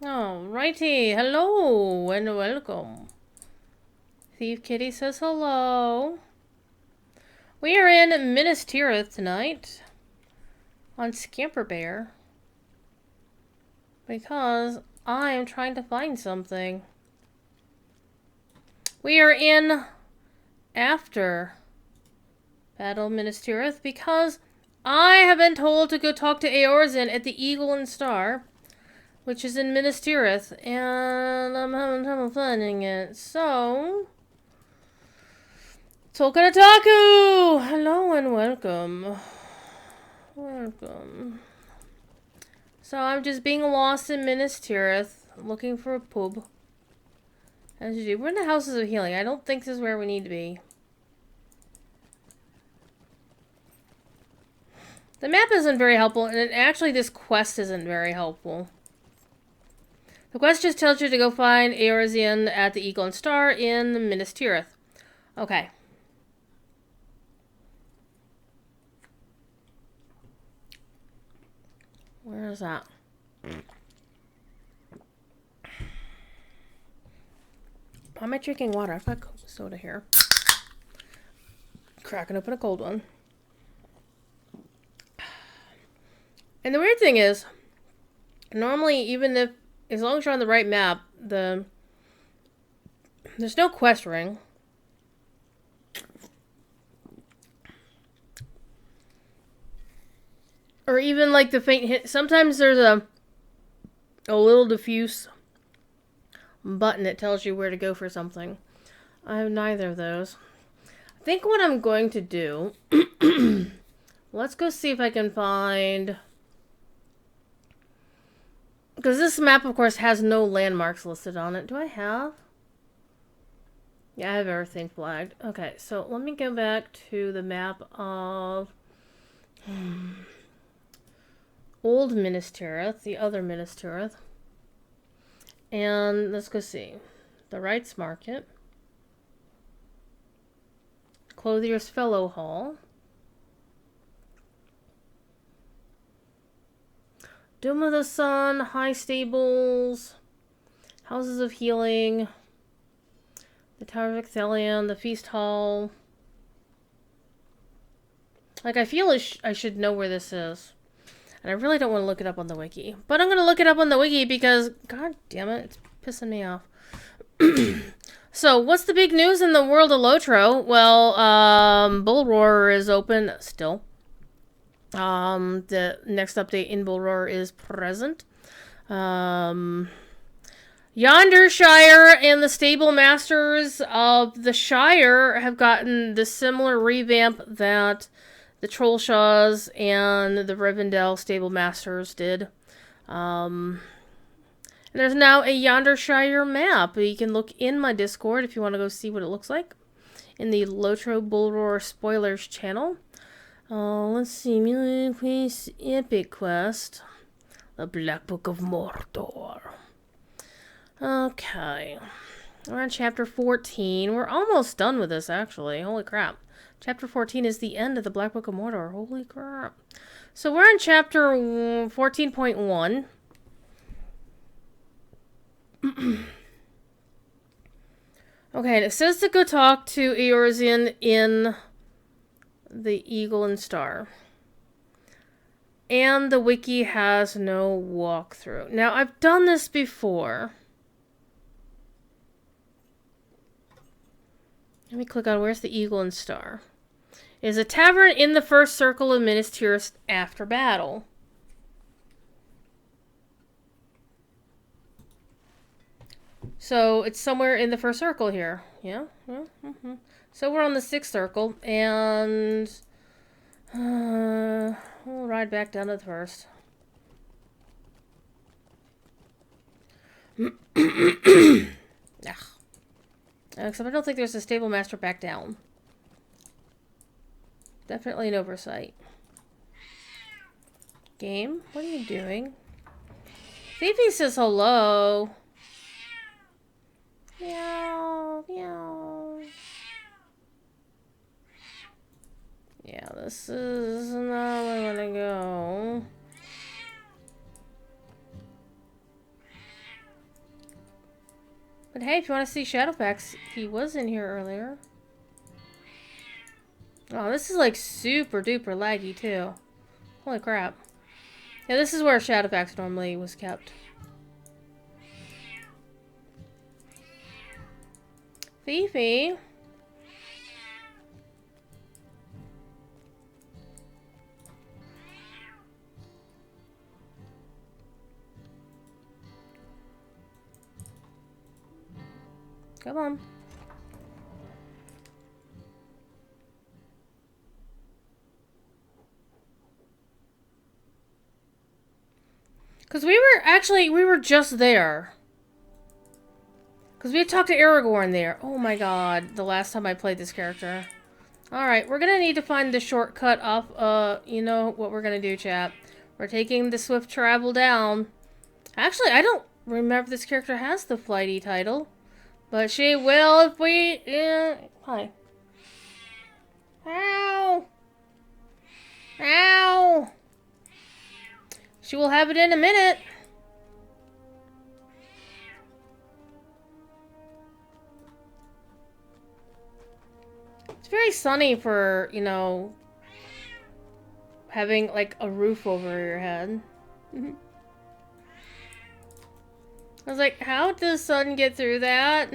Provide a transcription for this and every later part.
Alrighty, hello and welcome. Thief Kitty says hello. We are in Minas Tirith tonight on Scamper Bear because I am trying to find something. We are in after Battle Minas Tirith because I have been told to go talk to Eorzin at the Eagle and Star, which is in Minas Tirith, and I'm having trouble finding it, so... Tolkanataku! Hello and welcome. Welcome. So I'm just being lost in Minas Tirith, looking for a pub. As you do. We're in the Houses of Healing. I don't think this is where we need to be. The map isn't very helpful, and actually this quest isn't very helpful. The quest just tells you to go find Eorzin at the Eagle and Star in Minas Tirith. Okay. Where is that? Why am I drinking water? I've got soda here. Cracking open a cold one. And the weird thing is, normally, even if, as long as you're on the right map, there's no quest ring. Or even like the faint hint. Sometimes there's a little diffuse button that tells you where to go for something. I have neither of those. I think what I'm going to do, let's go see if I can find, because this map of course has no landmarks listed on it. Do I have? Yeah, I have everything flagged. Okay, so let me go back to the map of Old Minas Tirith, the other Minas Tirith. And let's go see. The Wrights Market. Clothier's Fellow Hall. Dome of the Sun, High Stables, Houses of Healing, the Tower of Ixtalion, the Feast Hall. Like, I feel I should know where this is. And I really don't want to look it up on the wiki. But I'm going to look it up on the wiki because, god damn it, it's pissing me off. So, what's the big news in the world of LotRO? Well, Bull Roar is open still. The next update in Bull Roar is present. Yonder Shire and the Stable Masters of the Shire have gotten the similar revamp that the Trollshaws and the Rivendell Stable Masters did. And there's now a Yonder Shire map. You can look in my Discord if you want to go see what it looks like. In the LotRO Bull Roar Spoilers channel. Let's see. Mulligan Quest, Epic Quest. The Black Book of Mordor. Okay. We're on chapter 14. We're almost done with this, actually. Holy crap. Chapter 14 is the end of the Black Book of Mordor. Holy crap. So we're on chapter 14.1. Okay, and it says to go talk to Eorzin in the Eagle and Star. And the wiki has no walkthrough. Now, I've done this before. Let me click on where's the Eagle and Star. It is a tavern in the first circle of Minas Tirith after battle. So it's somewhere in the first circle here. Yeah. So we're on the sixth circle, and we'll ride back down to the first. Except I don't think there's a Stable Master back down. Definitely an oversight. Game, what are you doing? Fifi says hello. Meow, meow. Yeah, this is not where I want to go. But hey, if you want to see Shadowfax, he was in here earlier. Oh, this is like super duper laggy too. Holy crap. Yeah, this is where Shadowfax normally was kept. Fifi. Come on. Because we were just there. Because we had talked to Aragorn there. Oh my god, the last time I played this character. Alright, we're gonna need to find the shortcut off, you know what we're gonna do, chat. We're taking the swift travel down. Actually, I don't remember if this character has the flighty title. But she will if we... hi. Ow! Ow! She will have it in a minute. It's very sunny for, you know, having like a roof over your head. I was like, how does the sun get through that?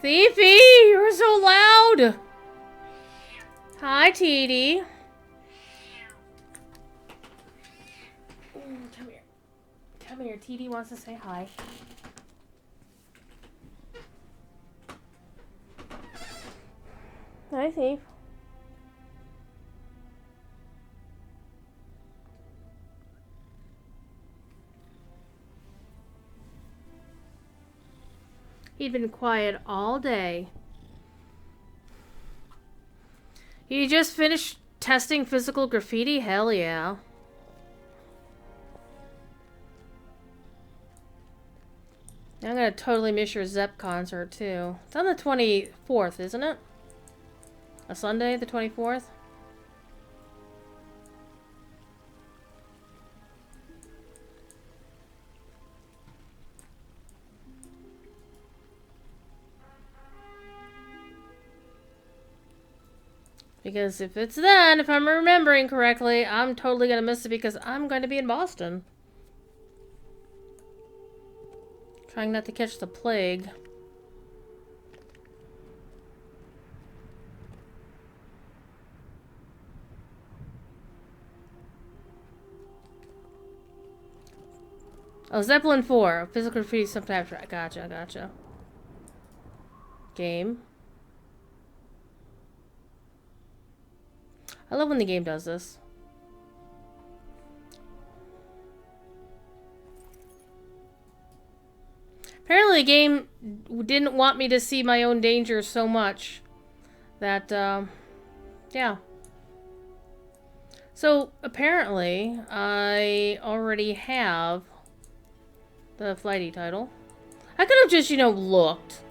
Thiefy, you're so loud. Hi, TD. Come here. Come here. TD wants to say hi. Hi, Thief. He'd been quiet all day. You just finished testing physical graffiti? Hell yeah. I'm gonna totally miss your Zepp concert too. It's on the 24th, isn't it? A Sunday, the 24th? Because if it's then, if I'm remembering correctly, I'm totally gonna miss it because I'm going to be in Boston. Trying not to catch the plague. Oh, Zeppelin 4. Physical graffiti sometimes. Gotcha, gotcha. Game. I love when the game does this. Apparently the game didn't want me to see my own danger so much that, yeah. So, apparently, I already have the flighty title. I could have just, you know, looked.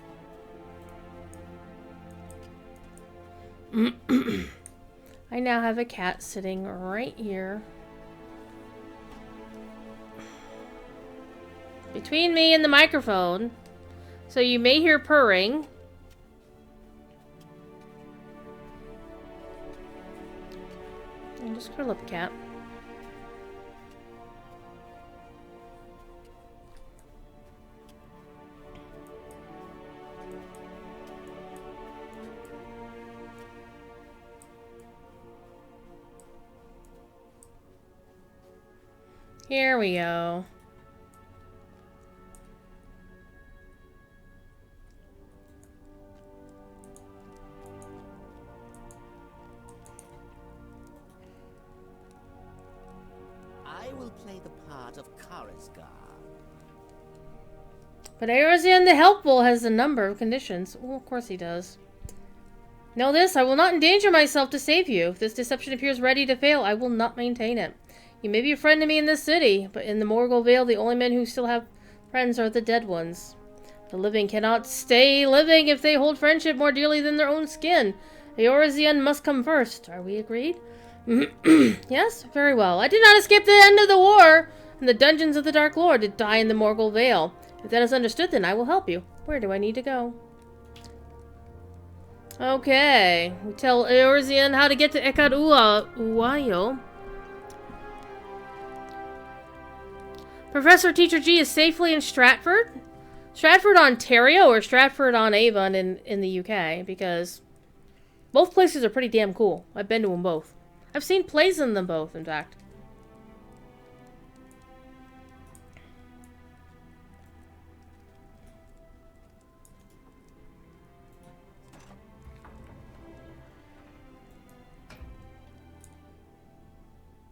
I now have a cat sitting right here. Between me and the microphone. So you may hear purring. And just curl up, cat. Here we go. I will play the part of Karisgar. But Eorzean the Helpful has a number of conditions. Well, of course he does. Know this, I will not endanger myself to save you. If this deception appears ready to fail, I will not maintain it. You may be a friend to me in this city, but in the Morgul Vale, the only men who still have friends are the dead ones. The living cannot stay living if they hold friendship more dearly than their own skin. Eorzean must come first. Are we agreed? Yes? Very well. I did not escape the end of the war. in the dungeons of the Dark Lord to die in the Morgul Vale. If that is understood, then I will help you. Where do I need to go? Okay. We tell Eorzean how to get to Ekad Uayo. Professor Teacher G is safely in Stratford? Stratford, Ontario, or Stratford-on-Avon in the UK? Because both places are pretty damn cool. I've been to them both. I've seen plays in them both, in fact.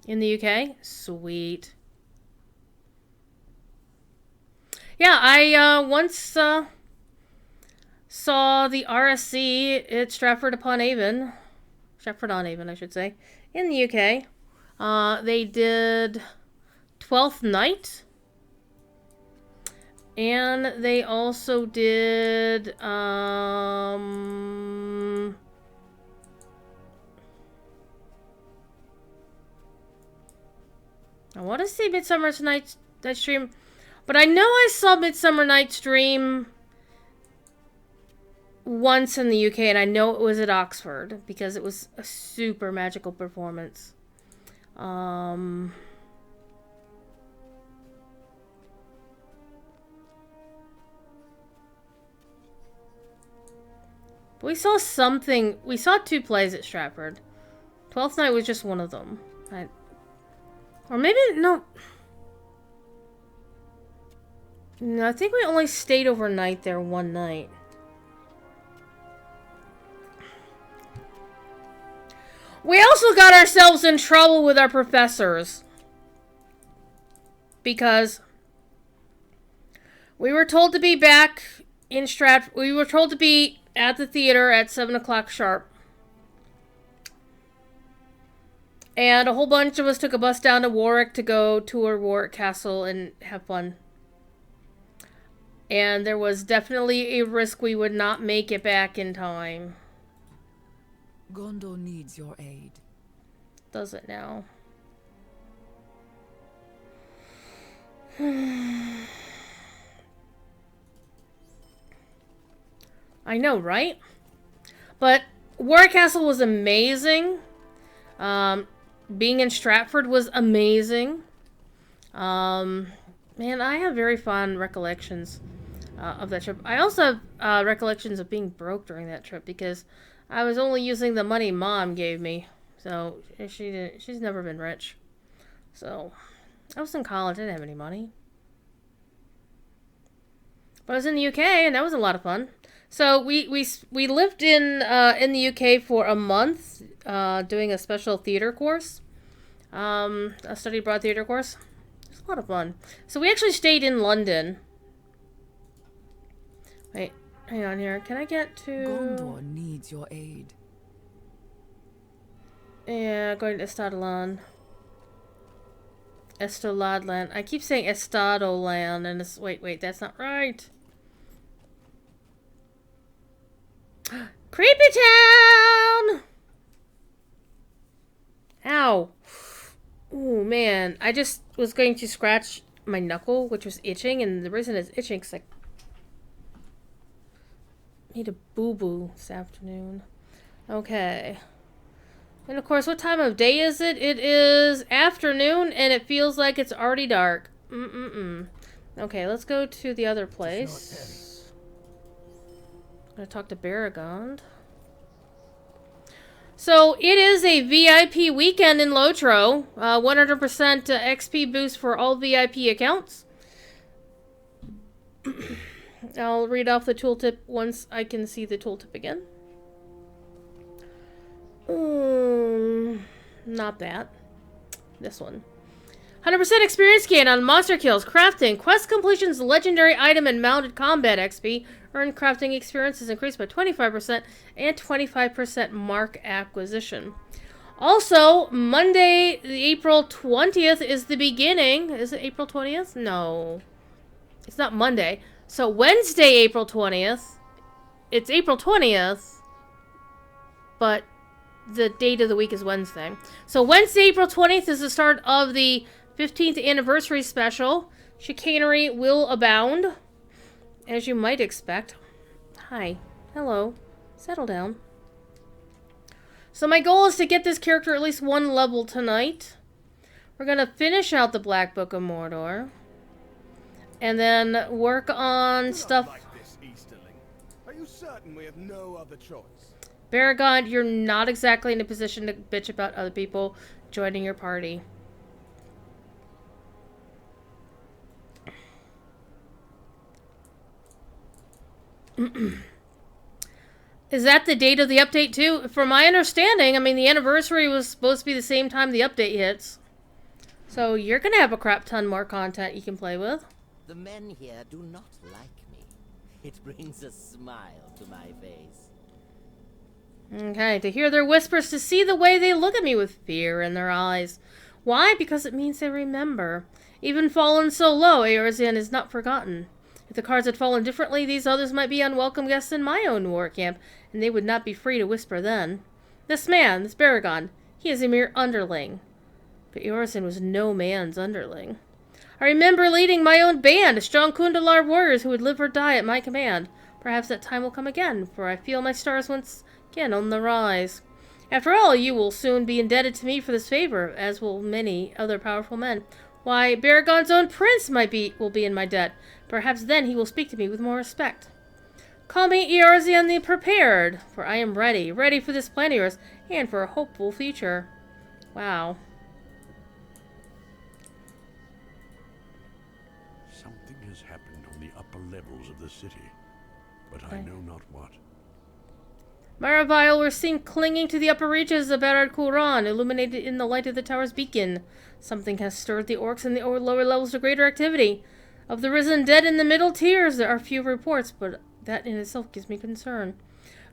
In the UK? Sweet. Yeah, I once saw the RSC at Stratford-upon-Avon. Stratford-on-Avon, I should say. In the UK. They did Twelfth Night. And they also did, I want to say Midsummer Night's Dream, but I know I saw Midsummer Night's Dream once in the UK, and I know it was at Oxford because it was a super magical performance. We saw something. We saw 2 plays at Stratford. Twelfth Night was just one of them. Or maybe, no. No, I think we only stayed overnight there one night. We also got ourselves in trouble with our professors. Because we were told to be back in Stratford. We were told to be at the theater at 7 o'clock sharp. And a whole bunch of us took a bus down to Warwick to go tour Warwick Castle and have fun. And there was definitely a risk we would not make it back in time. Gondor needs your aid. Does it now? I know, right? But Warwick Castle was amazing. Being in Stratford was amazing. Man, I have very fond recollections of that trip. I also have recollections of being broke during that trip because I was only using the money Mom gave me. So she's never been rich. So I was in college. I didn't have any money. But I was in the UK, and that was a lot of fun. So we lived in the UK for a month, doing a special theater course, a study abroad theater course. It was a lot of fun. So we actually stayed in London. Wait, hang on here. Can I get to? Gondor needs your aid. Yeah, going to Estadolan. Estaladland. I keep saying Estadoland, and it's wait, that's not right. Creepy Town! Ow. Ooh, man. I just was going to scratch my knuckle, which was itching, and the reason it's itching is I need a boo-boo this afternoon. Okay. And of course, what time of day is it? It is afternoon, and it feels like it's already dark. Okay, let's go to the other place. I'm gonna talk to Baragond. So, it is a VIP weekend in LotRO. 100% XP boost for all VIP accounts. I'll read off the tooltip once I can see the tooltip again. Not that. This one. 100% experience gain on monster kills, crafting, quest completions, legendary item, and mounted combat XP. Earned crafting experience is increased by 25% and 25% mark acquisition. Also, Monday, April 20th is the beginning. Is it April 20th? No. It's not Monday. So Wednesday, April 20th. It's April 20th. But the date of the week is Wednesday. So Wednesday, April 20th is the start of the 15th anniversary special. Chicanery will abound, as you might expect. Hi. Hello. Settle down. So my goal is to get this character at least one level tonight. We're going to finish out the Black Book of Mordor. And then work on stuff. Like this, Easterling. Are you certain we have no other choice? Baragon, you're not exactly in a position to bitch about other people joining your party. Is that the date of the update too? From my understanding, I mean, the anniversary was supposed to be the same time the update hits. So you're going to have a crap ton more content you can play with. The men here do not like me. It brings a smile to my face. Okay, to hear their whispers, to see the way they look at me with fear in their eyes. Why? Because it means they remember. Even fallen so low, Eorzean is not forgotten. If the cards had fallen differently, these others might be unwelcome guests in my own war camp, and they would not be free to whisper then. This man, this Baragon, he is a mere underling. But Eorzean was no man's underling. I remember leading my own band, strong Kundalar warriors who would live or die at my command. Perhaps that time will come again, for I feel my stars once again on the rise. After all, you will soon be indebted to me for this favor, as will many other powerful men. Why, Baragon's own prince will be in my debt. Perhaps then he will speak to me with more respect. Call me Eorzean the Prepared, for I am ready for this plan of yours, and for a hopeful future. Wow. Something has happened on the upper levels of the city, but I know not what. Maravile were seen clinging to the upper reaches of Barad Kuran, illuminated in the light of the tower's beacon. Something has stirred the orcs in the lower levels to greater activity. Of the risen dead in the middle tiers, there are few reports, but that in itself gives me concern.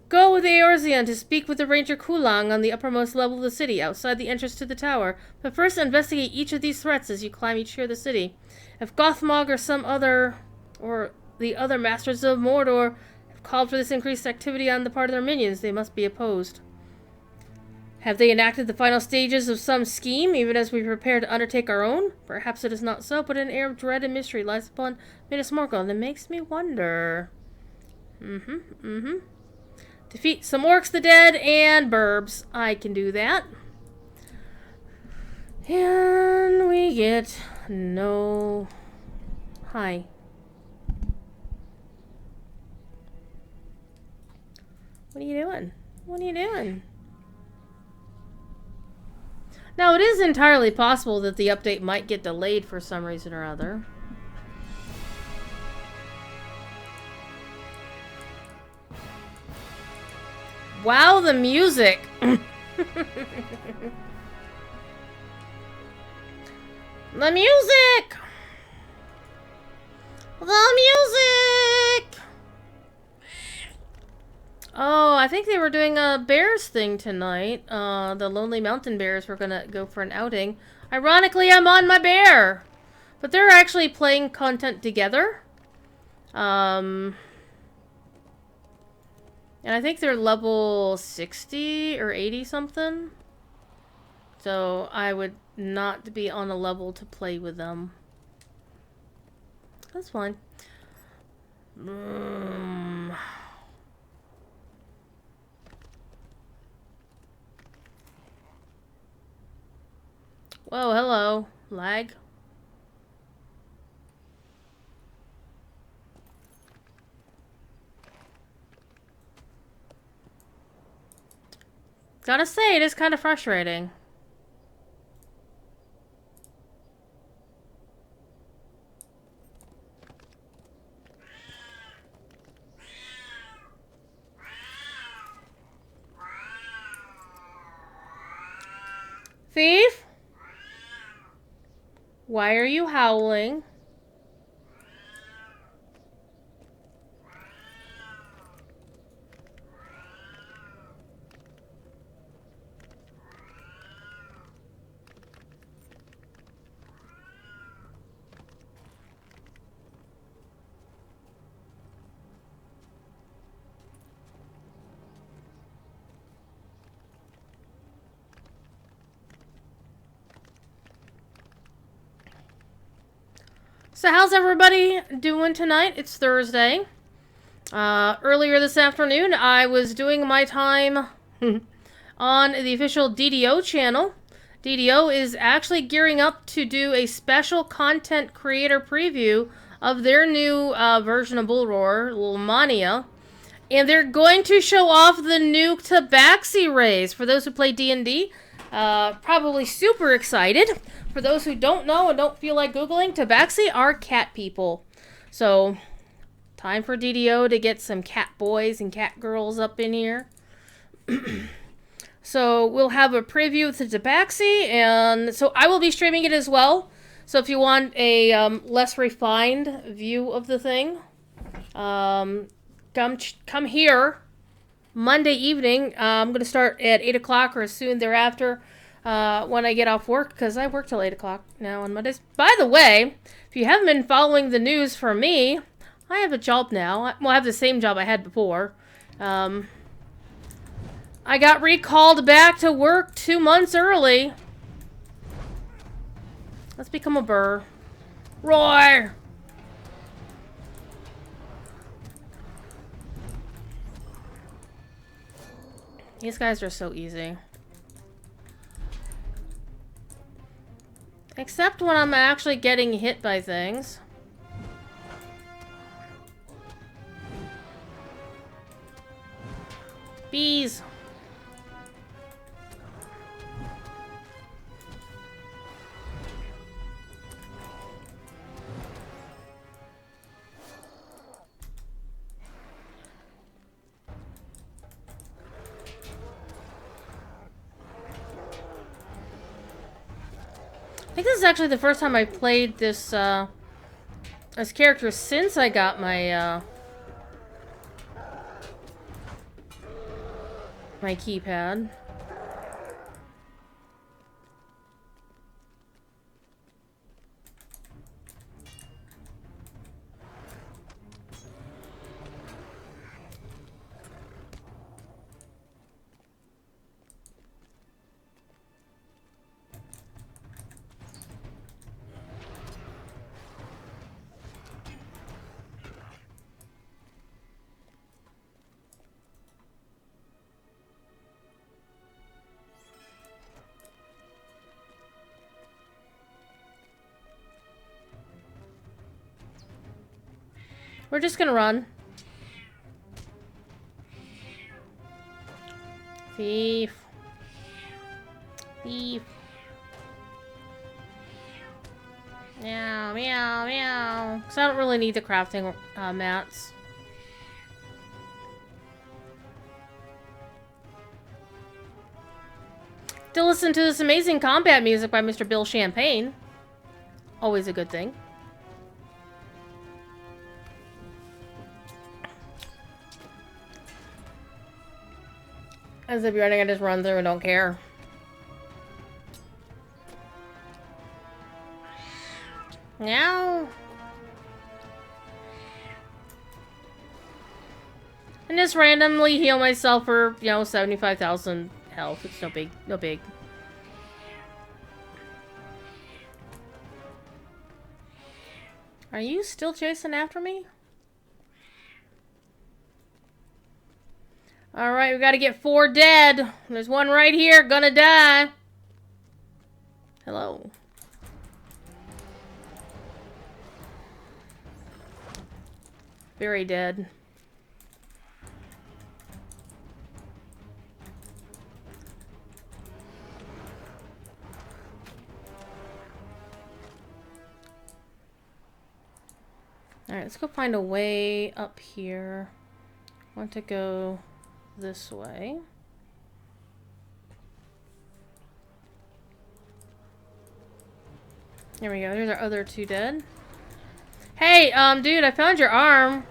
Go with Eorzean to speak with the Ranger Kulang on the uppermost level of the city, outside the entrance to the tower, but first investigate each of these threats as you climb each tier of the city. If Gothmog or the other masters of Mordor have called for this increased activity on the part of their minions, they must be opposed. Have they enacted the final stages of some scheme, even as we prepare to undertake our own? Perhaps it is not so, but an air of dread and mystery lies upon Minas Morgul that makes me wonder. Defeat some orcs, the dead, and burbs. I can do that. And we get no... Hi. What are you doing? What are you doing? Now, it is entirely possible that the update might get delayed for some reason or other. Wow, the music! The music! The music! Oh, I think they were doing a bears thing tonight. The Lonely Mountain Bears were gonna go for an outing. Ironically, I'm on my bear! But they're actually playing content together. And I think they're level 60 or 80 something. So I would not be on a level to play with them. That's fine. Whoa, hello. Lag. Gotta say, it is kind of frustrating. Thief? Why are you howling? So how's everybody doing tonight? It's Thursday. Earlier this afternoon, I was doing my time on the official DDO channel. DDO is actually gearing up to do a special content creator preview of their new version of Bull Roar, Lilmania. And they're going to show off the new Tabaxi rays. For those who play D&D, probably super excited. For those who don't know and don't feel like Googling, Tabaxi are cat people. So, time for DDO to get some cat boys and cat girls up in here. So, we'll have a preview of the Tabaxi, and so I will be streaming it as well. So, if you want a less refined view of the thing, come here Monday evening. I'm going to start at 8 o'clock or soon thereafter when I get off work, because I work till 8 o'clock now on Mondays. By the way, if you haven't been following the news for me, I have a job now. Well, I have the same job I had before. I got recalled back to work 2 months early. Let's become a burr. Roar! These guys are so easy. Except when I'm actually getting hit by things. Bees! I think this is actually the first time I played this character since I got my my keypad. We're just gonna run. Thief. Thief. Meow, meow, meow. Because I don't really need the crafting mats. To listen to this amazing combat music by Mr. Bill Champagne. Always a good thing. As if you're running, I just run through and don't care. Now. And just randomly heal myself for, 75,000 health. It's no big, no big. Are you still chasing after me? Alright, we gotta get 4 dead. There's one right here, gonna die. Hello. Very dead. Alright, let's go find a way up here. I want to go this way. There we go. There's our other 2 dead. Hey, dude, I found your arm.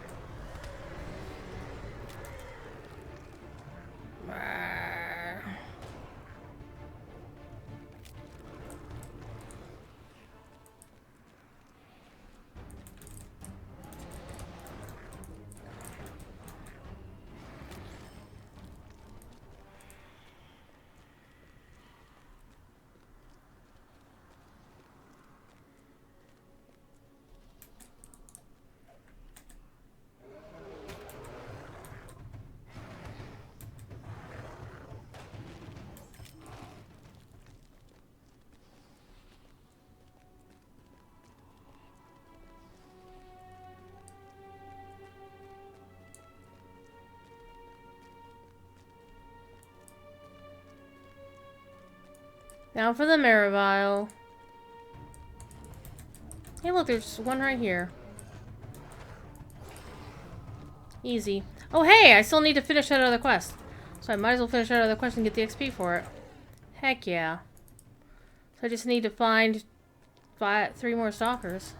Now for the Maravile. Hey, look, there's one right here. Easy. Oh, hey, I still need to finish that other quest. So I might as well finish that other quest and get the XP for it. Heck yeah. So I just need to find 3 more stalkers.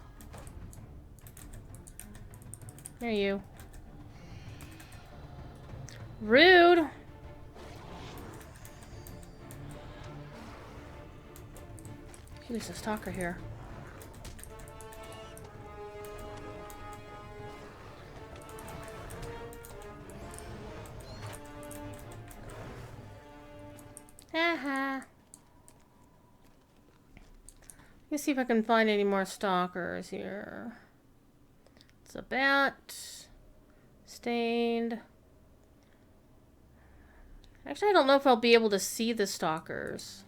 There you. Rude! There's a stalker here. Haha. Let's see if I can find any more stalkers here. It's a bat. Stained. Actually, I don't know if I'll be able to see the stalkers.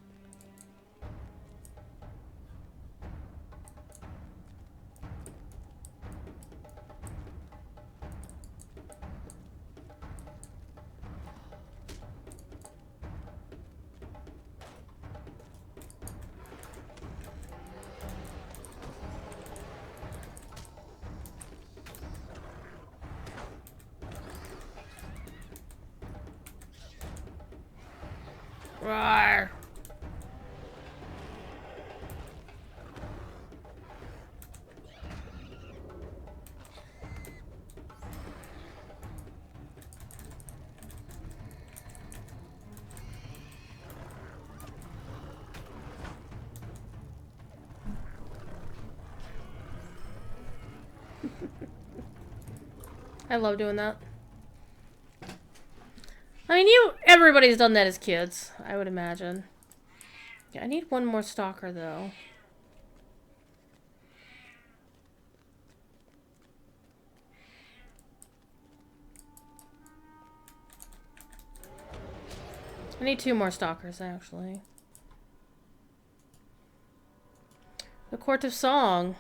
Roar. I love doing that. I mean, everybody's done that as kids, I would imagine. Yeah, I need one more stalker, though. I need 2 more stalkers, actually. The Court of Song.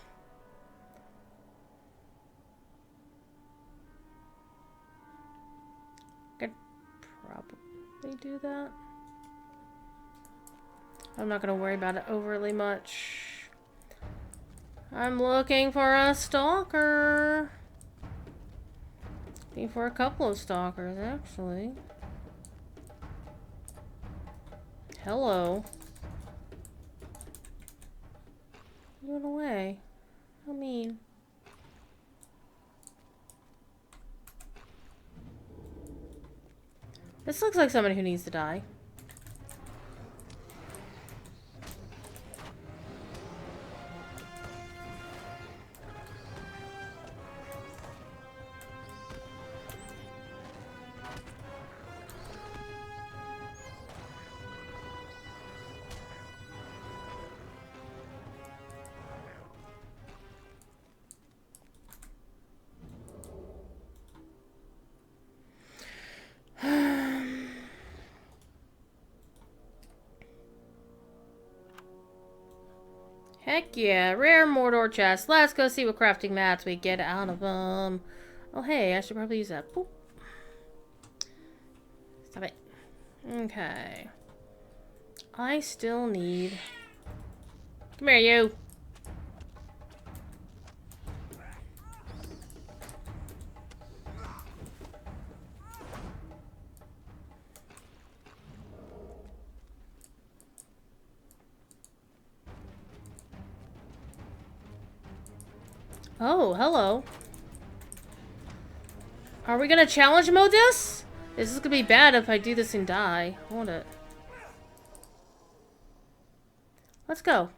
Could probably do that. I'm not going to worry about it overly much. I'm looking for a stalker. Looking for a couple of stalkers, actually. Hello. You went away. How mean. This looks like somebody who needs to die. Heck yeah, rare Mordor chest. Let's go see what crafting mats we get out of them. Oh hey, I should probably use that. Boop. Stop it. Okay. I still need... Come here, you. Oh, hello. Are we gonna challenge mode this? This is gonna be bad if I do this and die, won't it? Let's go.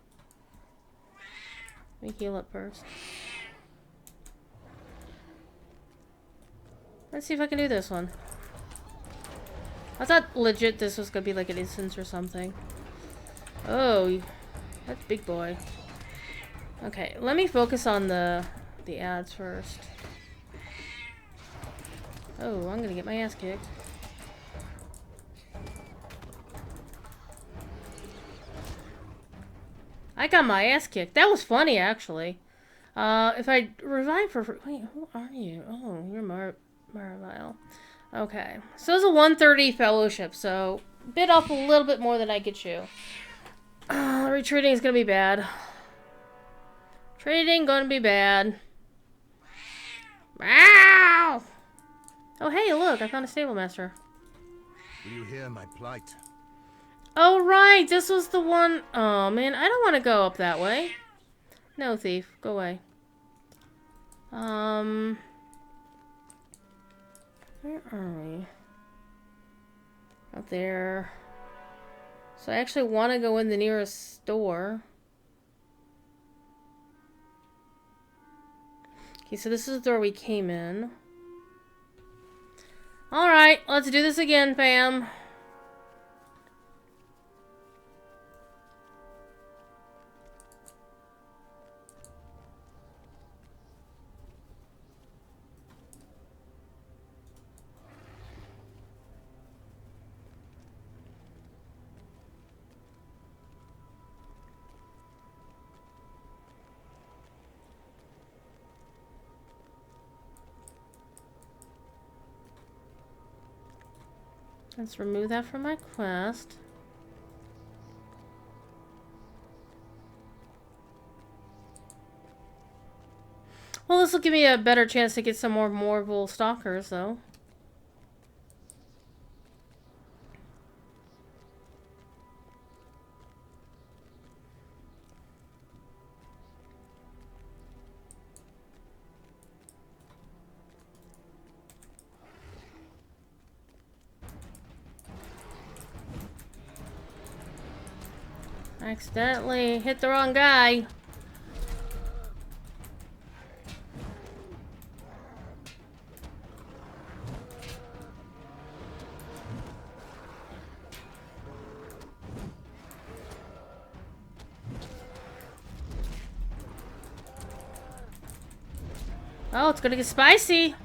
Let me heal up first. Let's see if I can do this one. I thought legit this was gonna be like an instance or something. Oh, that's big boy. Okay, let me focus on the ads first. Oh, I'm gonna get my ass kicked. I got my ass kicked. That was funny, actually. If I revive for... Wait, who are you? Oh, you're Maravile. Okay. So it's a 130 fellowship, so bit off a little bit more than I could chew. Retreating is gonna be bad. Trading gonna be bad. Ow! Oh hey, look, I found a stable master. Will you hear my plight? Oh right, this was the one. Oh man, I don't want to go up that way. No, thief, go away. Where are we? Out there. So I actually want to go in the nearest store. Okay, so this is the door we came in. Alright, let's do this again, fam. Let's remove that from my quest. Well, this will give me a better chance to get some more Morgul stalkers, though. Accidentally hit the wrong guy. Oh, it's gonna get spicy.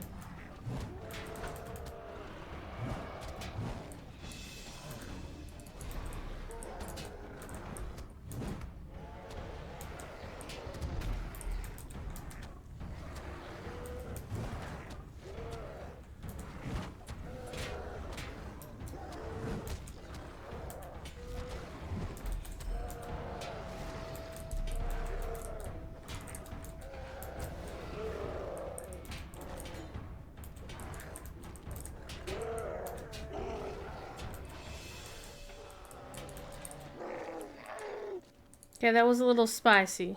Okay, that was a little spicy.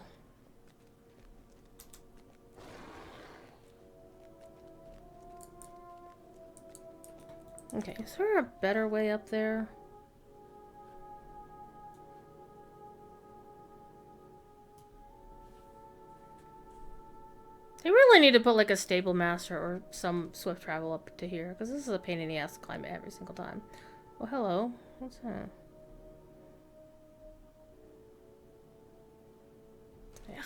Okay, is there a better way up there? They really need to put like a stable master or some swift travel up to here, because this is a pain in the ass to climb it every single time. Oh, hello. What's that? Ugh.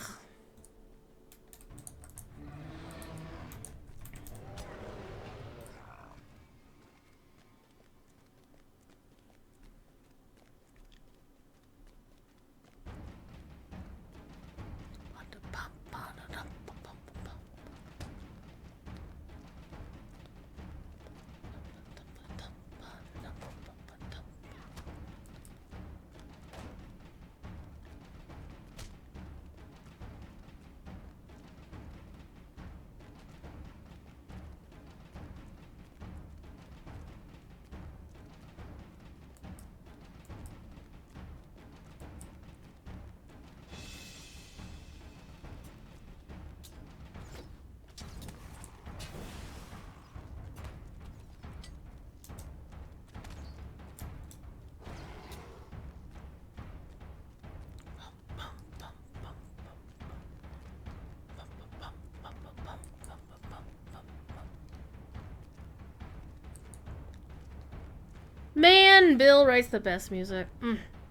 Man, Bill writes the best music.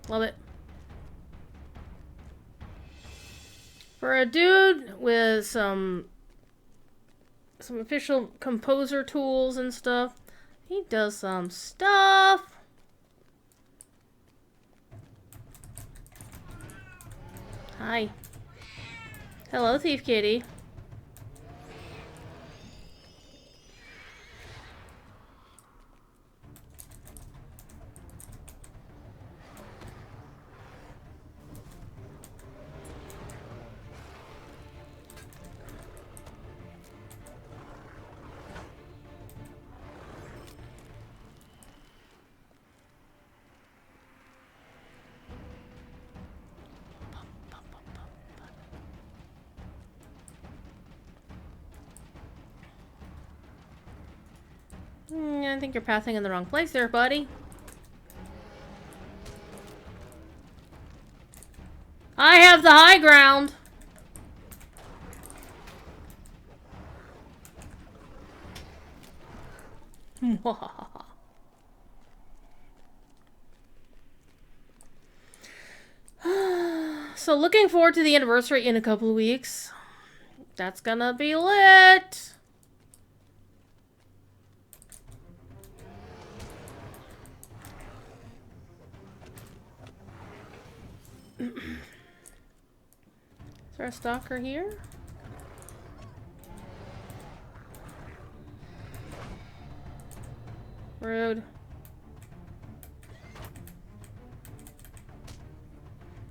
Love it. For a dude with some official composer tools and stuff, he does some stuff. Hi. Hello, Thief Kitty. Yeah, I think you're pathing in the wrong place there, buddy. I have the high ground. So looking forward to the anniversary in a couple of weeks. That's gonna be lit. Is there a stalker here? Rude.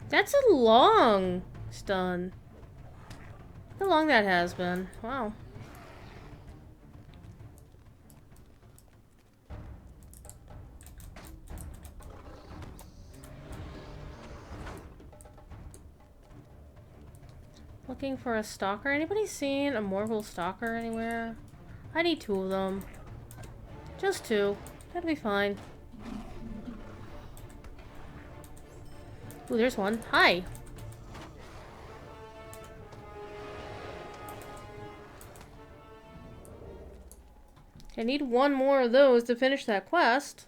That's a long stun. Look how long that has been. Wow. Looking for a stalker. Anybody seen a Morgul stalker anywhere? I need 2 of them. Just 2. That'll be fine. Ooh, there's one. Hi. I need 1 more of those to finish that quest.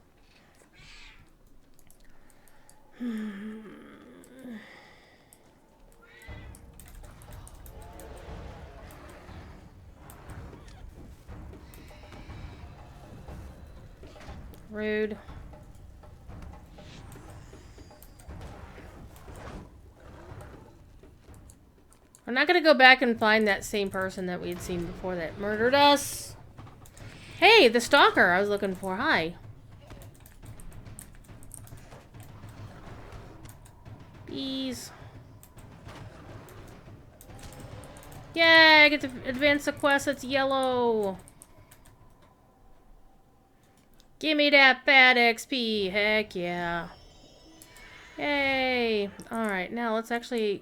Rude. I'm not gonna go back and find that same person that we had seen before that murdered us. Hey, the stalker I was looking for. Hi. Bees. Yay, I get to advance the quest that's yellow. Give me that fat XP. Heck yeah. Yay. Alright, now let's actually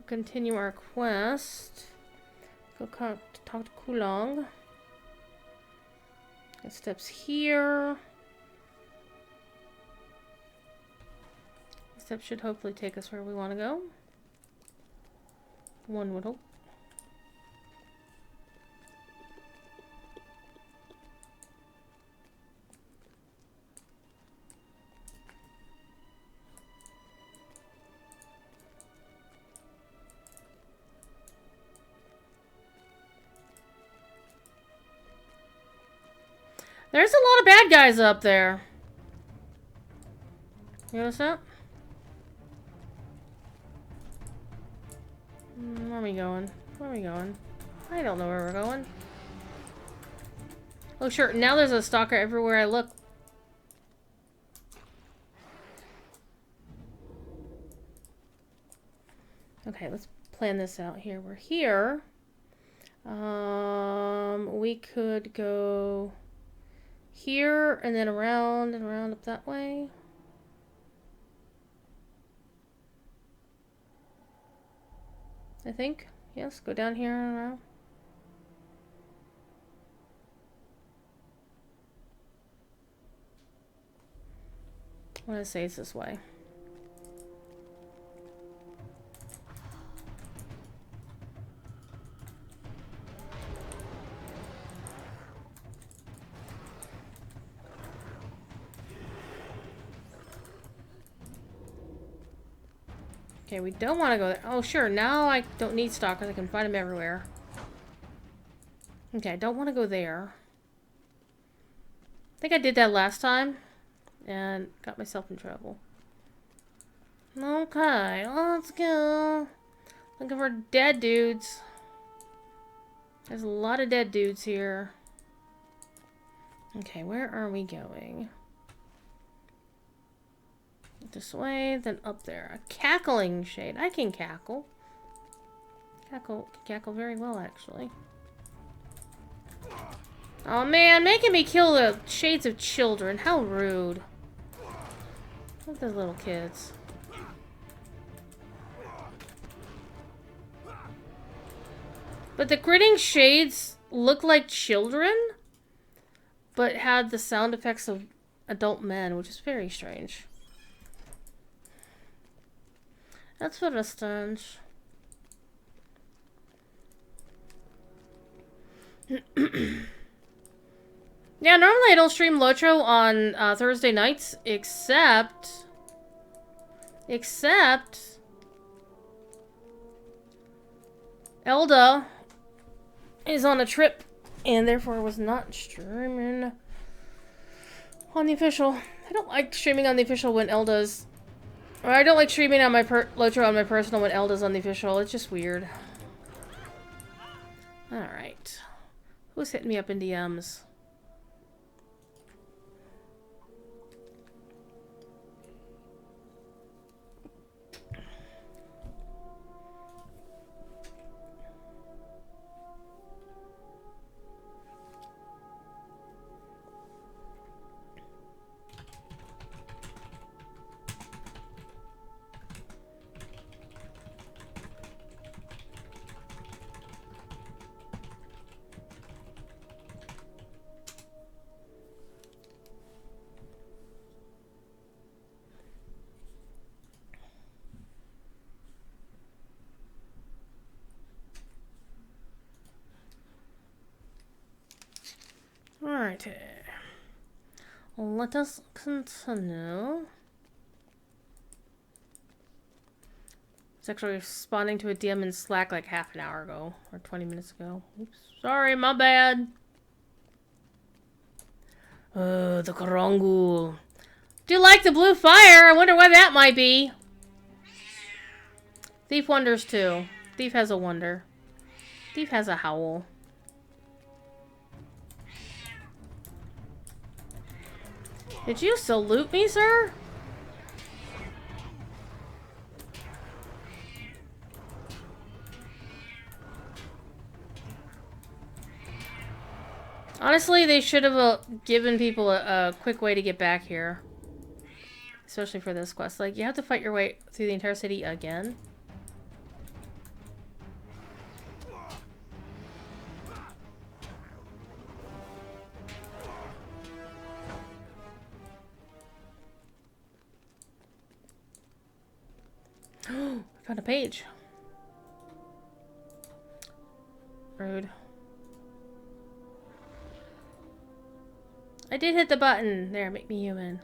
continue our quest. Go talk to Kulong. Get steps here. Steps should hopefully take us where we want to go. One would hope. There's a lot of bad guys up there. You notice that? Where are we going? Where are we going? I don't know where we're going. Oh, sure. Now there's a stalker everywhere I look. Okay, let's plan this out here. We're here. We could go here and then around and around up that way. I think. Yes, go down here and around. I want to say it's this way. Okay, we don't want to go there. Oh, sure. Now I don't need stalkers. I can find them everywhere. Okay, I don't want to go there. I think I did that last time and got myself in trouble. Okay, let's go. Looking for dead dudes. There's a lot of dead dudes here. Okay, where are we going? This way, then up there. A cackling shade. I can cackle. Cackle very well, actually. Oh man, making me kill the shades of children. How rude. Look at those little kids. But the gritting shades look like children? but had the sound effects of adult men, which is very strange. That's very strange. Yeah, normally I don't stream LotRO on Thursday nights, except Elda is on a trip and therefore was not streaming on the official. I don't like streaming on the official when Elda's, or I don't like streaming on my LotRO on my personal when Elda's on the official. It's just weird. All right, who's hitting me up in DMs? Alright. Let us continue. It's actually responding to a DM in Slack like half an hour ago. Or 20 minutes ago. Oops. Sorry, my bad. The Karangul. Do you like the blue fire? I wonder why that might be. Thief wonders too. Thief has a wonder. Thief has a howl. Did you salute me, sir? Honestly, they should have given people a quick way to get back here. Especially for this quest. Like, you have to fight your way through the entire city again. Found a page. Rude. I did hit the button. There, make me human.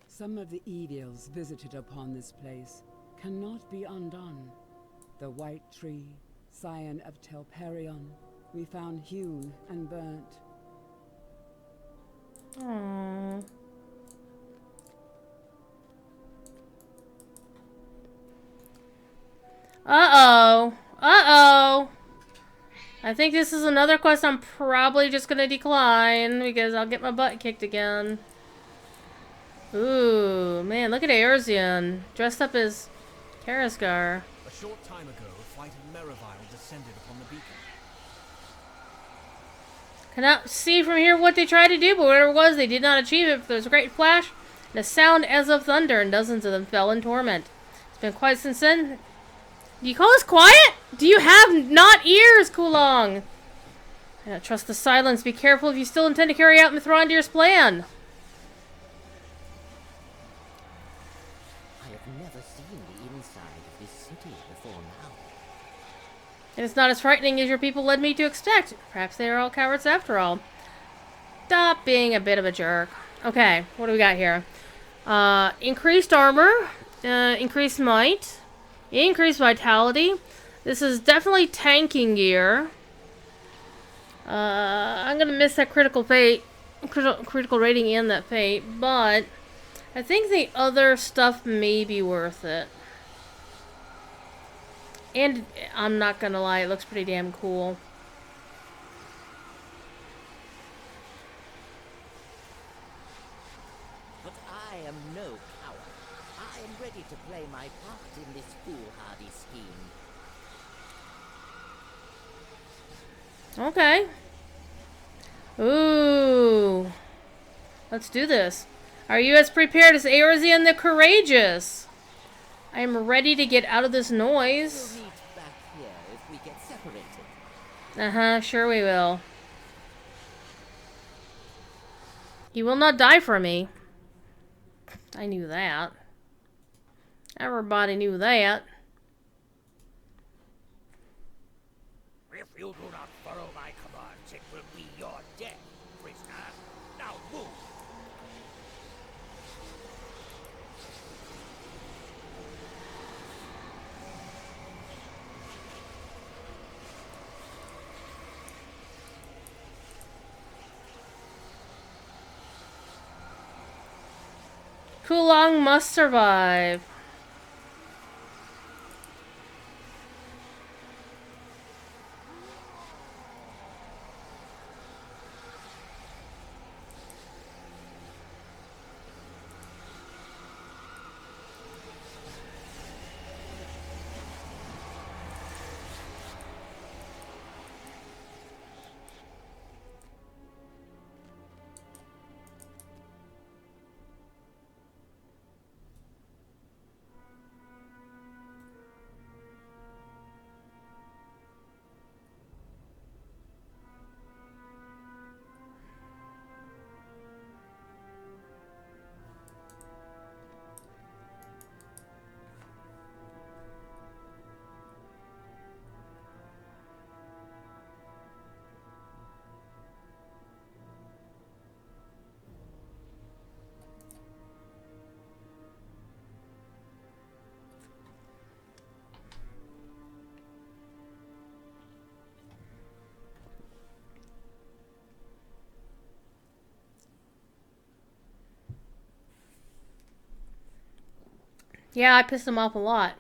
Some of the evils visited upon this place cannot be undone. The white tree, scion of Telperion, we found hewn and burnt. Aww. Uh-oh. Uh-oh. I think this is another quest I'm probably just gonna decline because I'll get my butt kicked again. Ooh, man, look at Eorzean, dressed up as Karazgar. A short time ago, a flight of Landroval descended upon the beacon. Cannot see from here what they tried to do, but whatever it was, they did not achieve it. There was a great flash and a sound as of thunder, and dozens of them fell in torment. It's been quiet since then. Do you call us quiet? Do you have not ears, Kulong? I don't trust the silence. Be careful if you still intend to carry out Mithrandir's plan. I have never seen the inside of this city before now. And it's not as frightening as your people led me to expect. Perhaps they are all cowards after all. Stop being a bit of a jerk. Okay, what do we got here? Increased armor, increased might, increased vitality. This is definitely tanking gear. I'm gonna miss that critical rating and that fate, but I think the other stuff may be worth it. And I'm not gonna lie, it looks pretty damn cool. But I am no coward. I am ready to play my part in this foolhardy scheme. Okay. Ooh. Let's do this. Are you as prepared as Eorzean the Courageous? I am ready to get out of this noise. We'll meet if we get separated. Uh-huh, sure we will. He will not die for me. I knew that. Everybody knew that. If you do not follow my commands, it will be your death, prisoner. Now move! Kulong must survive. Yeah, I pissed him off a lot.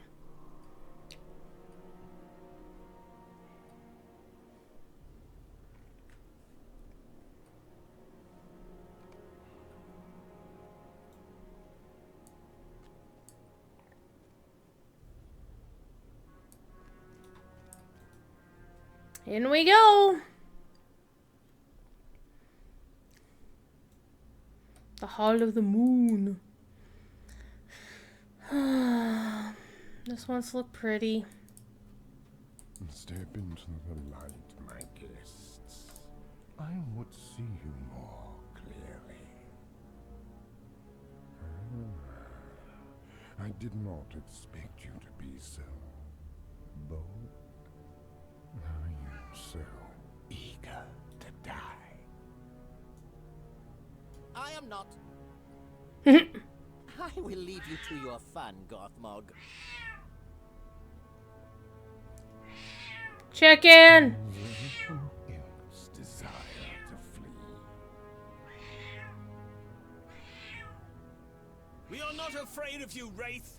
In we go. The Hall of the Moon. This one's look pretty. Step into the light, my guests. I would see you more clearly. I did not expect you to be so bold. Are you so eager to die? I am not. I will leave you to your fun, Gothmog. Check in. Else desire to flee. We are not afraid of you, Wraith.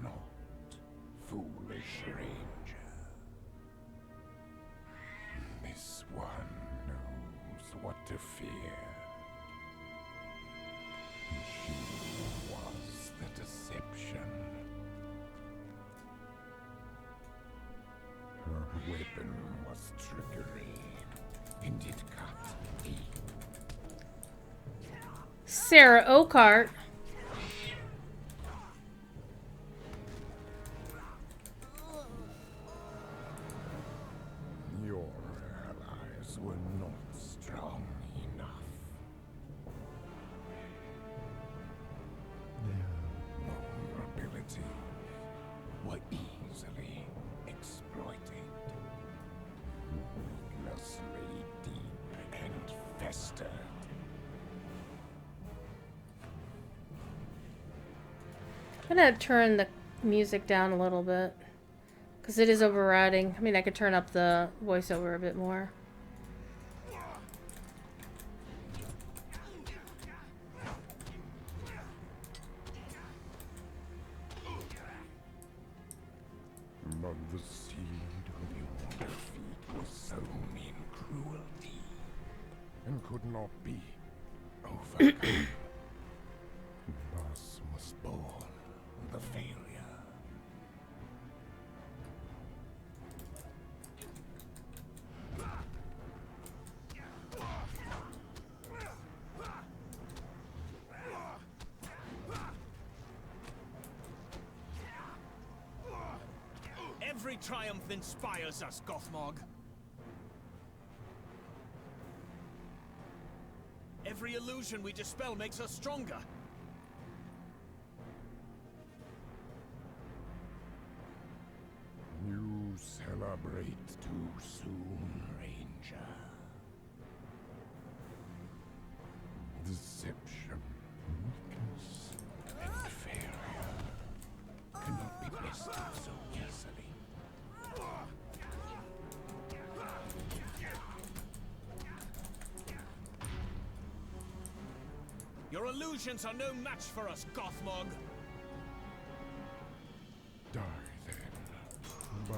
Not foolish ranger. This one knows what to fear. She was the deception. Her weapon was trickery, and it cut deep. Sarah Oakart. Your allies were not strong enough. Their vulnerability were easily exploited. Weakness lay deep and festered. I'm gonna turn the music down a little bit. Because it is overriding. I mean, I could turn up the voiceover a bit more. But the seed of your defeat was sown in cruelty and could not be overcome. Thus was born the failure. Every triumph inspires us, Gothmog. Every illusion we dispel makes us stronger. You celebrate too soon, Ranger. Deception, weakness, and failure cannot be bested so easily. Your illusions are no match for us, Gothmog. Die then, by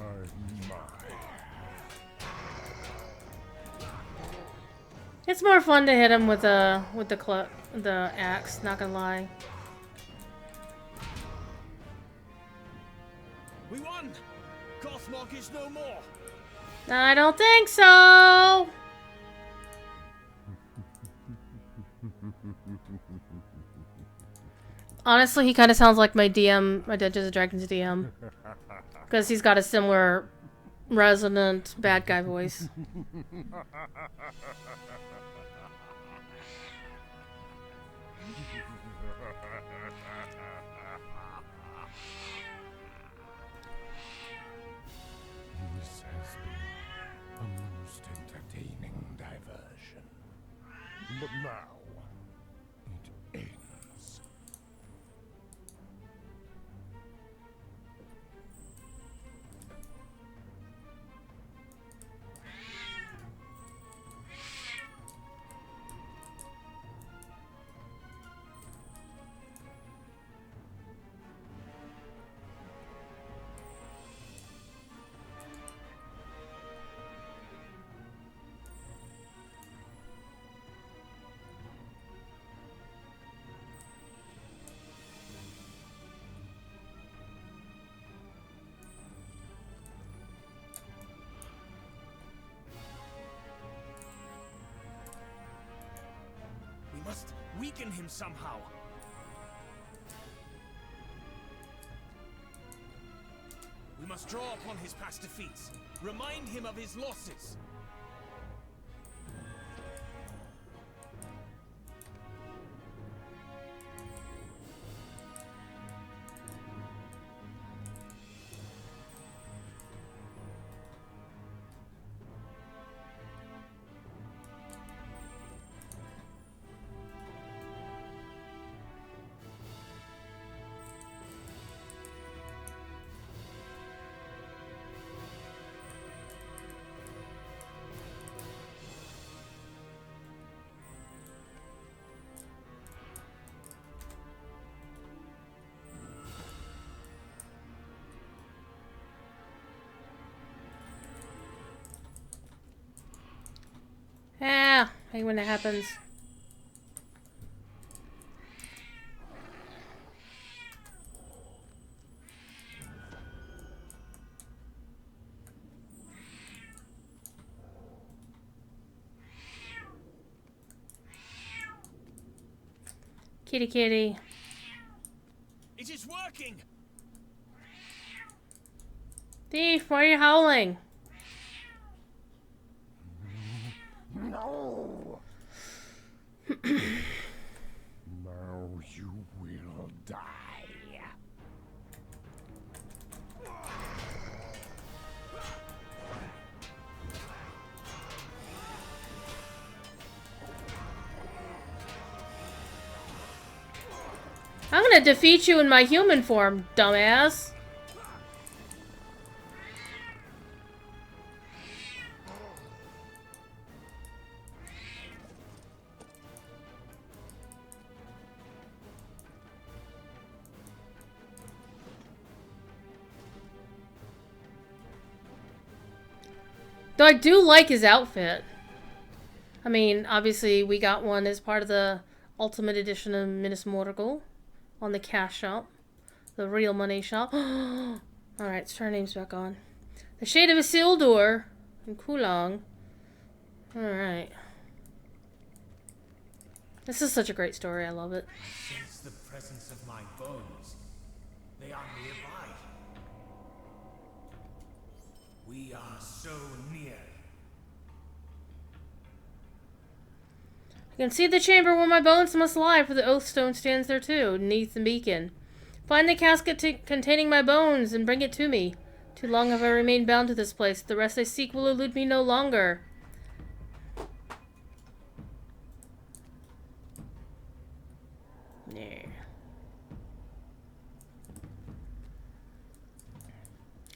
my It's more fun to hit him with the axe. Not gonna lie. We won! Gothmog is no more! I don't think so. Honestly, he kind of sounds like my DM, my Dungeons and Dragons DM, because he's got a similar resonant bad guy voice. This has been a most entertaining diversion. But now, it ends. We must weaken him somehow. We must draw upon his past defeats. Remind him of his losses. Ah, I hate when that happens. Kitty kitty. It is working! Thief, why are you howling? No! Now you will die. I'm gonna defeat you in my human form, dumbass. Though I do like his outfit. I mean, obviously we got one as part of the Ultimate Edition of Minas Morgul on the cash shop. The real money shop. Alright, let's turn our names back on. The Shade of Isildur and Kulong. Alright. This is such a great story, I love it. Sense the presence of my bones. They are nearby. are so near. I can see the chamber where my bones must lie, for the oath stone stands there too, beneath the beacon. Find the casket containing my bones and bring it to me. Too long have I remained bound to this place. The rest I seek will elude me no longer. Yeah.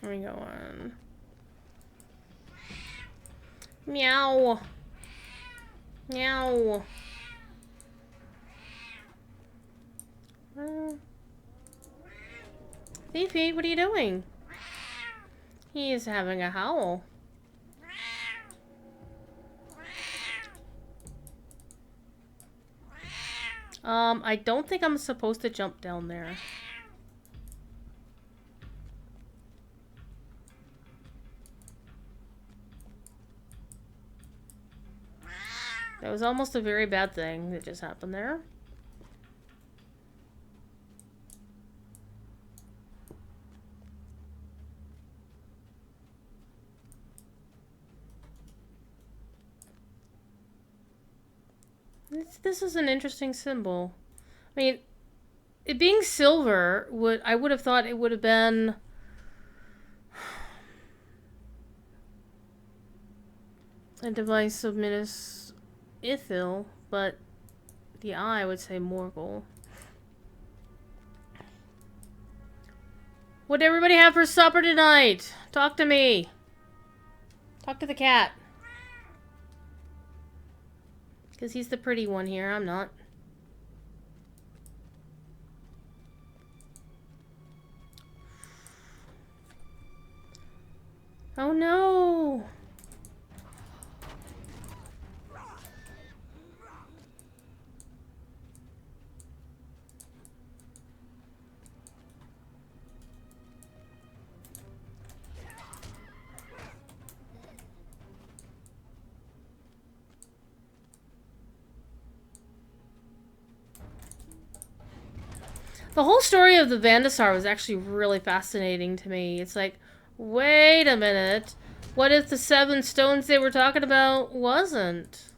Where we going? Meow. Meow. Fifi, what are you doing? He is having a howl. I don't think I'm supposed to jump down there. That was almost a very bad thing that just happened there. This is an interesting symbol. I mean, it being silver, I would have thought it would have been a device of Minas Ithil, but the eye would say Morgul. What'd everybody have for supper tonight? Talk to me. Talk to the cat. Because he's the pretty one here, I'm not. Oh no! The whole story of the Vandasar was actually really fascinating to me. It's like, wait a minute. What if the 7 stones they were talking about wasn't?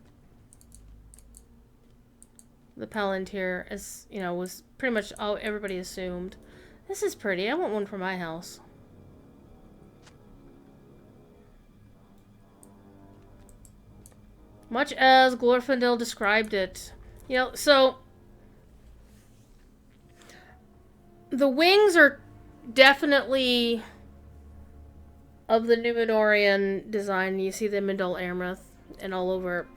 The Palantir, as you know, was pretty much all everybody assumed. This is pretty. I want one for my house. Much as Glorfindel described it. You know, so the wings are definitely of the Numenorean design. You see them in Dol Amroth and all over.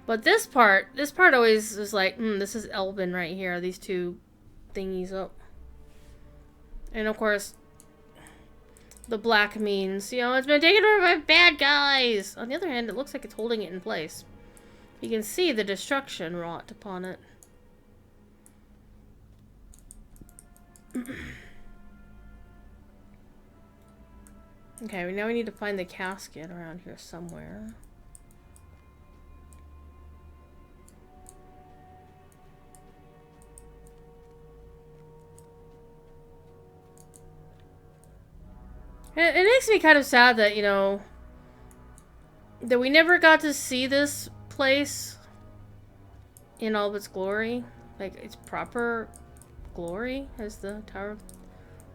But this part always is like, this is Elven right here. These two thingies up. And of course, the black means, you know, it's been taken over by bad guys. On the other hand, it looks like it's holding it in place. You can see the destruction wrought upon it. Okay, now we need to find the casket around here somewhere. It makes me kind of sad that, you know, that we never got to see this place in all of its glory. Like, its proper glory as the Tower of...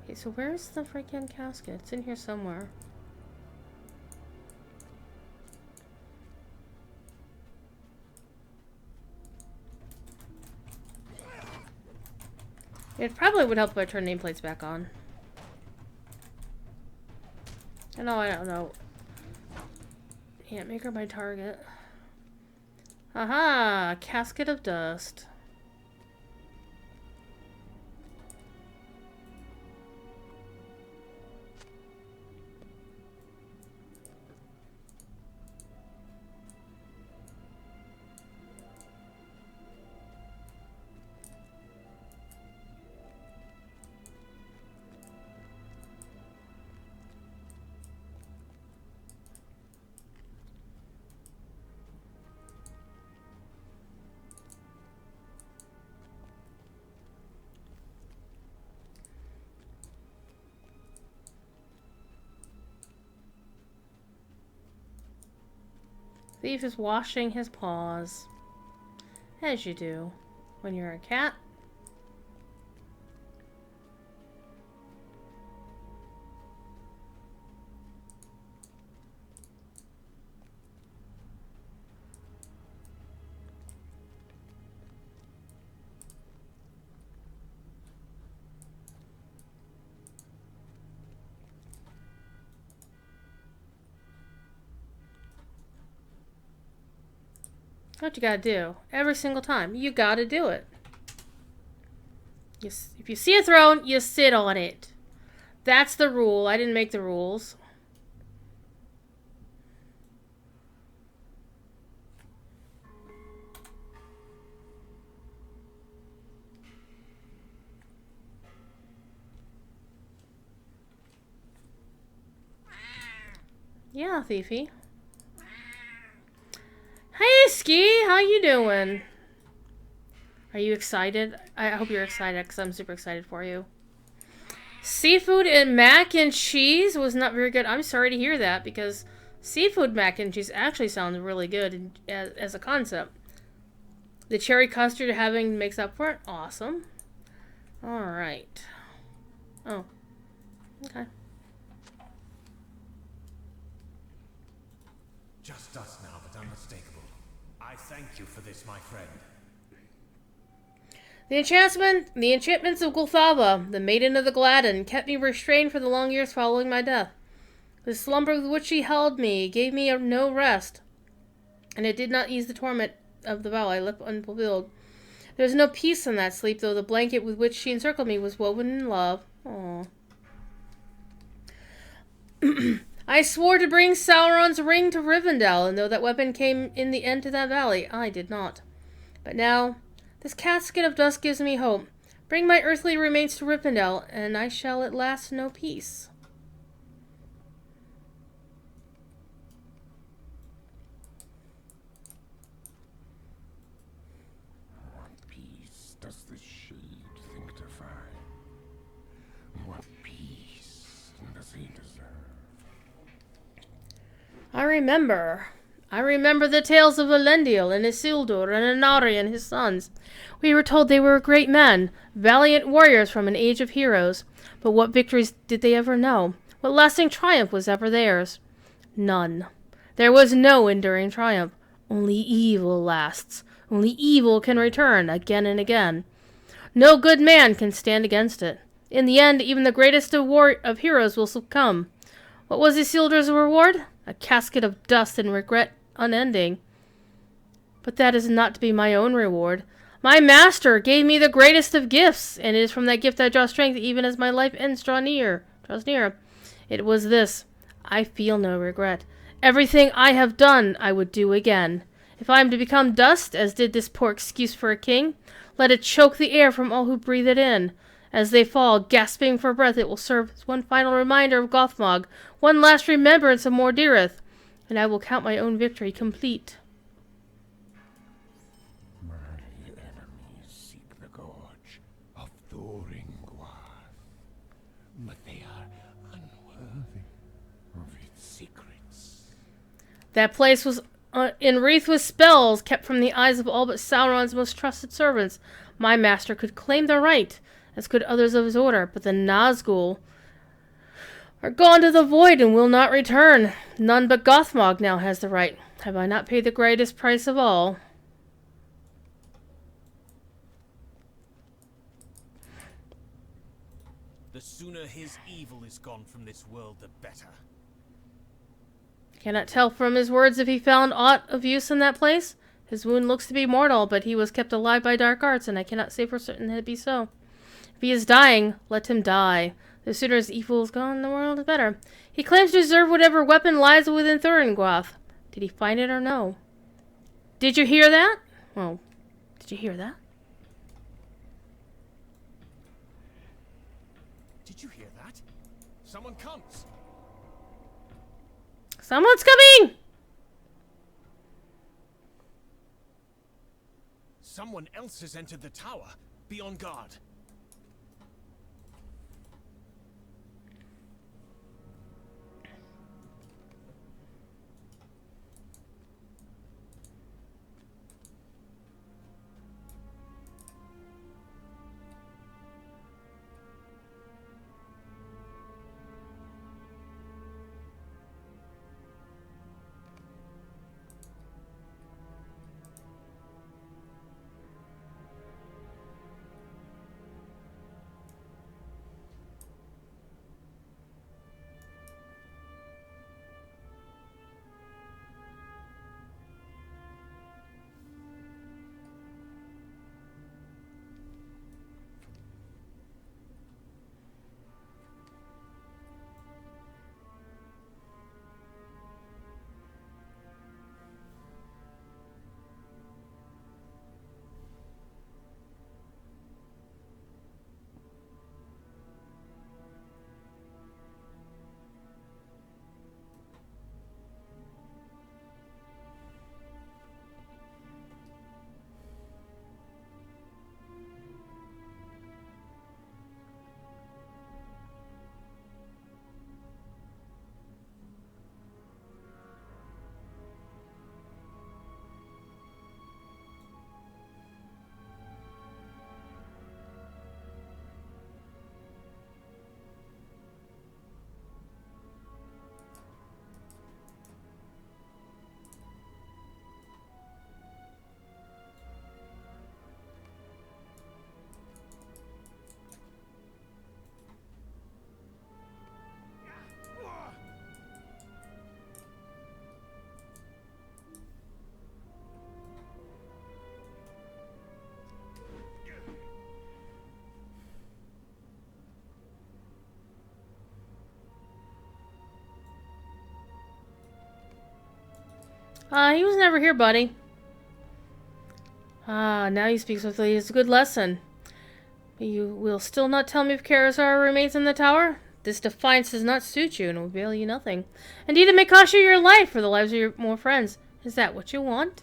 Okay, so where's the freaking casket? It's in here somewhere. It probably would help if I turn nameplates back on. I don't know. Can't make her my target. Aha! Casket of dust. Thief is washing his paws. As you do when you're a cat. What you gotta do? Every single time. You gotta do it. If you see a throne, you sit on it. That's the rule. I didn't make the rules. Yeah, Thiefy. Hey, Ski! How you doing? Are you excited? I hope you're excited, because I'm super excited for you. Seafood and mac and cheese was not very good. I'm sorry to hear that, because seafood mac and cheese actually sounds really good as a concept. The cherry custard having makes up for it. Awesome. Alright. Oh. Okay. Just us now, but unmistakable. I thank you for this, my friend. The enchantments of Gulthava, the maiden of the Gladden, kept me restrained for the long years following my death. The slumber with which she held me gave me no rest, and it did not ease the torment of the vow I left unfulfilled. There was no peace in that sleep, though the blanket with which she encircled me was woven in love. Aww. I swore to bring Sauron's ring to Rivendell, and though that weapon came in the end to that valley, I did not. But now, this casket of dust gives me hope. Bring my earthly remains to Rivendell, and I shall at last know peace. What peace does this shade think to find? What peace does he deserve? I remember the tales of Elendil and Isildur and Anari and his sons. We were told they were great men, valiant warriors from an age of heroes. But what victories did they ever know? What lasting triumph was ever theirs? None. There was no enduring triumph. Only evil lasts. Only evil can return again and again. No good man can stand against it. In the end, even the greatest of heroes will succumb. What was Isildur's reward? A casket of dust and regret unending. But that is not to be my own reward. My master gave me the greatest of gifts, and it is from that gift I draw strength even as my life ends draws near. It was this. I feel no regret. Everything I have done, I would do again. If I am to become dust, as did this poor excuse for a king, let it choke the air from all who breathe it in. As they fall, gasping for breath, it will serve as one final reminder of Gothmog, one last remembrance of Mordireth, and I will count my own victory complete. My enemies seek the gorge of Thoringuath, but they are unworthy of its secrets. That place was enwreathed with spells kept from the eyes of all but Sauron's most trusted servants. My master could claim the right, as could others of his order, but the Nazgul are gone to the void and will not return. None but Gothmog now has the right. Have I not paid the greatest price of all? The sooner his evil is gone from this world, the better. Cannot tell from his words if he found aught of use in that place. His wound looks to be mortal, but he was kept alive by dark arts, and I cannot say for certain that it be so. If he is dying, let him die. The sooner his evil is gone, the world is better. He claims to deserve whatever weapon lies within Thuringwath. Did he find it or no? Did you hear that? Well, did you hear that? Did you hear that? Someone comes. Someone's coming! Someone else has entered the tower. Be on guard. He was never here, buddy. Ah, now you speak swiftly. It's a good lesson. You will still not tell me if Karazar remains in the tower? This defiance does not suit you and will avail you nothing. Indeed, it may cost you your life for the lives of your more friends. Is that what you want?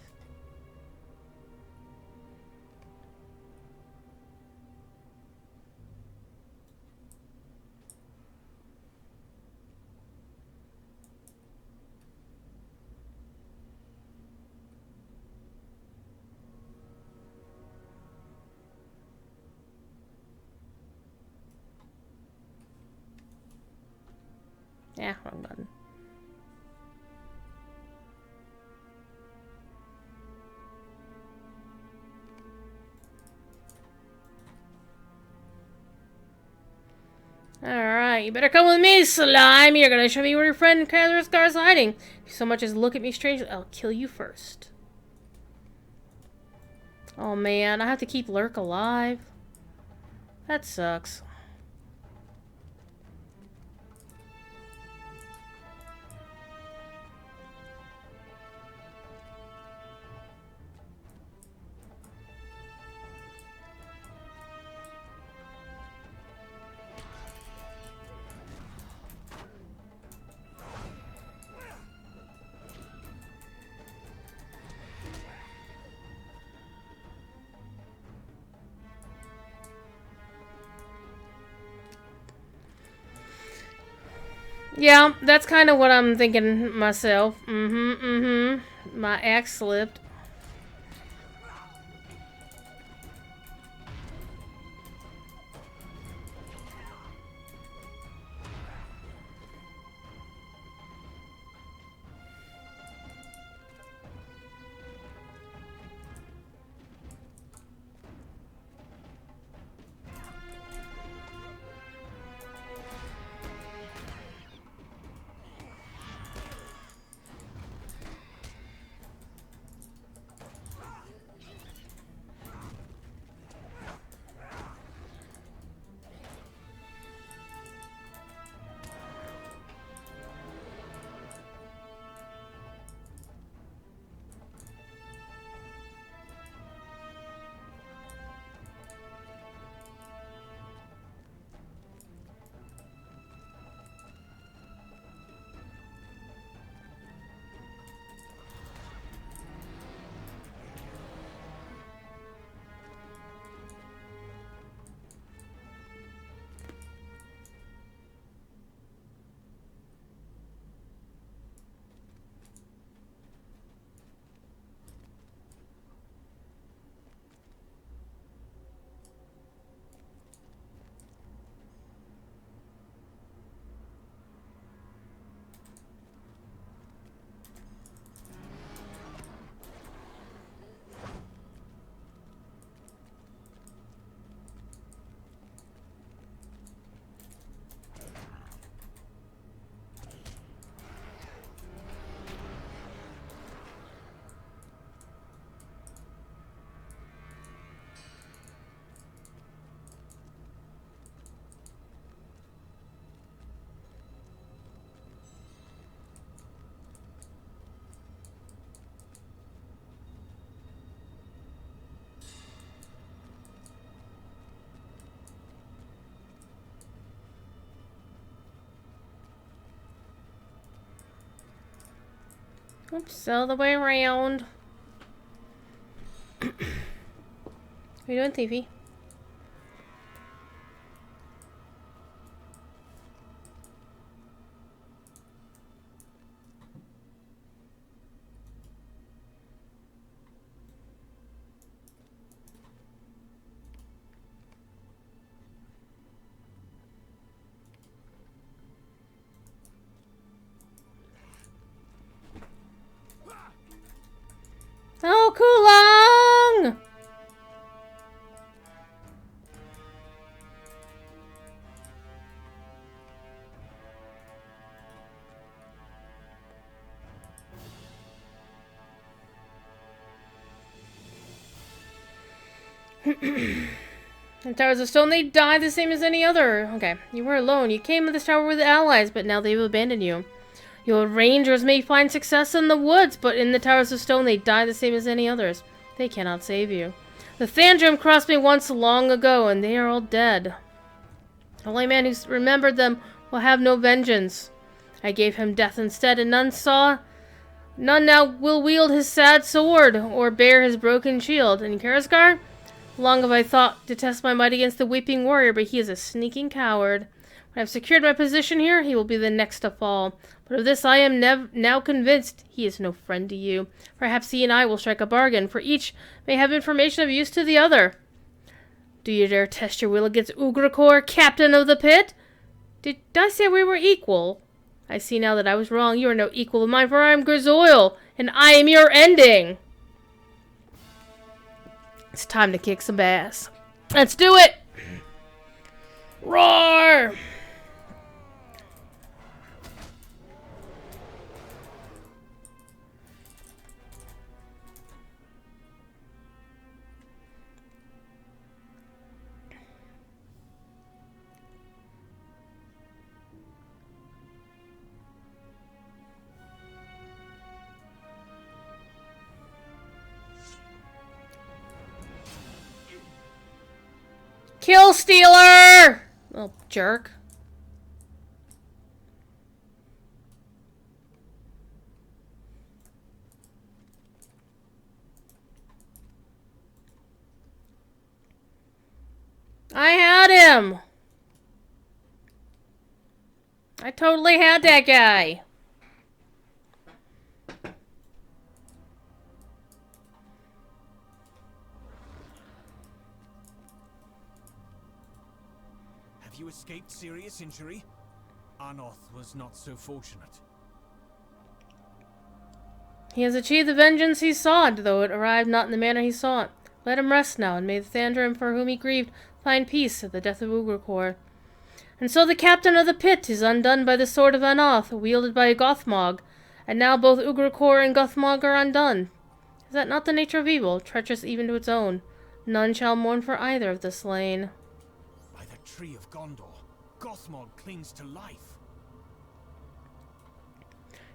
Yeah, wrong button. Alright, you better come with me, slime. You're gonna show me where your friend Kazarskar's hiding. If you so much as look at me strangely, I'll kill you first. Oh man, I have to keep Lurk alive. That sucks. Yeah, that's kind of what I'm thinking myself. My axe slipped. Oops, all the way around. What are you doing, Thiefy? Oh, Kulong! The towers of stone, they die the same as any other. Okay, you were alone. You came to this tower with allies, but now they've abandoned you. The old rangers may find success in the woods, but in the Towers of Stone they die the same as any others. They cannot save you. The Thandrim crossed me once long ago, and they are all dead. The only man who remembered them will have no vengeance. I gave him death instead, and none now will wield his sad sword, or bear his broken shield. And Karazgar? Long have I thought to test my might against the Weeping Warrior, but he is a sneaking coward. When I've secured my position here, he will be the next to fall. But of this I am now convinced he is no friend to you. Perhaps he and I will strike a bargain, for each may have information of use to the other. Do you dare test your will against Ugrakor, captain of the pit? Did I say we were equal? I see now that I was wrong. You are no equal of mine, for I am Grizoil, and I am your ending. It's time to kick some ass. Let's do it! Roar! Kill Stealer! Oh, jerk. I had him! I totally had that guy. Have you escaped serious injury? Arnoth was not so fortunate. He has achieved the vengeance he sought, though it arrived not in the manner he sought. Let him rest now, and may the Thandrim for whom he grieved find peace at the death of Ugrakor. And so the captain of the pit is undone by the sword of Anoth, wielded by Gothmog, and now both Ugrakor and Gothmog are undone. Is that not the nature of evil, treacherous even to its own? None shall mourn for either of the slain. By the tree of Gondor, Gothmog clings to life.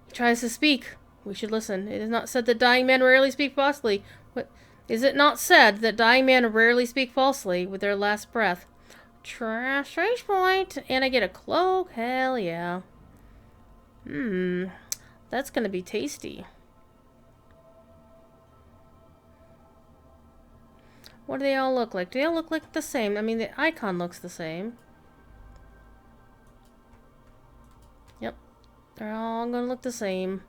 He tries to speak. We should listen. It is not said that dying men rarely speak falsely. Is it not said that dying men rarely speak falsely with their last breath? Strange point. And I get a cloak? Hell yeah. That's gonna be tasty. What do they all look like? Do they all look like the same? I mean, the icon looks the same. Yep. They're all gonna look the same.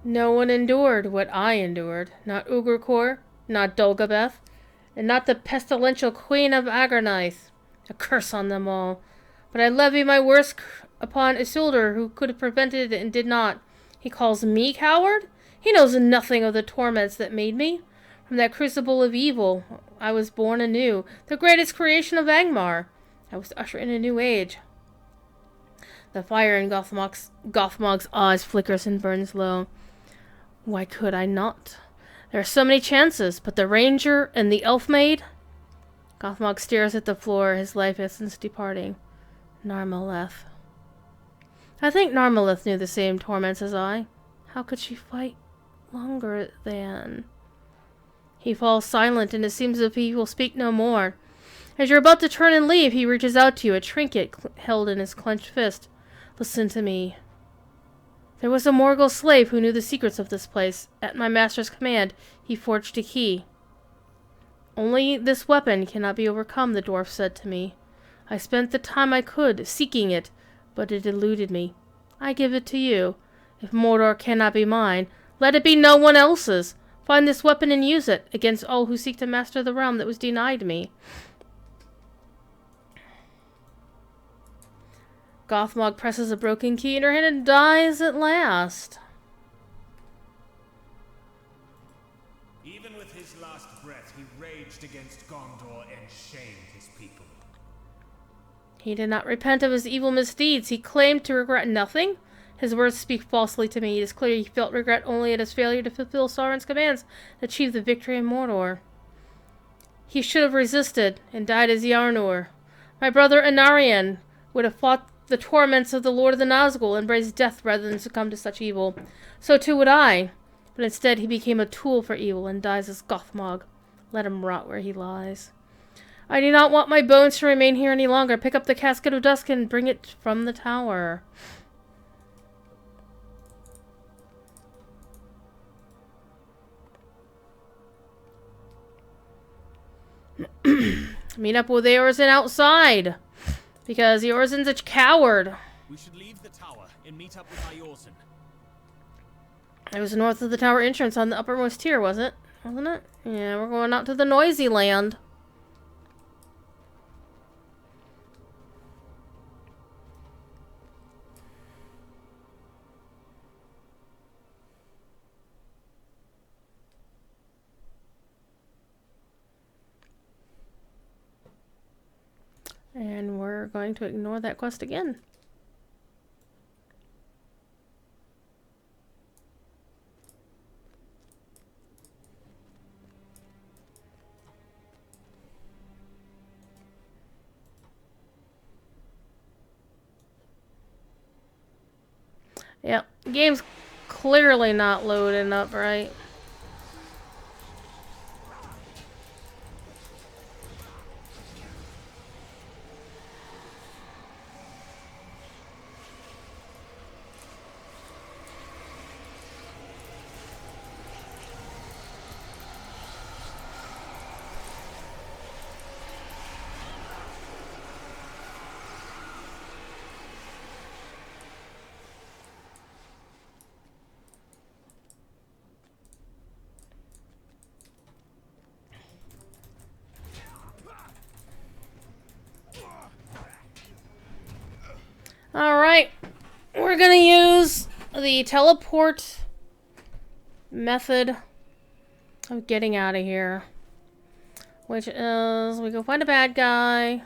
No one endured what I endured. Not Ugrakor, not Dulgabeth, and not the pestilential queen of Agarnaith. A curse on them all. But I levy my worst upon Isildur, who could have prevented it and did not. He calls me coward? He knows nothing of the torments that made me. From that crucible of evil, I was born anew, the greatest creation of Angmar. I was to usher in a new age. The fire in Gothmog's eyes flickers and burns low. Why could I not? There are so many chances, but the ranger and the elf maid? Gothmog stares at the floor, his life essence departing. Narmaleth. I think Narmaleth knew the same torments as I. How could she fight longer than... He falls silent, and it seems as if he will speak no more. As you're about to turn and leave, he reaches out to you, a trinket held in his clenched fist. Listen to me. There was a Morgul slave who knew the secrets of this place. At my master's command, he forged a key. Only this weapon cannot be overcome, the dwarf said to me. I spent the time I could seeking it, but it eluded me. I give it to you. If Mordor cannot be mine, let it be no one else's. Find this weapon and use it against all who seek to master the realm that was denied me. Gothmog presses a broken key in her hand and dies at last. Even with his last breath, he raged against Gondor and shamed his people. He did not repent of his evil misdeeds. He claimed to regret nothing. His words speak falsely to me. It is clear he felt regret only at his failure to fulfill Sauron's commands and achieve the victory in Mordor. He should have resisted and died as Yarnur. My brother Anarion would have fought the torments of the Lord of the Nazgul and embraced death rather than succumb to such evil. So too would I. But instead he became a tool for evil and dies as Gothmog. Let him rot where he lies. I do not want my bones to remain here any longer. Pick up the Casket of Dusk and bring it from the tower. Meet up with Eorzen outside. Because Eorzen's a coward. We should leave the tower and meet up with Eorzen. It was north of the tower entrance on the uppermost tier, wasn't it? Yeah, we're going out to the noisy land. And we're going to ignore that quest again. Yep, game's clearly not loading up right. Alright, we're gonna use the teleport method of getting out of here. Which is, we go find a bad guy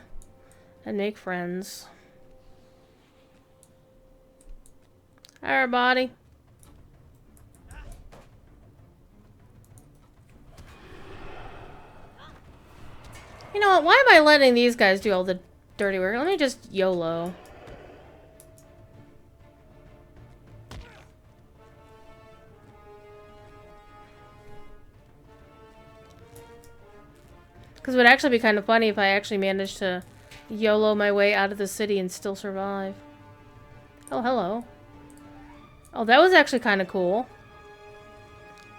and make friends. Hi, everybody. You know what, why am I letting these guys do all the dirty work? Let me just YOLO. Because it would actually be kind of funny if I actually managed to YOLO my way out of the city and still survive. Oh, hello. Oh, that was actually kind of cool.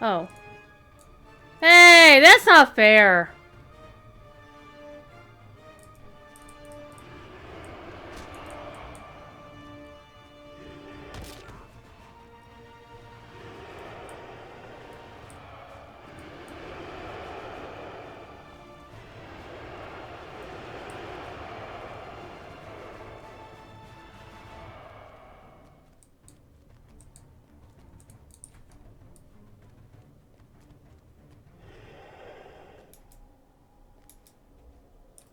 Oh. Hey, that's not fair.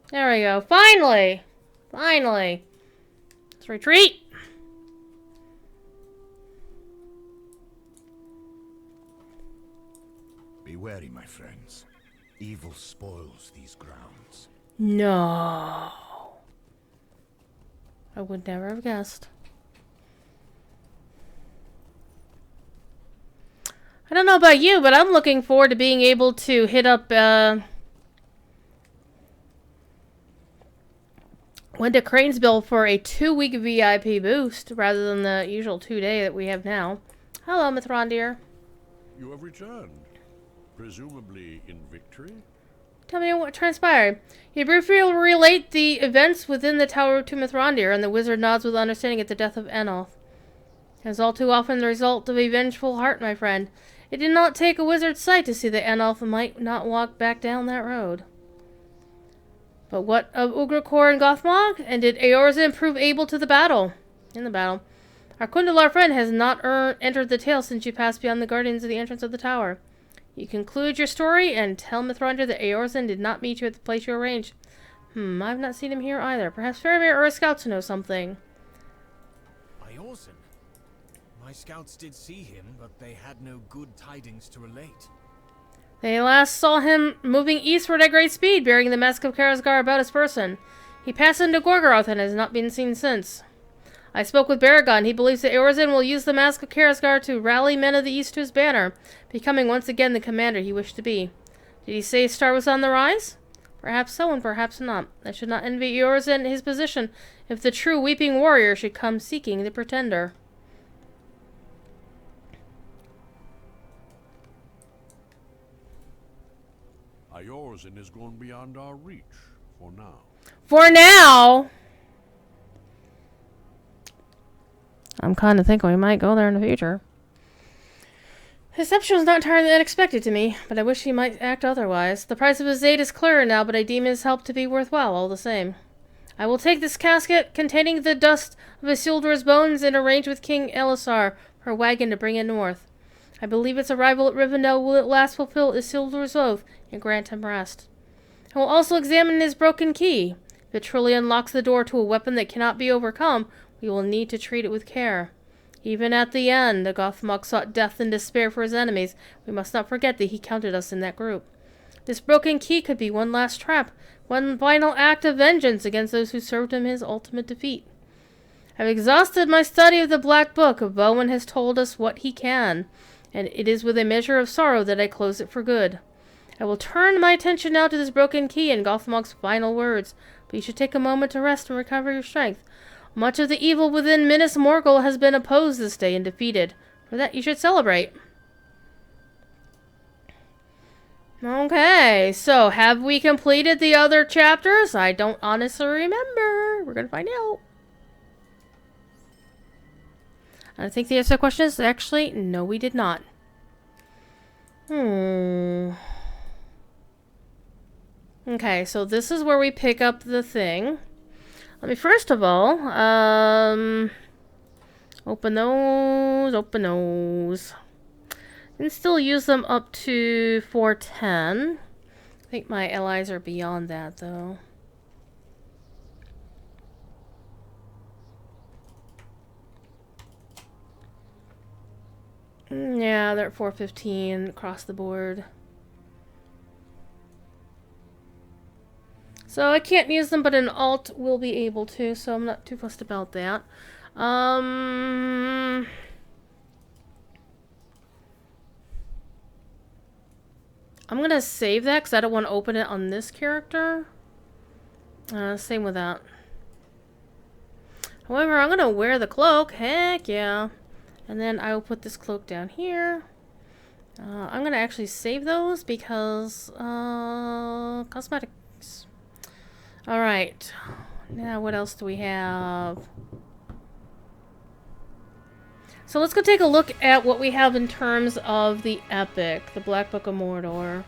There we go. Finally! Finally! Let's retreat! Be wary, my friends. Evil spoils these grounds. No. I would never have guessed. I don't know about you, but I'm looking forward to being able to hit up, went to Cranesville for a 2-week VIP boost rather than the usual 2-day that we have now. Hello, Mithrandir. You have returned, presumably in victory? Tell me what transpired. You briefly relate the events within the tower to Mithrandir, and the wizard nods with understanding at the death of Enoth. It is all too often the result of a vengeful heart, my friend. It did not take a wizard's sight to see that Enoth might not walk back down that road. But what of Ugrikor and Gothmog? And did Eorzen prove able to the battle? In the battle. Our Kundalar friend has not entered the tale since you passed beyond the guardians of the entrance of the tower. You conclude your story and tell Mithrandir that Eorzen did not meet you at the place you arranged. I've not seen him here either. Perhaps Faramir or his scouts know something. Eorzen. My scouts did see him, but they had no good tidings to relate. They last saw him moving eastward at great speed, bearing the mask of Karazgar about his person. He passed into Gorgoroth and has not been seen since. I spoke with Baragon. He believes that Eorzen will use the mask of Karazgar to rally men of the east to his banner, becoming once again the commander he wished to be. Did he say Star was on the rise? Perhaps so, and perhaps not. I should not envy Eorzen his position if the true weeping warrior should come seeking the pretender. Eorzen is gone beyond our reach, for now. For now! I'm kind of thinking we might go there in the future. His deception was not entirely unexpected to me, but I wish he might act otherwise. The price of his aid is clearer now, but I deem his help to be worthwhile all the same. I will take this casket containing the dust of Isildur's bones and arrange with King Elisar for a wagon to bring it north. I believe its arrival at Rivendell will at last fulfill Isildur's oath and grant him rest. I will also examine his broken key. If it truly unlocks the door to a weapon that cannot be overcome, we will need to treat it with care. Even at the end, the Gothmog sought death and despair for his enemies. We must not forget that he counted us in that group. This broken key could be one last trap, one final act of vengeance against those who served him his ultimate defeat. I've exhausted my study of the Black Book. Bowen has told us what he can, and it is with a measure of sorrow that I close it for good. I will turn my attention now to this broken key and Gothmog's final words, but you should take a moment to rest and recover your strength. Much of the evil within Minas Morgul has been opposed this day and defeated. For that you should celebrate. Okay, so have we completed the other chapters? I don't honestly remember. We're going to find out. I think the answer to the question is actually, no, we did not. Okay, so this is where we pick up the thing. Let me first of all, open those. You can still use them up to 410. I think my allies are beyond that, though. Yeah, they're at 415 across the board. So I can't use them, but an alt will be able to, so I'm not too fussed about that. I'm gonna save that because I don't want to open it on this character. Same with that. However, I'm gonna wear the cloak. Heck yeah. And then I will put this cloak down here. I'm gonna actually save those because cosmetics. Alright, now what else do we have? So let's go take a look at what we have in terms of the epic, the Black Book of Mordor.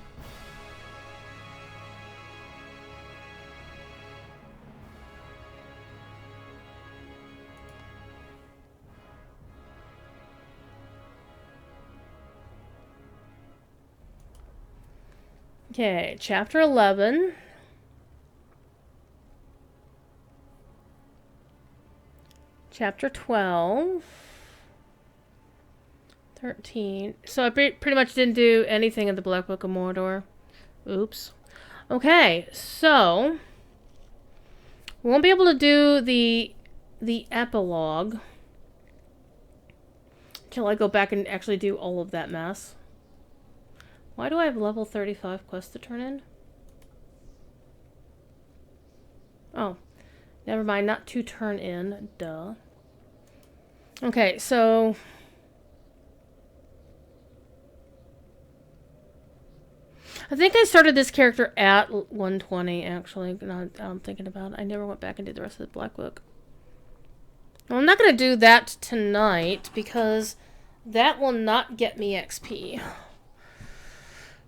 Okay, chapter 11. Chapter 12. 13. So I pretty much didn't do anything in the Black Book of Mordor. Oops. Okay, so we won't be able to do the epilogue until I go back and actually do all of that mess. Why do I have level 35 quests to turn in? Oh, never mind, not to turn in. Duh. Okay, so I think I started this character at 120, actually. Now I'm thinking about it. I never went back and did the rest of the Black Book. Well, I'm not going to do that tonight because that will not get me XP.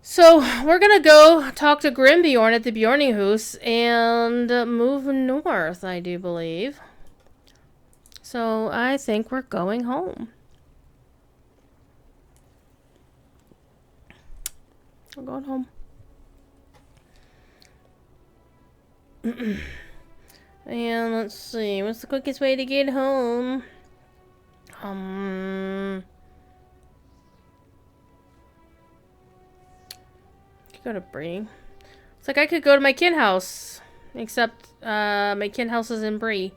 So we're going to go talk to Grimbjorn at the Bjorninghuis and move north, I do believe. So I think we're going home. We're going home. And let's see, what's the quickest way to get home? Go to Bree. It's like I could go to my kin house, except my kin house is in Bree,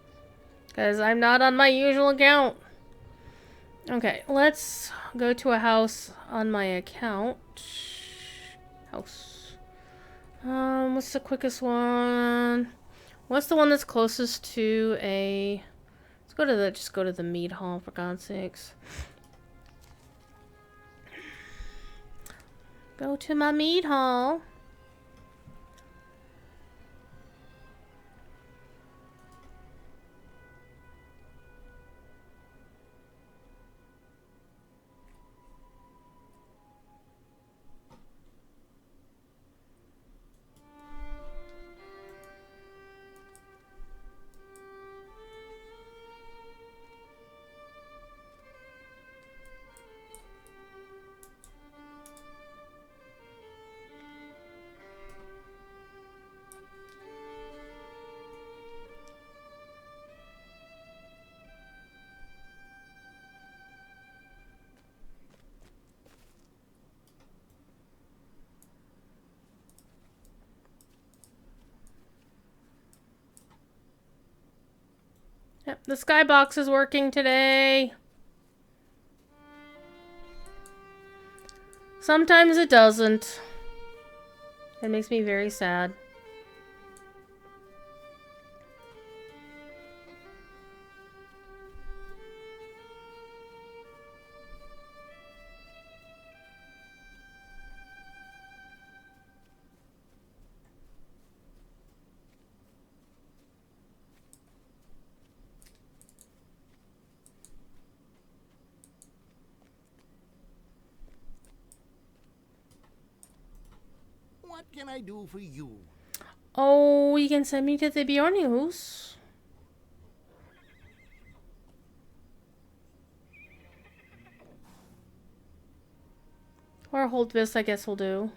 because I'm not on my usual account. Okay, let's go to a house on my account. House. What's the quickest one? What's the one that's closest to a? Let's go to the. Just go to the meat hall, for God's sakes. Go to my meat hall. Yep, the skybox is working today. Sometimes it doesn't. It makes me very sad. What can I do for you? Oh, you can send me to the Bjorninghuis. Or hold this, I guess will do.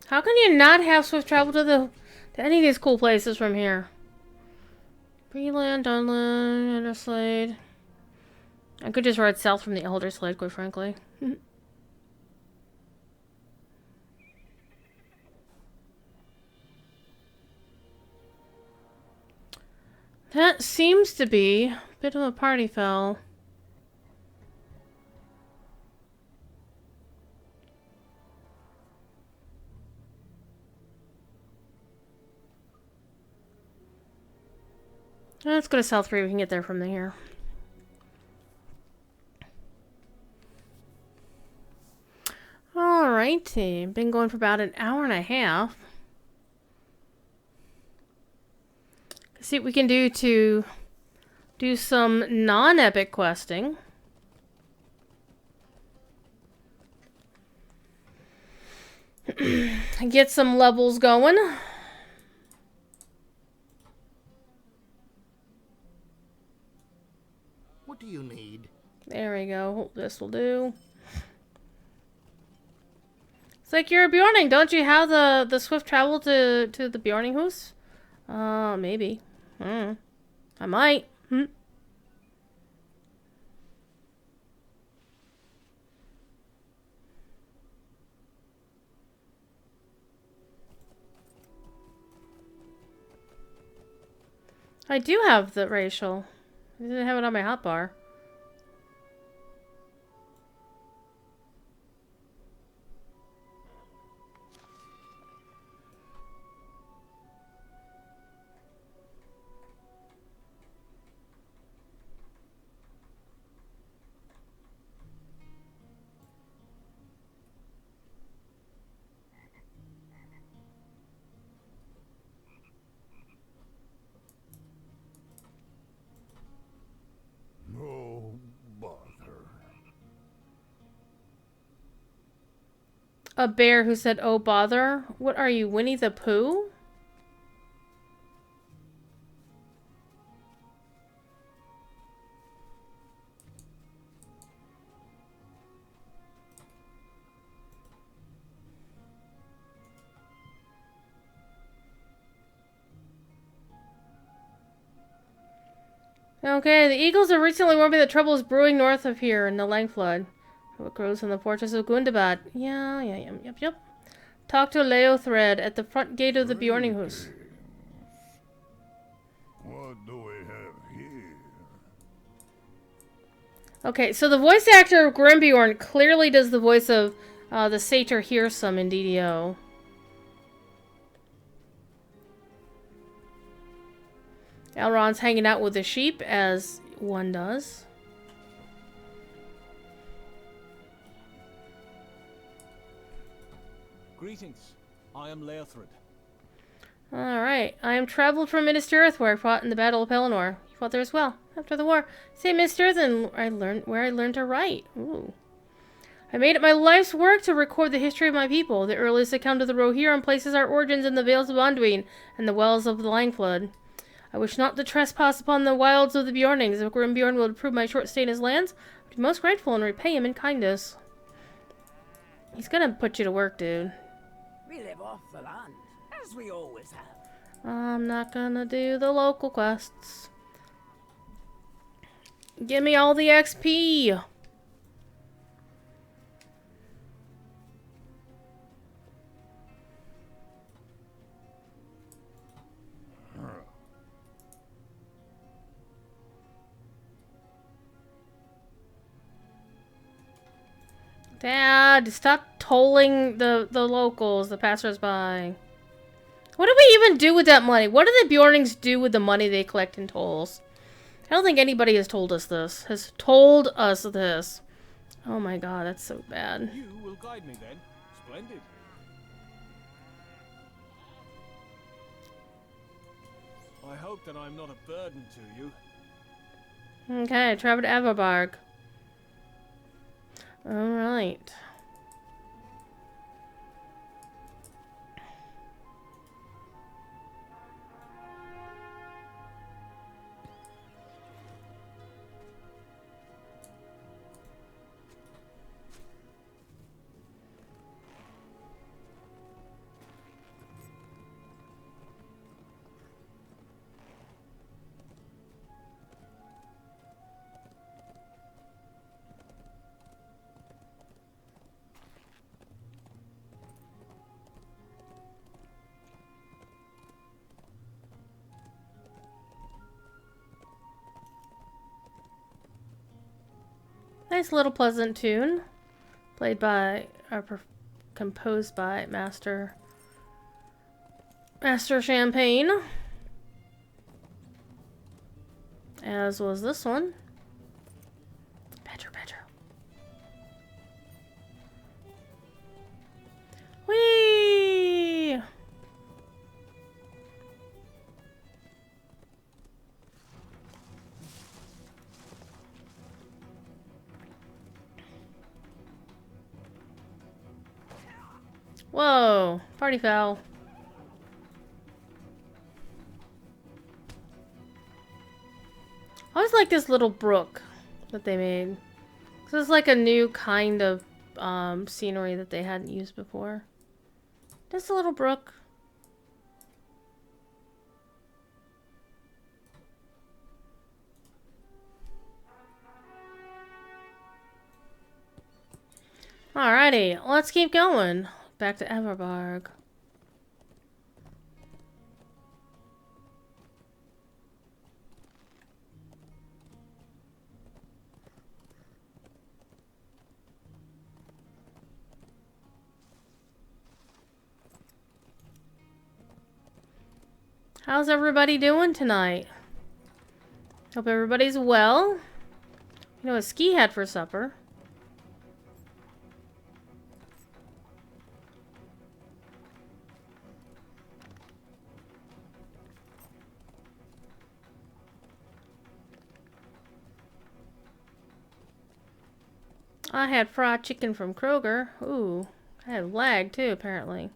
How can you not have swift travel to any of these cool places from here? Breland, Dunland, Elderslade. I could just ride south from the Elderslade, quite frankly. That seems to be a bit of a party foul. Let's go to South 3. We can get there from here. Alrighty. Been going for about an hour and a half. See what we can do to do some non-epic questing. And get some levels going. What do you need? There we go. This will do. It's like you're a Bjorning. Don't you have the swift travel to the Bjorninghuis? Maybe. I might. I do have the racial. I didn't have it on my hotbar. No bother. A bear who said, "Oh bother." What are you, Winnie the Pooh? Okay, the Eagles have recently warned me that trouble is brewing north of here in the Langflood. What grows in the fortress of Gundabad. Yep. Talk to Leo Thread at the front gate of the Bjorninghus. What do we have here? Okay, so the voice actor of Grimbjorn clearly does the voice of the Satyr Hearsome in DDO. Elrond's hanging out with the sheep, as one does. Greetings. I am Leothred. Alright, I am traveled from Minas Tirith, where I fought in the Battle of Pelennor. You fought there as well. After the war, say Minas Tirith, and I learned to write. Ooh. I made it my life's work to record the history of my people. The earliest account of the Rohirrim places our origins in the Vales of Anduin and the wells of the Langflood. I wish not to trespass upon the wilds of the Bjornings. If Grimbjorn will approve my short stay in his lands, I would be most grateful and repay him in kindness. He's gonna put you to work, dude. We live off the land, as we always have. I'm not gonna do the local quests. Give me all the XP! Dad, stop tolling the locals, the passers-by. What do we even do with that money? What do the Bjornings do with the money they collect in tolls? I don't think anybody has told us this. Oh my god, that's so bad. You will guide me then. Splendid. I hope that I'm not a burden to you. Okay, travel to Everbarg. Alright. Nice little pleasant tune. Played by, or composed by Master Champagne. As was this one. Better. Whee! Whoa, party foul. I always like this little brook that they made. This is like a new kind of scenery that they hadn't used before. Just a little brook. Alrighty, let's keep going. Back to Everbarg. How's everybody doing tonight? Hope everybody's well. You know what Ski had for supper. I had fried chicken from Kroger. Ooh, I had lag too, apparently.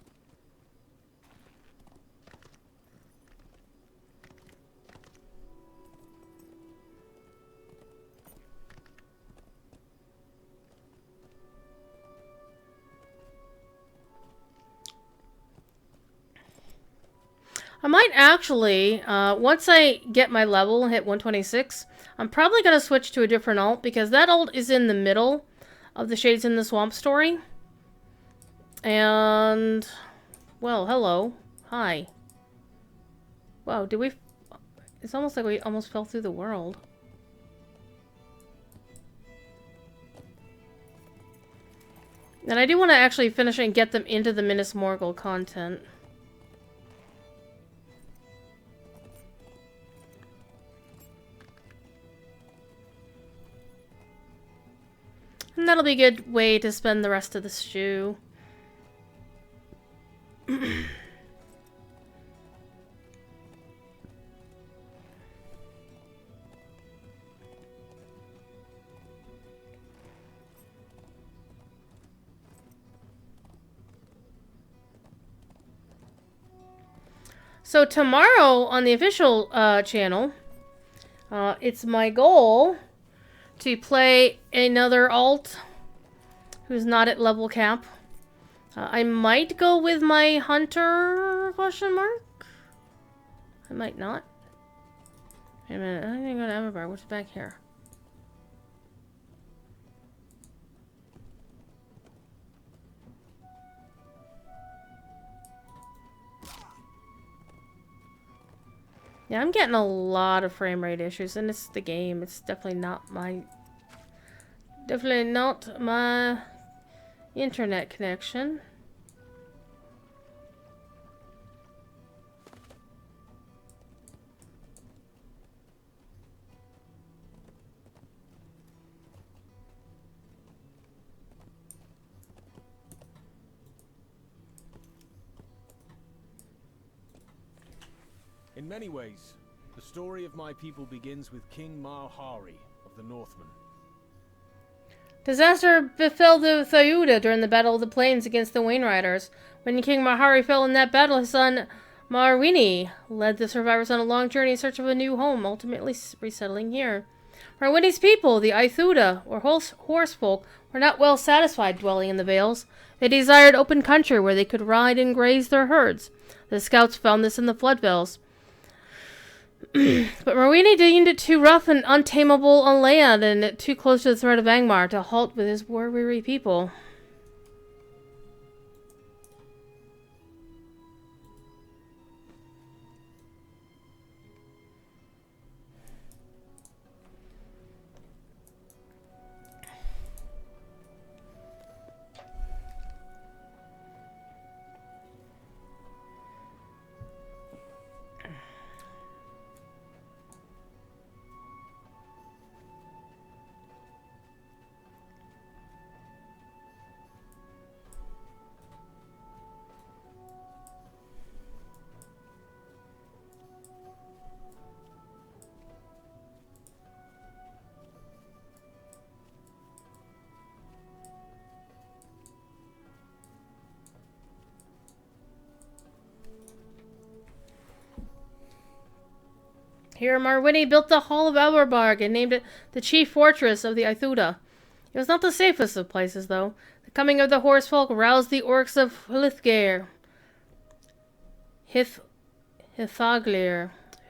I might actually, once I get my level and hit 126, I'm probably going to switch to a different alt because that alt is in the middle of the Shades in the Swamp story. And, well, hello. Hi. Wow, did we... It's almost like we almost fell through the world. And I do want to actually finish and get them into the Minas Morgul content. And that'll be a good way to spend the rest of the stew. So tomorrow on the official channel, it's my goal to play another alt who's not at level cap. I might go with my hunter, question mark? I might not. Wait a minute, I didn't go to Everbar. What's back here? Yeah, I'm getting a lot of frame rate issues, and it's the game. It's definitely not my internet connection. In many ways, the story of my people begins with King Marhari of the Northmen. Disaster befell the Thayuda during the Battle of the Plains against the Wainriders. When King Marhari fell in that battle, his son Marwini led the survivors on a long journey in search of a new home, ultimately resettling here. Marwini's people, the Aithuda, or horse folk, were not well satisfied dwelling in the vales. They desired open country where they could ride and graze their herds. The scouts found this in the floodvales. But Marwini deemed it too rough and untamable on land and too close to the threat of Angmar to halt with his war-weary people. Here, Marwini built the Hall of Elberbarg and named it the chief fortress of the Aithuda. It was not the safest of places, though. The coming of the horsefolk roused the orcs of Hithaglir,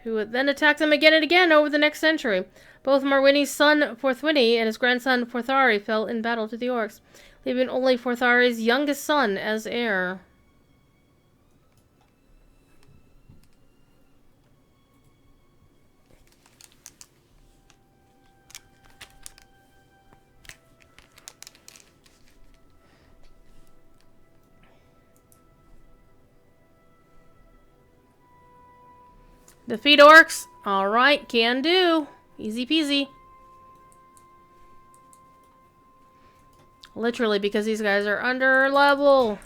who then attacked them again and again over the next century. Both Marwini's son Forthwini and his grandson Forthari fell in battle to the orcs, leaving only Forthari's youngest son as heir. Defeat orcs? Alright, can do. Easy peasy. Literally, because these guys are under level.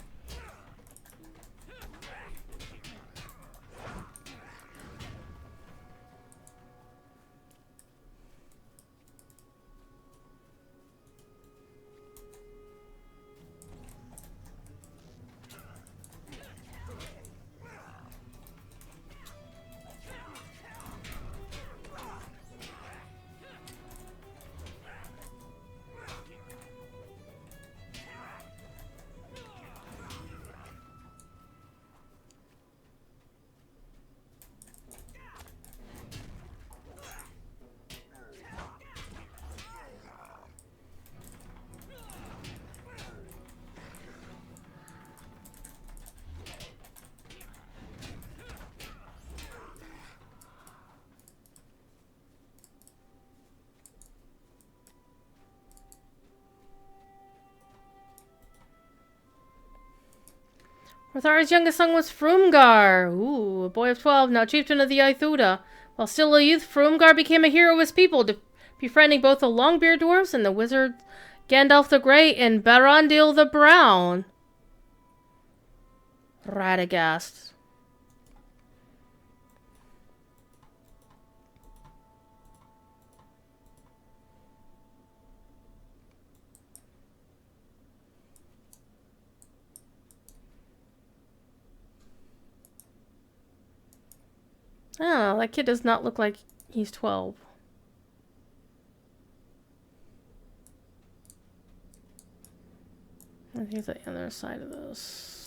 Rothara's youngest son was Frumgar. Ooh, a boy of 12, now chieftain of the Aithuda. While still a youth, Frumgar became a hero of his people, befriending both the Longbeard dwarves and the wizard Gandalf the Grey and Barandil the Brown. Radagast. Oh, that kid does not look like he's 12. I think the other side of this.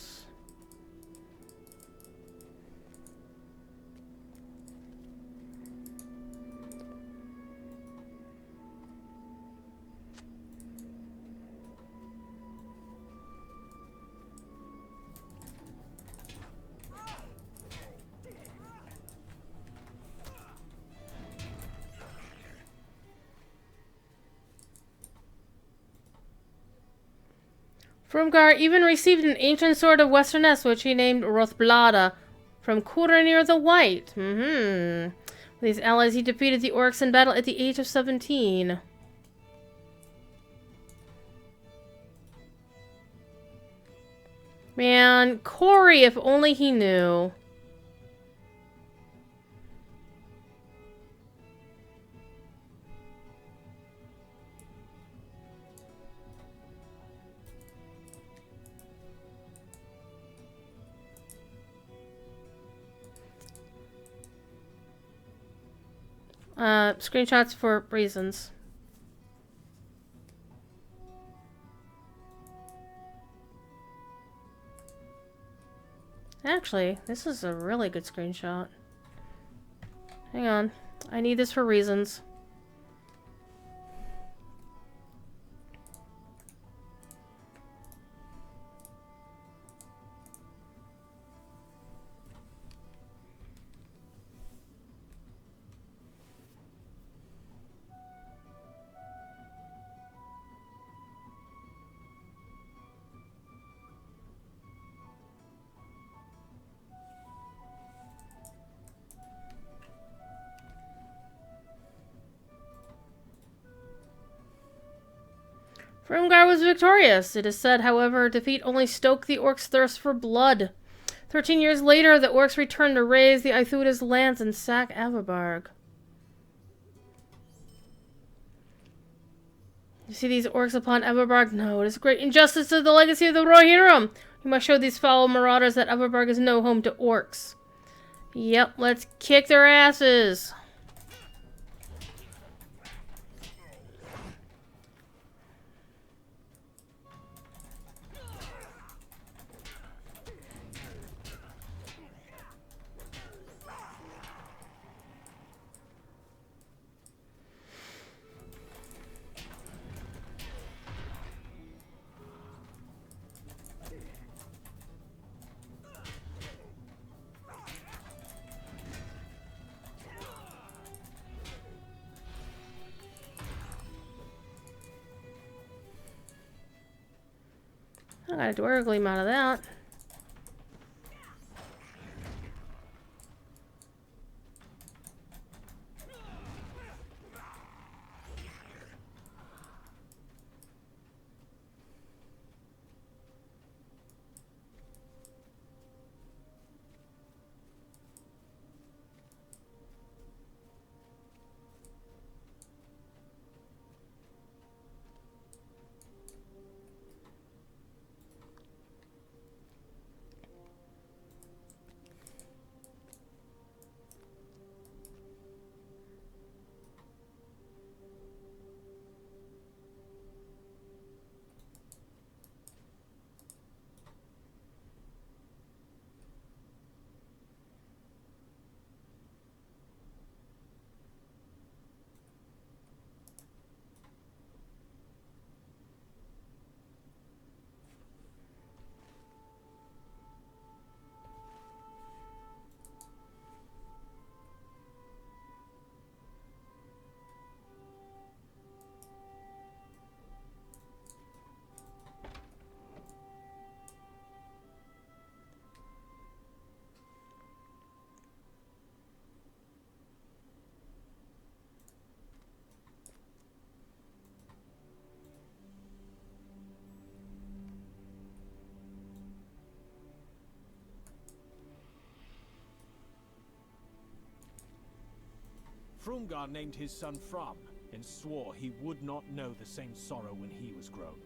Frumgar even received an ancient sword of Westerness, which he named Rothblada, from Kuranir the White. With these allies, he defeated the orcs in battle at the age of 17. Man, Corey, if only he knew. Screenshots for reasons. Actually, this is a really good screenshot. Hang on. I need this for reasons. Frumgar was victorious. It is said, however, defeat only stoked the orcs' thirst for blood. 13 years later, the orcs returned to raise the Aithuda's lands and sack Avabarg. You see these orcs upon Avabarg? No, it is a great injustice to the legacy of the Rohirrim. We must show these foul marauders that Avabarg is no home to orcs. Yep, let's kick their asses. I got a Dwargleam out of that. Frumgar named his son Fram, and swore he would not know the same sorrow when he was grown.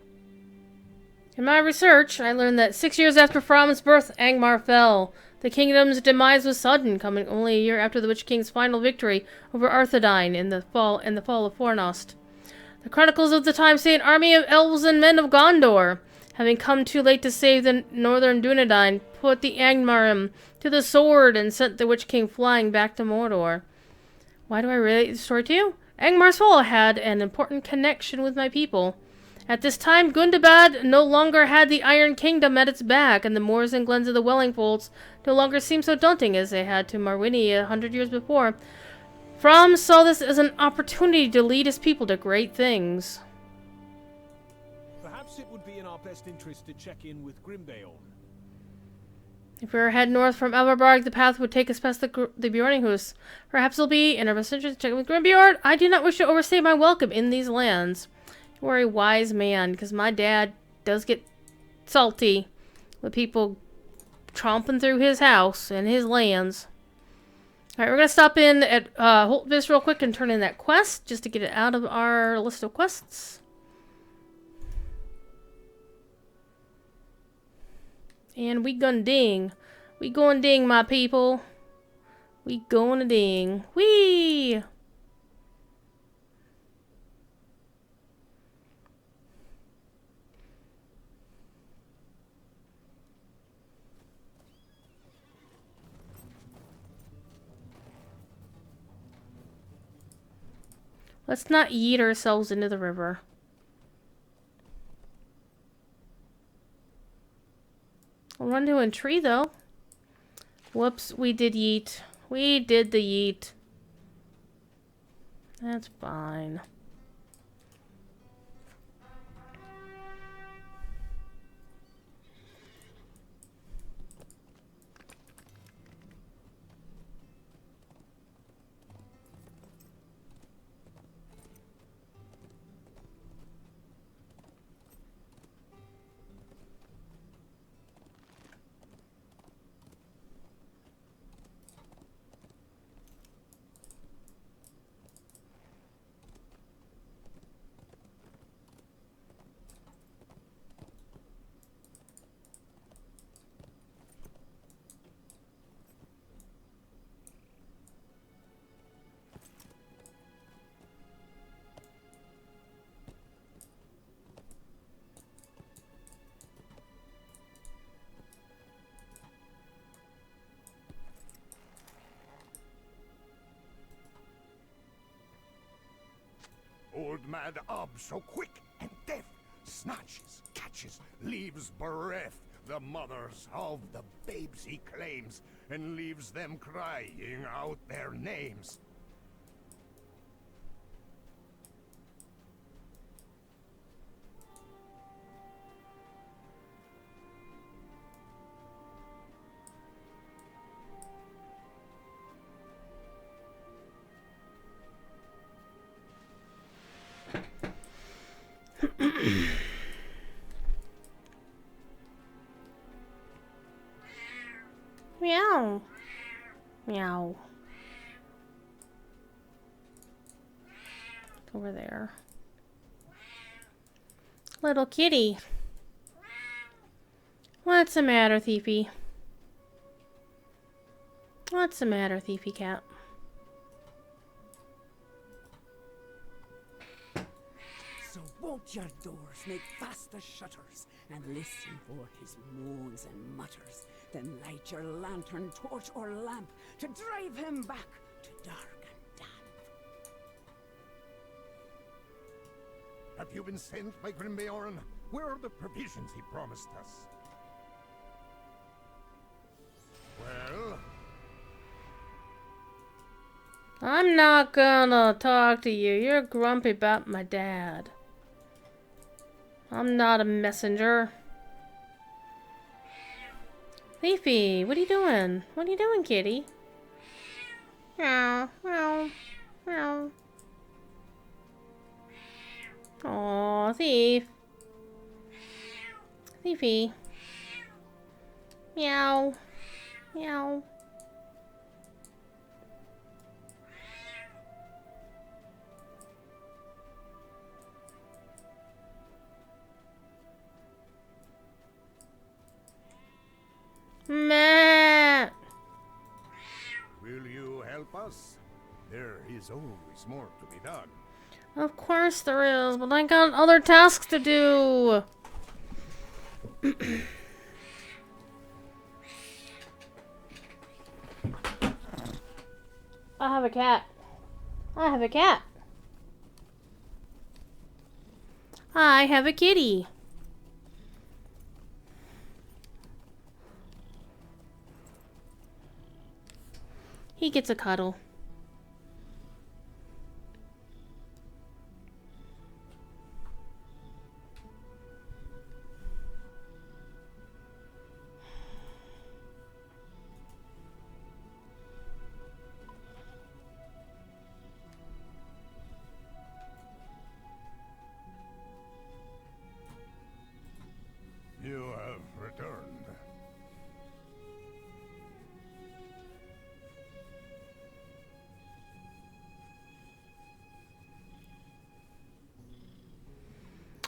In my research, I learned that 6 years after Fromm's birth, Angmar fell. The kingdom's demise was sudden, coming only a year after the Witch King's final victory over Arthedain in the fall of Fornost. The chronicles of the time say an army of elves and men of Gondor, having come too late to save the northern Dunedain, put the Angmarim to the sword and sent the Witch King flying back to Mordor. Why do I relate the story to you? Angmar's fall had an important connection with my people. At this time, Gundabad no longer had the Iron Kingdom at its back, and the moors and glens of the Wellingfolds no longer seemed so daunting as they had to Marwini 100 years before. Fromm saw this as an opportunity to lead his people to great things. Perhaps it would be in our best interest to check in with Grimbeorn. If we were to head north from Elverbarg, the path would take us past the Bjorninghus. Perhaps it'll be in our best interest to check in with Grimbeorn. I do not wish to overstay my welcome in these lands. You are a wise man, because my dad does get salty with people tromping through his house and his lands. Alright, we're going to stop in at Holtvis real quick and turn in that quest, just to get it out of our list of quests. And we gonna ding. We going ding, my people. We gonna ding. Whee! Let's not yeet ourselves into the river. I'll run to a tree, though. Whoops, we did yeet. We did the yeet. That's fine. Old Mad Ob so quick and deaf, snatches, catches, leaves bereft the mothers of the babes he claims, and leaves them crying out their names. Meow. Meow. Over there. Little kitty. What's the matter, Thiefy? What's the matter, Thiefy cat? So bolt your doors, make fast the shutters, and listen for his moans and mutters. Then light your lantern, torch, or lamp to drive him back to dark and damp. Have you been sent by Grimbeorn? Where are the provisions he promised us? Well, I'm not gonna talk to you. You're grumpy about my dad. I'm not a messenger. Leafy, what are you doing? What are you doing, kitty? Meow, meow, meow. Aw, Thief. Thiefy. Meow. Meow. us. There is always more to be done. Of course there is, but I got other tasks to do. I have a cat. I have a cat. I have a kitty. He gets a cuddle. You have returned.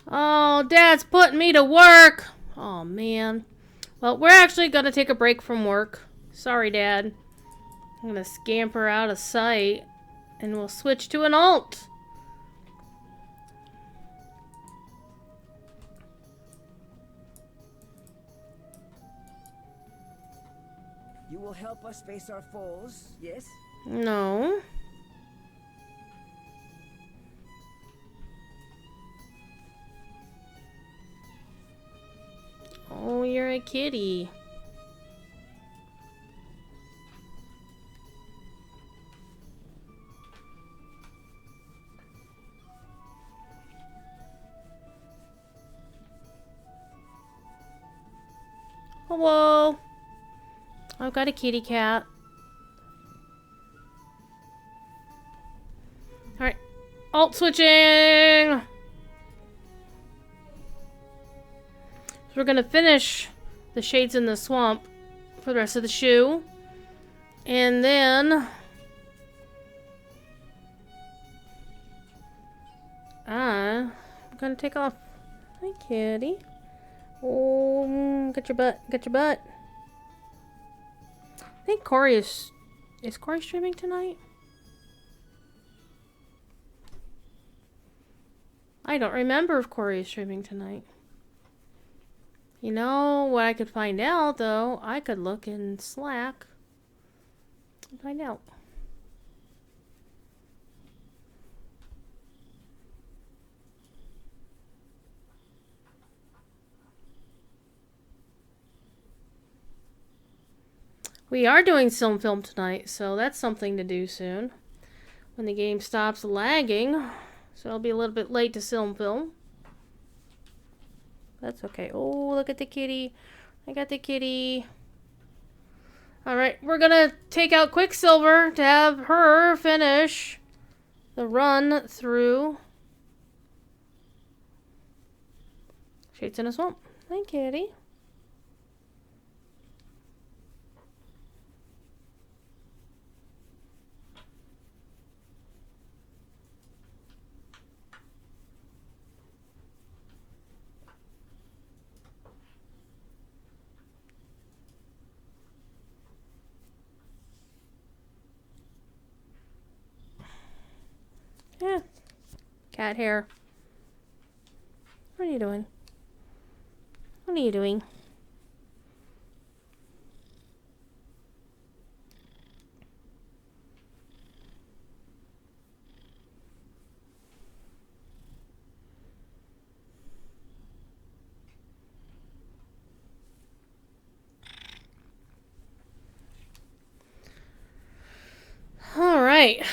Oh, Dad's putting me to work. Oh, man. Well, we're actually going to take a break from work. Sorry, Dad. I'm going to scamper out of sight. And we'll switch to an alt. You will help us face our foes, yes? No. Oh, you're a kitty. Hello. I've got a kitty cat. Alright. Alt switching! So we're gonna finish the Shades in the Swamp for the rest of the shoe. And then... I'm gonna take off. Hi, kitty. Oh, get your butt. Get your butt. I think Corey is Corey streaming tonight? I don't remember if Corey is streaming tonight. You know what I could find out, though? I could look in Slack and find out. We are doing film tonight, so that's something to do soon. When the game stops lagging. So I'll be a little bit late to film. That's okay. Oh, look at the kitty. I got the kitty. Alright, we're gonna take out Quicksilver to have her finish the run through Shades in a Swamp. Hi, kitty. Yeah. Cat hair. What are you doing? What are you doing? All right.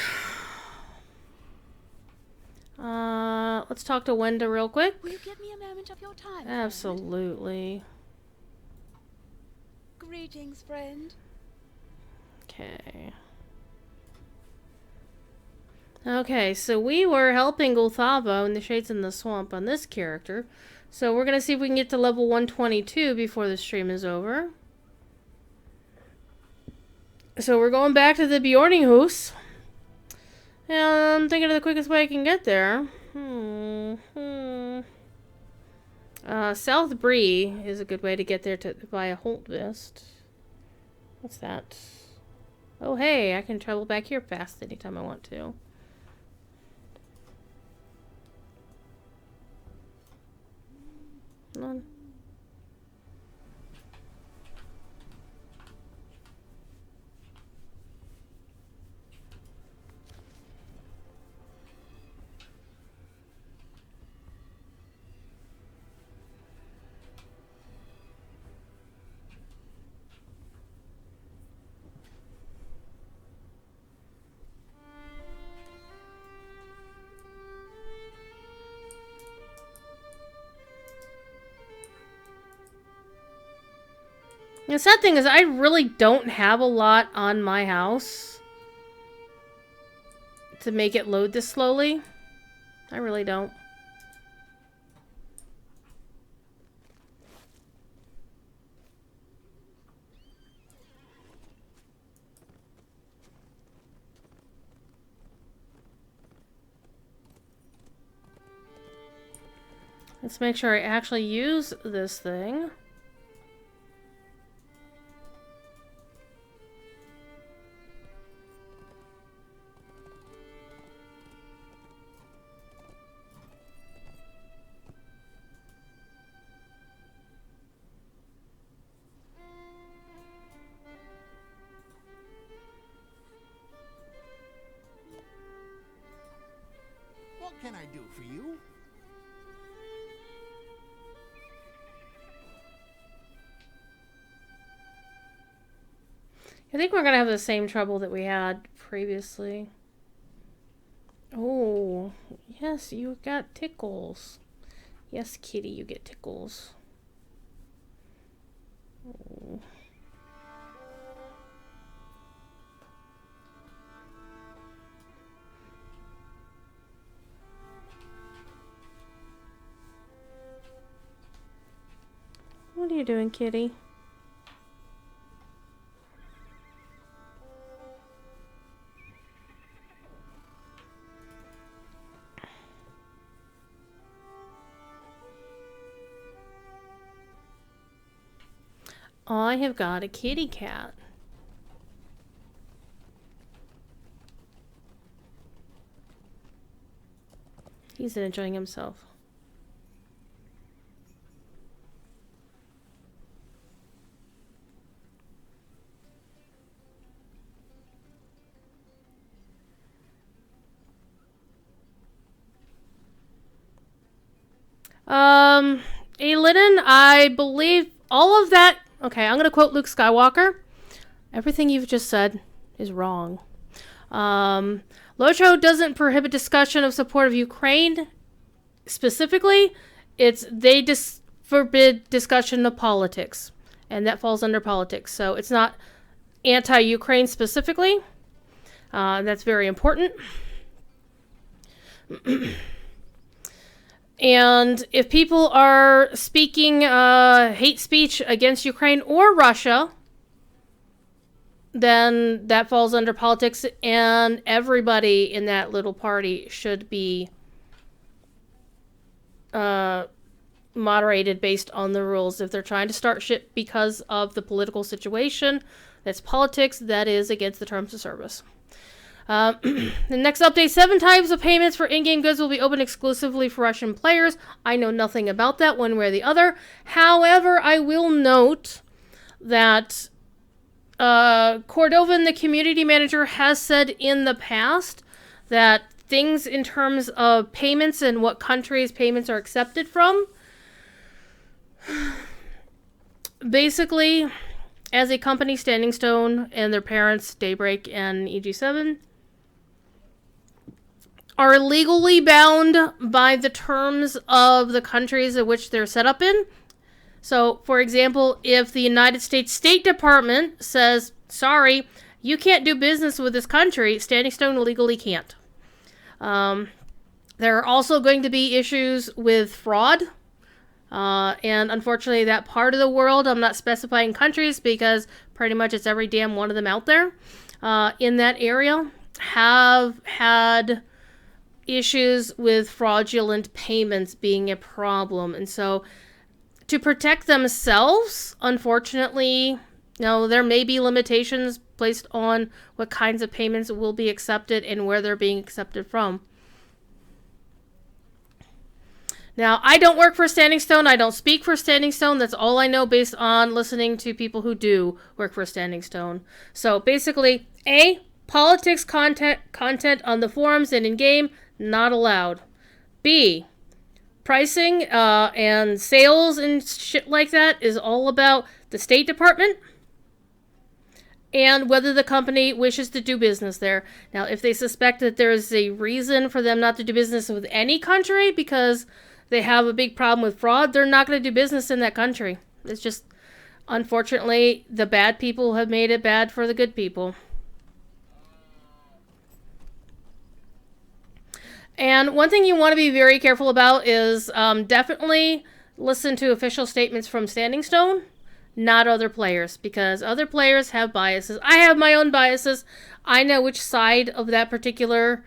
Let's talk to Wenda real quick. Will you give me a moment of your time? Absolutely. Friend? Greetings, friend. Okay. Okay, so we were helping Gulthava in the Shades in the Swamp on this character. So we're going to see if we can get to level 122 before the stream is over. So we're going back to the Bjorninghuis. And I'm thinking of the quickest way I can get there. South Bree is a good way to get there to buy a Holt Vest. What's that? Oh, hey, I can travel back here fast anytime I want to. None. The sad thing is I really don't have a lot on my house to make it load this slowly. I really don't. Let's make sure I actually use this thing. What can I do for you? I think we're gonna have the same trouble that we had previously. Oh, yes, you got tickles. Yes, kitty, you get tickles. Oh. What are you doing, kitty? I have got a kitty cat. He's enjoying himself. Aeliden, I believe all of that. Okay, I'm gonna quote Luke Skywalker. Everything you've just said is wrong. LotRO doesn't prohibit discussion of support of Ukraine specifically. They forbid discussion of politics, and that falls under politics. So it's not anti-Ukraine specifically. That's very important. And if people are speaking hate speech against Ukraine or Russia, then that falls under politics, and everybody in that little party should be moderated based on the rules. If they're trying to start shit because of the political situation, that's politics. That is against the terms of service. The next update, 7 types of payments for in-game goods will be open exclusively for Russian players. I know nothing about that one way or the other. However, I will note that Cordovan, the community manager, has said in the past that things in terms of payments and what countries payments are accepted from, basically, as a company, Standing Stone and their parents, Daybreak and EG7, are legally bound by the terms of the countries in which they're set up in. So, for example, if the United States State Department says, sorry, you can't do business with this country, Standing Stone legally can't. There are also going to be issues with fraud. And unfortunately, that part of the world, I'm not specifying countries because pretty much it's every damn one of them out there in that area, have had issues with fraudulent payments being a problem. And so to protect themselves, unfortunately, Now, there may be limitations placed on what kinds of payments will be accepted and where they're being accepted from. Now, I don't work for Standing Stone. I don't speak for Standing Stone. That's all I know based on listening to people who do work for Standing Stone. So basically, A, politics content on the forums and in-game, not allowed. B, pricing and sales and shit like that is all about the State Department and whether the company wishes to do business there. Now, if they suspect that there's a reason for them not to do business with any country because they have a big problem with fraud, they're not going to do business in that country. It's just, unfortunately, the bad people have made it bad for the good people. And one thing you want to be very careful about is definitely listen to official statements from Standing Stone, not other players, because other players have biases. I have my own biases. I know which side of that particular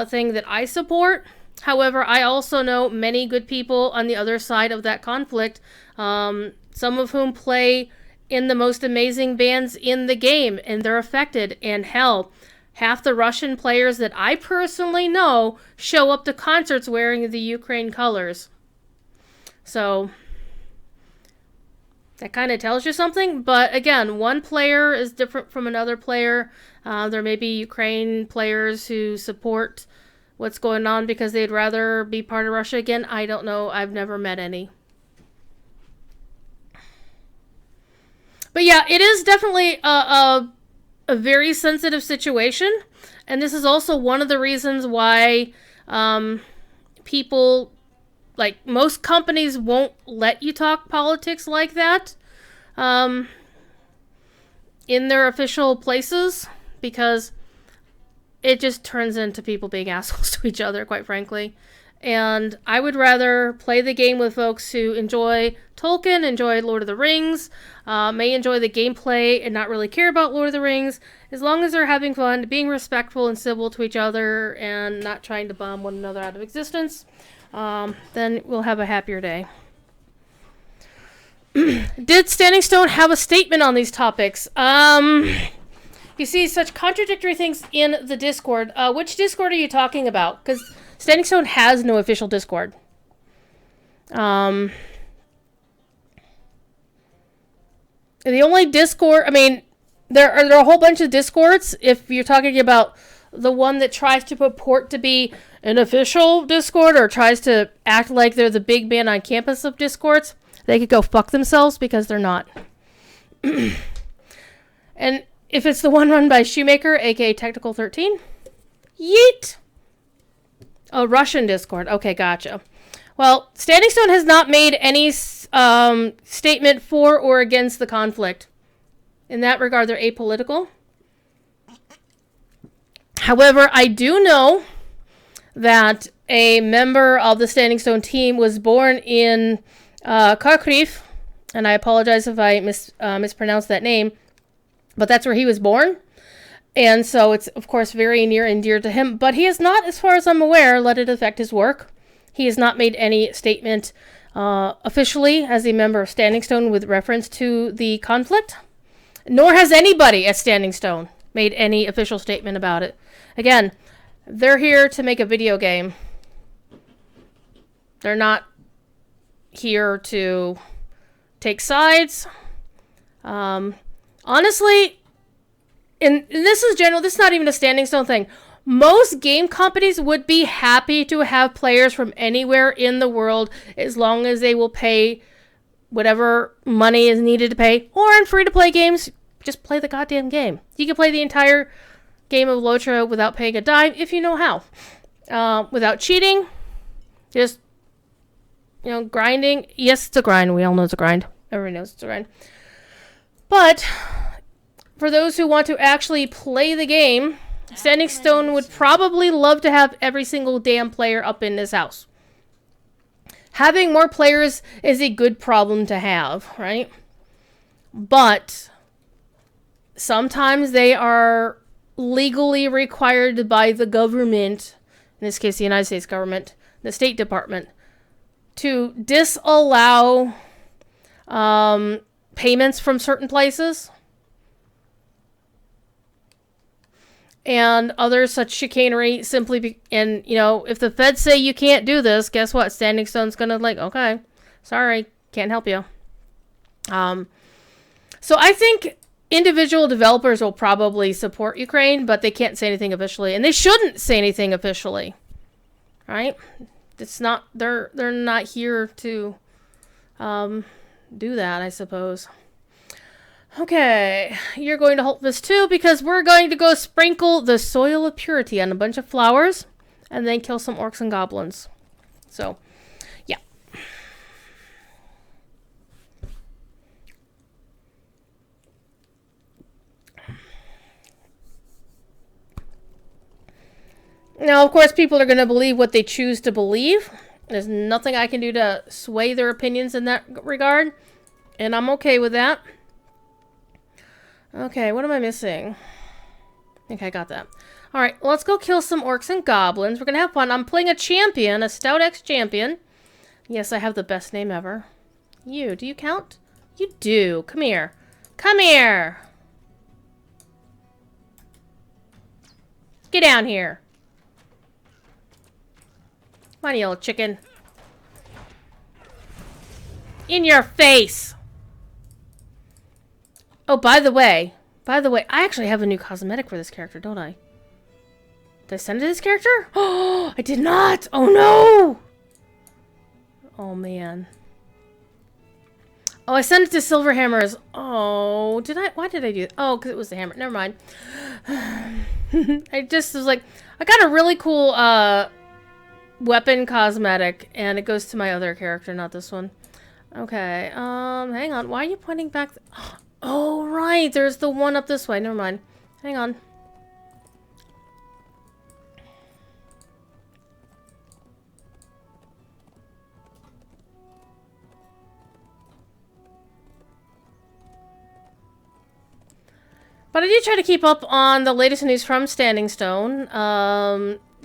thing that I support. However, I also know many good people on the other side of that conflict, some of whom play in the most amazing bands in the game, and they're affected. And hell, half the Russian players that I personally know show up to concerts wearing the Ukraine colors. So that kind of tells you something. But again, one player is different from another player. There may be Ukraine players who support what's going on because they'd rather be part of Russia again. I don't know. I've never met any. But yeah, it is definitely a very sensitive situation. And this is also one of the reasons why people, like most companies, won't let you talk politics like that in their official places, because it just turns into people being assholes to each other, quite frankly. And I would rather play the game with folks who enjoy Tolkien, enjoy Lord of the Rings, may enjoy the gameplay and not really care about Lord of the Rings, as long as they're having fun, being respectful and civil to each other, and not trying to bomb one another out of existence. Then we'll have a happier day. Did Standing Stone have a statement on these topics? You see such contradictory things in the Discord. Which Discord are you talking about? Because Standing Stone has no official Discord. The only Discord, I mean, there are a whole bunch of Discords. If you're talking about the one that tries to purport to be an official Discord or tries to act like they're the big man on campus of Discords, they could go fuck themselves, because they're not. And if it's the one run by Shoemaker, aka Technical 13, yeet! A Russian Discord. Okay, gotcha. Well, Standing Stone has not made any statement for or against the conflict. In that regard, they're apolitical. However, I do know that a member of the Standing Stone team was born in Kharkiv, and I apologize if I mispronounced that name, but that's where he was born. And so it's, of course, very near and dear to him. But he has not, as far as I'm aware, let it affect his work. He has not made any statement officially as a member of Standing Stone with reference to the conflict. Nor has anybody at Standing Stone made any official statement about it. Again, they're here to make a video game. They're not here to take sides. Honestly, and this is general, this is not even a Standing Stone thing. Most game companies would be happy to have players from anywhere in the world as long as they will pay whatever money is needed to pay. Or in free-to-play games, just play the goddamn game. You can play the entire game of LotRO without paying a dime if you know how. Without cheating, just, grinding. Yes, it's a grind. We all know it's a grind. Everyone knows it's a grind. But for those who want to actually play the game, Standing Stone would probably love to have every single damn player up in this house. Having more players is a good problem to have, right? But sometimes they are legally required by the government, in this case the United States government, the State Department, to disallow payments from certain places. and other such chicanery and, you know, if the feds say you can't do this, guess what? Standing Stone's gonna like, okay, sorry, can't help you. So I think individual developers will probably support Ukraine, but they can't say anything officially, and they shouldn't say anything officially, right? It's not, they're not here to do that, I suppose. Okay, you're going to hold this too, because we're going to go sprinkle the soil of purity on a bunch of flowers and then kill some orcs and goblins. So, yeah. Now, of course, people are going to believe what they choose to believe. There's nothing I can do to sway their opinions in that regard, and I'm okay with that. Okay, what am I missing? I think I got that. Alright, let's go kill some orcs and goblins. We're going to have fun. I'm playing a champion, a stout ex-champion. Yes, I have the best name ever. You, do you count? You do. Come here. Come here! Get down here. Come on, you little chicken. In your face! Oh, by the way, I actually have a new cosmetic for this character, don't I? Did I send it to this character? Oh, I did not! Oh, no! Oh, man. Oh, I sent it to Silverhammer's. Oh, did I? Why did I do that? Oh, because it was the hammer. Never mind. I just was like, I got a really cool weapon cosmetic, and it goes to my other character, not this one. Okay, hang on. Why are you pointing back? Oh, right. There's the one up this way. Never mind. Hang on. But I do try to keep up on the latest news from Standing Stone,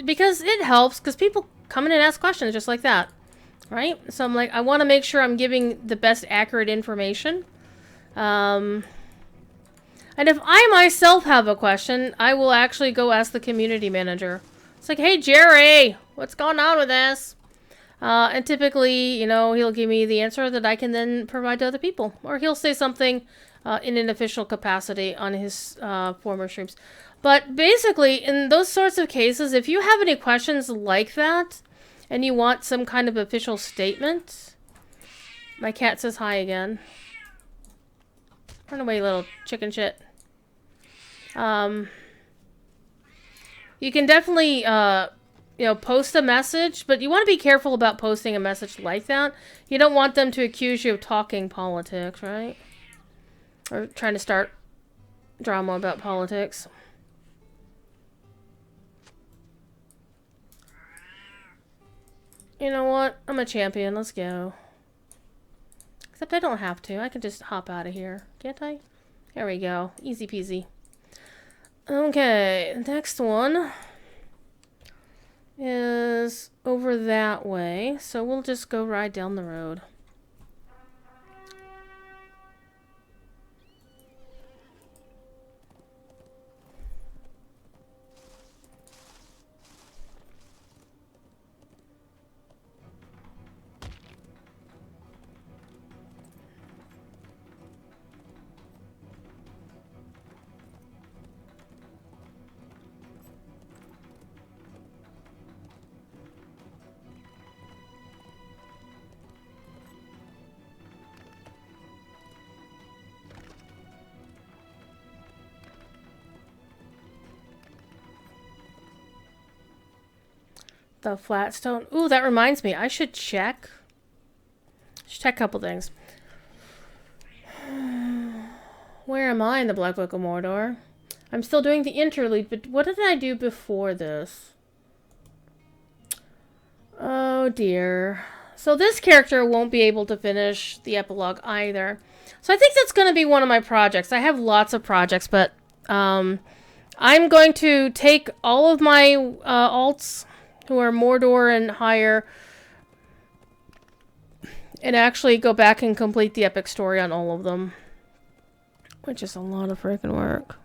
because it helps, because people come in and ask questions just like that, right? So I'm like, I want to make sure I'm giving the best accurate information. And if I myself have a question, I will actually go ask the community manager. It's like, hey, Jerry, what's going on with this? And typically, you know, he'll give me the answer that I can then provide to other people. Or he'll say something in an official capacity on his former streams. But basically, in those sorts of cases, if you have any questions like that, and you want some kind of official statement... My cat says hi again. Run away, little chicken shit. You can definitely, you know, post a message, but you want to be careful about posting a message like that. You don't want them to accuse you of talking politics, right? Or trying to start drama about politics. You know what? I'm a champion. Let's go. Except I don't have to. I can just hop out of here. Can't I? There we go. Easy peasy. Okay, next one is over that way. So we'll just go ride down the road. The flat stone. Ooh, that reminds me. I should check. A couple things. Where am I in the Black Book of Mordor? I'm still doing the interlude, but what did I do before this? Oh dear. So this character won't be able to finish the epilogue either. So I think that's going to be one of my projects. I have lots of projects, but I'm going to take all of my alts who are Mordor and higher, and actually go back and complete the epic story on all of them. Which is a lot of freaking work.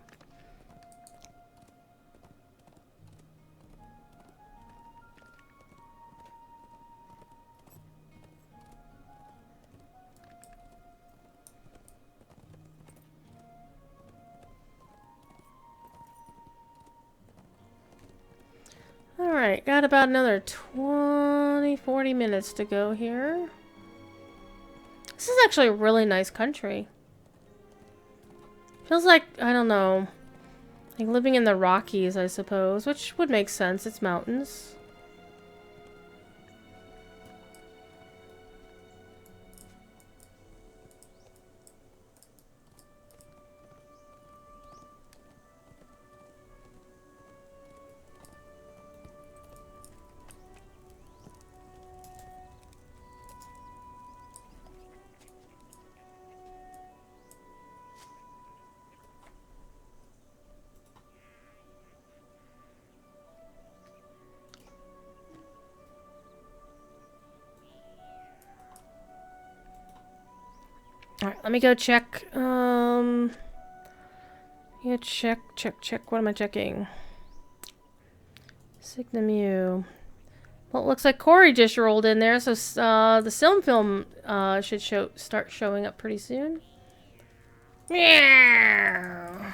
Alright, got about another 40 minutes to go here. This is actually a really nice country. Feels like, I don't know, like living in the Rockies, I suppose, which would make sense. It's mountains. Alright, let me go check. Yeah, check. What am I checking? Signamu. Well, it looks like Corey just rolled in there, so the film should start showing up pretty soon. Meow.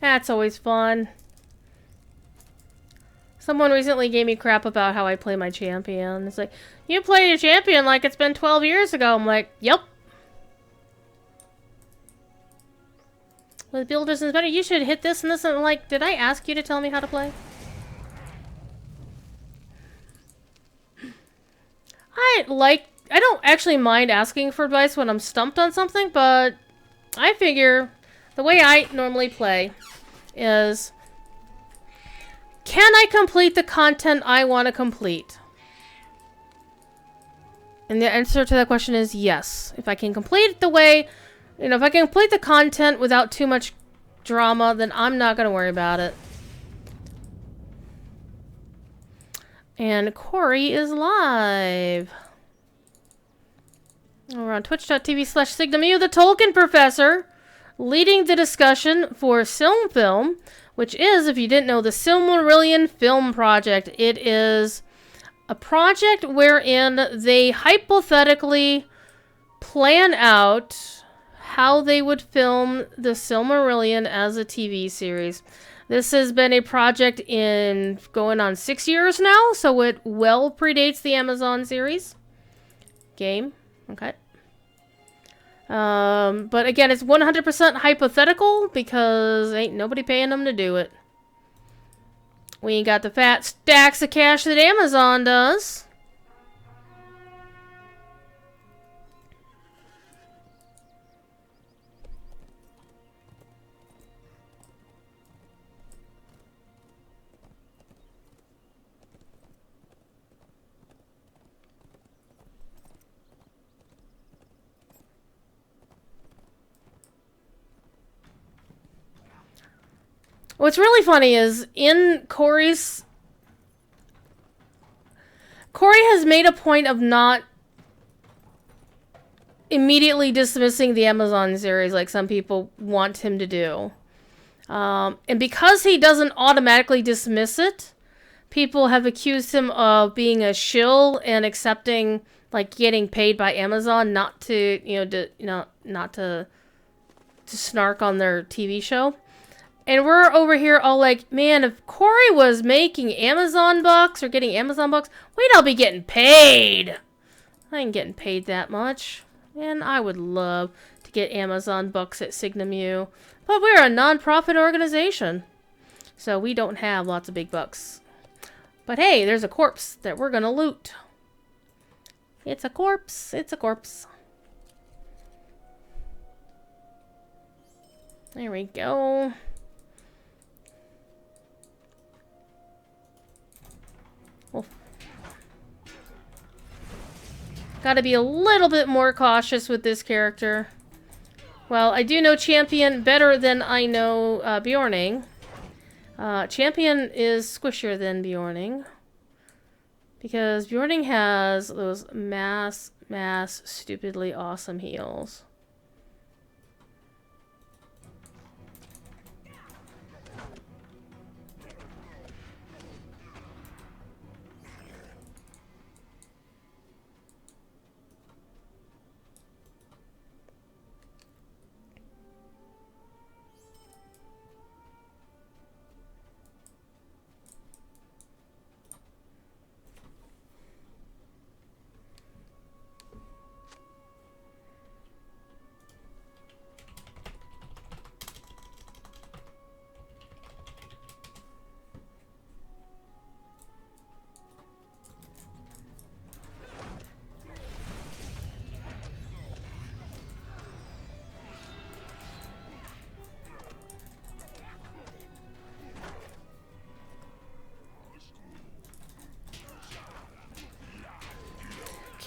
That's always fun. Someone recently gave me crap about how I play my champion. It's like, you play your champion like it's been 12 years ago. I'm like, yep. With builders is better, you should hit this and this. And I'm like, did I ask you to tell me how to play? I don't actually mind asking for advice when I'm stumped on something, but I figure the way I normally play is, can I complete the content I want to complete? And the answer to that question is yes. If I can complete the way, if I can complete the content without too much drama, then I'm not going to worry about it. And Corey is live. We're on twitch.tv/SignaMu, the Tolkien Professor, leading the discussion for Film, which is, if you didn't know, the Silmarillion Film Project. It is a project wherein they hypothetically plan out how they would film the Silmarillion as a TV series. This has been a project in going on 6 years now, so it well predates the Amazon series. Game. Okay. But again, it's 100% hypothetical because ain't nobody paying them to do it. We ain't got the fat stacks of cash that Amazon does. What's really funny is in Corey has made a point of not immediately dismissing the Amazon series like some people want him to do. And because he doesn't automatically dismiss it, people have accused him of being a shill and accepting, like, getting paid by Amazon not to, not to snark on their TV show. And we're over here all like, man, if Corey was making Amazon bucks or getting Amazon bucks, we'd all be getting paid. I ain't getting paid that much. And I would love to get Amazon bucks at SignaMu. But we're a non-profit organization, so we don't have lots of big bucks. But hey, there's a corpse that we're gonna loot. It's a corpse. It's a corpse. There we go. Gotta be a little bit more cautious with this character. Well, I do know Champion better than I know Bjorning. Champion is squishier than Bjorning. Because Bjorning has those mass, stupidly awesome heals.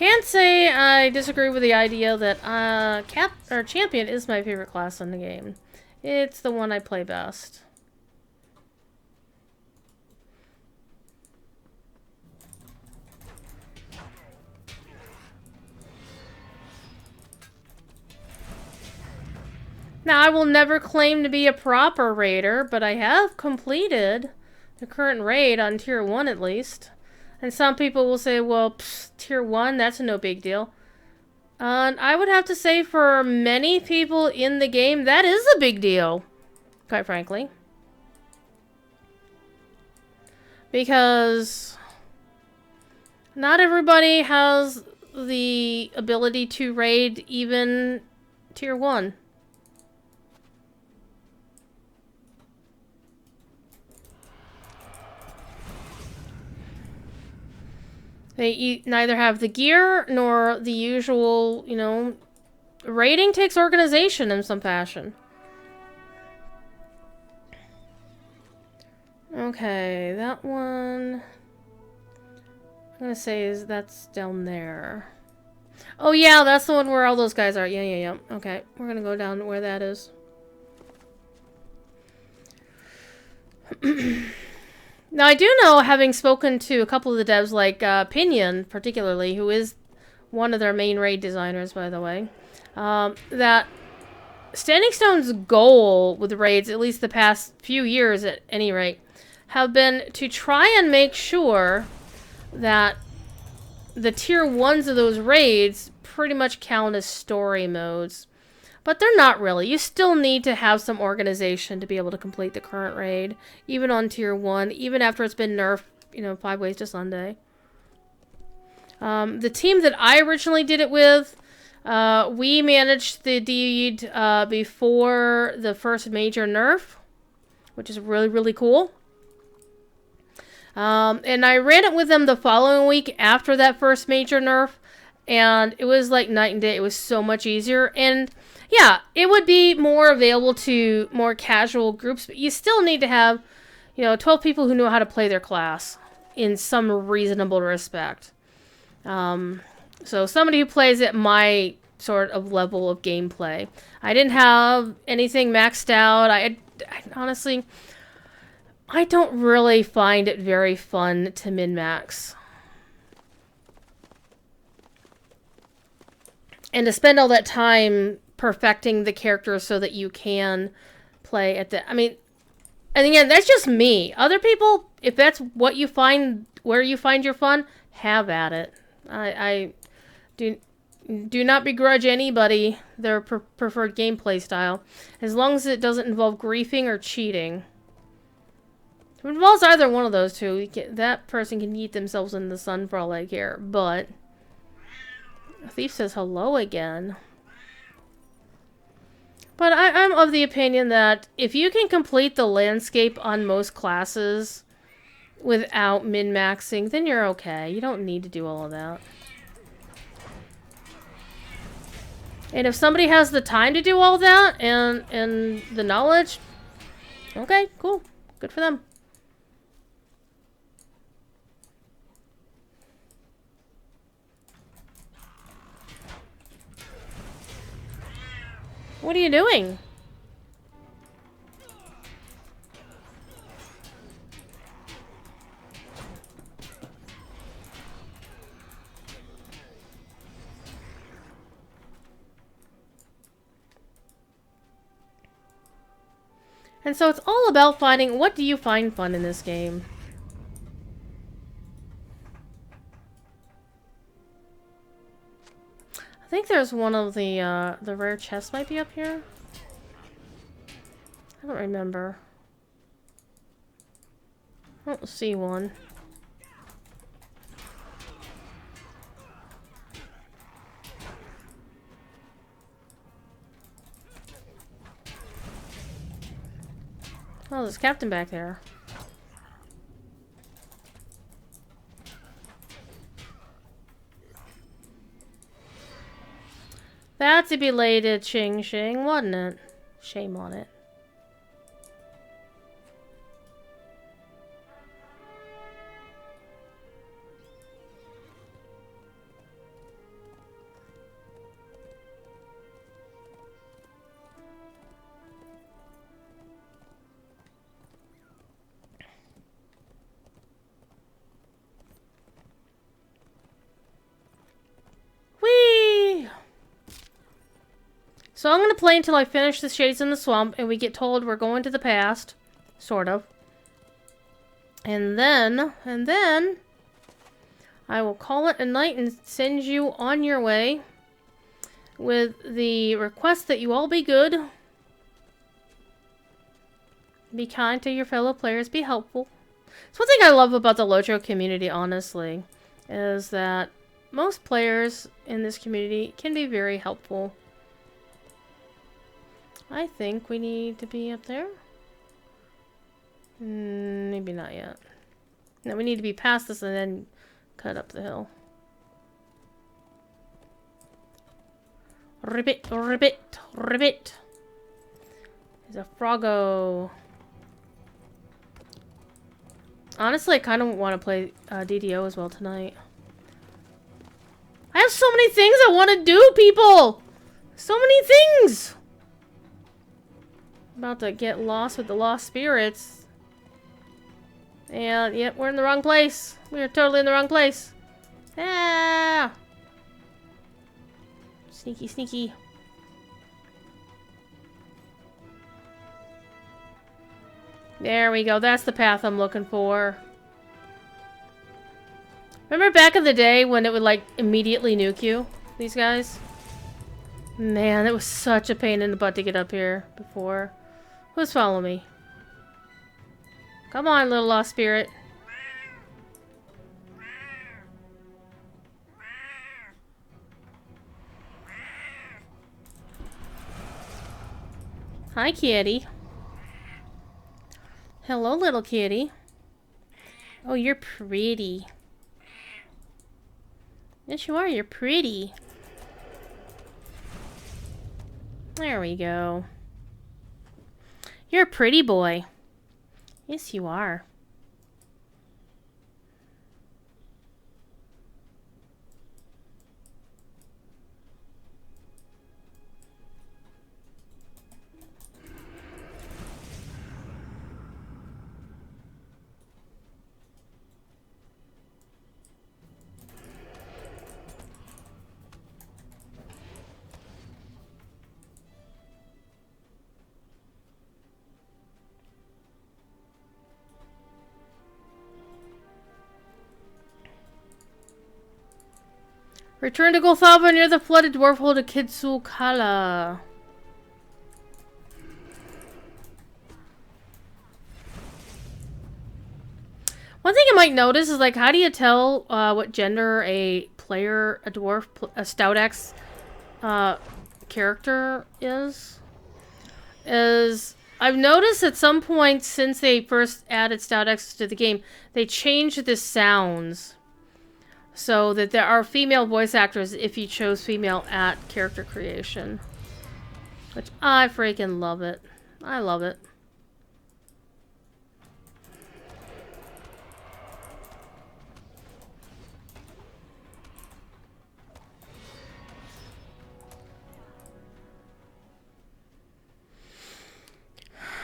Can't say I disagree with the idea that champion is my favorite class in the game. It's the one I play best. Now, I will never claim to be a proper raider, but I have completed the current raid on Tier 1 at least. And some people will say, well, Tier 1, that's no big deal. And I would have to say for many people in the game, that is a big deal, quite frankly. Because not everybody has the ability to raid even Tier 1. They neither have the gear nor the usual, you know, raiding takes organization in some fashion. Okay, that one I'm gonna say that's down there. Oh yeah, that's the one where all those guys are. Yeah. Okay, we're gonna go down where that is. Now, I do know, having spoken to a couple of the devs, like Pinion, particularly, who is one of their main raid designers, by the way, that Standing Stone's goal with raids, at least the past few years at any rate, have been to try and make sure that the Tier 1s of those raids pretty much count as story modes. But they're not really. You still need to have some organization to be able to complete the current raid, even on Tier 1, even after it's been nerfed, you know, 5 Ways to Sunday. The team that I originally did it with, we managed the deed before the first major nerf, which is really, really cool. And I ran it with them the following week after that first major nerf, and it was like night and day. It was so much easier, and yeah, it would be more available to more casual groups, but you still need to have, you know, 12 people who know how to play their class in some reasonable respect. So somebody who plays at my sort of level of gameplay. I didn't have anything maxed out. I honestly, I don't really find it very fun to min-max. And to spend all that time perfecting the characters so that you can play at the... I mean, and again, that's just me. Other people, if that's what you find, where you find your fun, have at it. I do not begrudge anybody their preferred gameplay style, as long as it doesn't involve griefing or cheating. If it involves either one of those two, that person can eat themselves in the sun for all I care. But a thief says hello again. But I'm of the opinion that if you can complete the landscape on most classes without min-maxing, then you're okay. You don't need to do all of that. And if somebody has the time to do all that and the knowledge, okay, cool. Good for them. What are you doing? And so it's all about finding, what do you find fun in this game? I think there's one of the rare chests might be up here. I don't remember. I don't see one. Oh, there's a captain back there. That's a belated Ching Ching, wasn't it? Shame on it. So I'm going to play until I finish the Shades in the Swamp and we get told we're going to the past. Sort of. And then, I will call it a night and send you on your way with the request that you all be good. Be kind to your fellow players. Be helpful. It's one thing I love about the LotRO community, honestly, is that most players in this community can be very helpful. I think we need to be up there. Maybe not yet. No, we need to be past this and then cut up the hill. Ribbit, ribbit, ribbit. There's a froggo. Honestly, I kind of want to play DDO as well tonight. I have so many things I want to do, people! So many things! I'm about to get lost with the lost spirits. And, yep, we're in the wrong place. We are totally in the wrong place. Ah! Sneaky, sneaky. There we go. That's the path I'm looking for. Remember back in the day when it would, like, immediately nuke you? These guys? Man, it was such a pain in the butt to get up here before. Who's following me? Come on, little lost spirit. Hi, kitty. Hello, little kitty. Oh, you're pretty. Yes, you are. You're pretty. There we go. You're a pretty boy. Yes, you are. Return to Golthaba near the flooded dwarf hold of Kitsukala. One thing I might notice is, like, how do you tell what gender a player, a dwarf, a Stout X character is? I've noticed at some point since they first added Stout X to the game, they changed the sounds. So that there are female voice actors if you chose female at character creation. Which I freaking love it. I love it.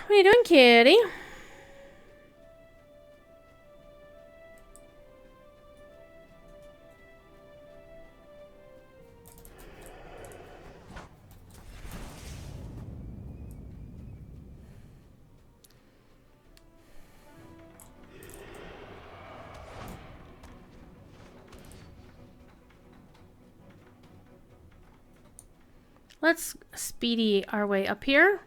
What are you doing, kitty? Let's speedy our way up here.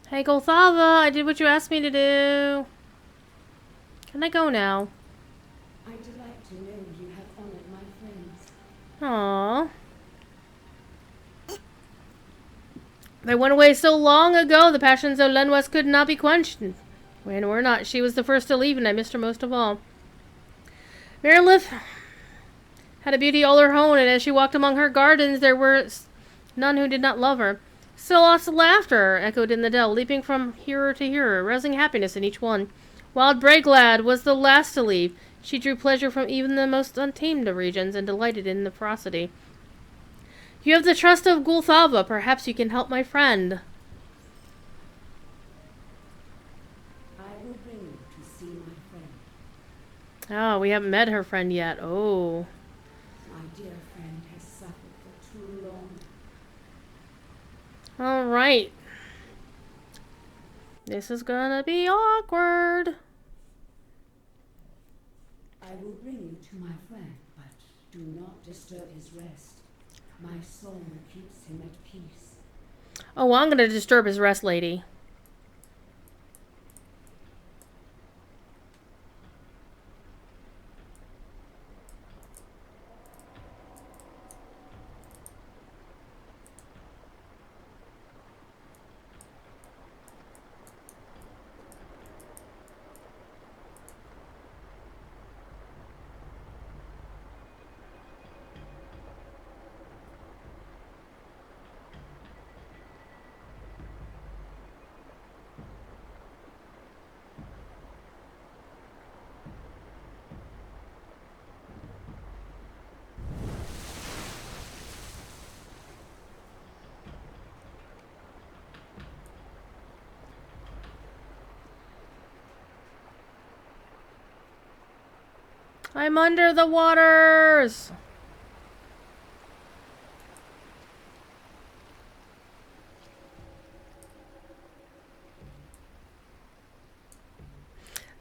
Hey, Golthava, I did what you asked me to do. Can I go now? I delight to know you have honored my friends. Aww. They went away so long ago, the passions of Lenwes could not be quenched. When we're not, she was the first to leave, and I missed her most of all. Marilith had a beauty all her own, and as she walked among her gardens, there were none who did not love her. Still lots of laughter echoed in the dell, leaping from hearer to hearer, rousing happiness in each one. Wild Braiglad was the last to leave. She drew pleasure from even the most untamed of regions, and delighted in the ferocity. You have the trust of Gulthava. Perhaps you can help my friend. I will bring you to see my friend. Oh, we haven't met her friend yet. Oh. My dear friend has suffered for too long. All right. This is gonna be awkward. I will bring you to my friend, but do not disturb his rest. My soul keeps him at peace. Oh, I'm gonna disturb his rest, lady. I'm under the waters.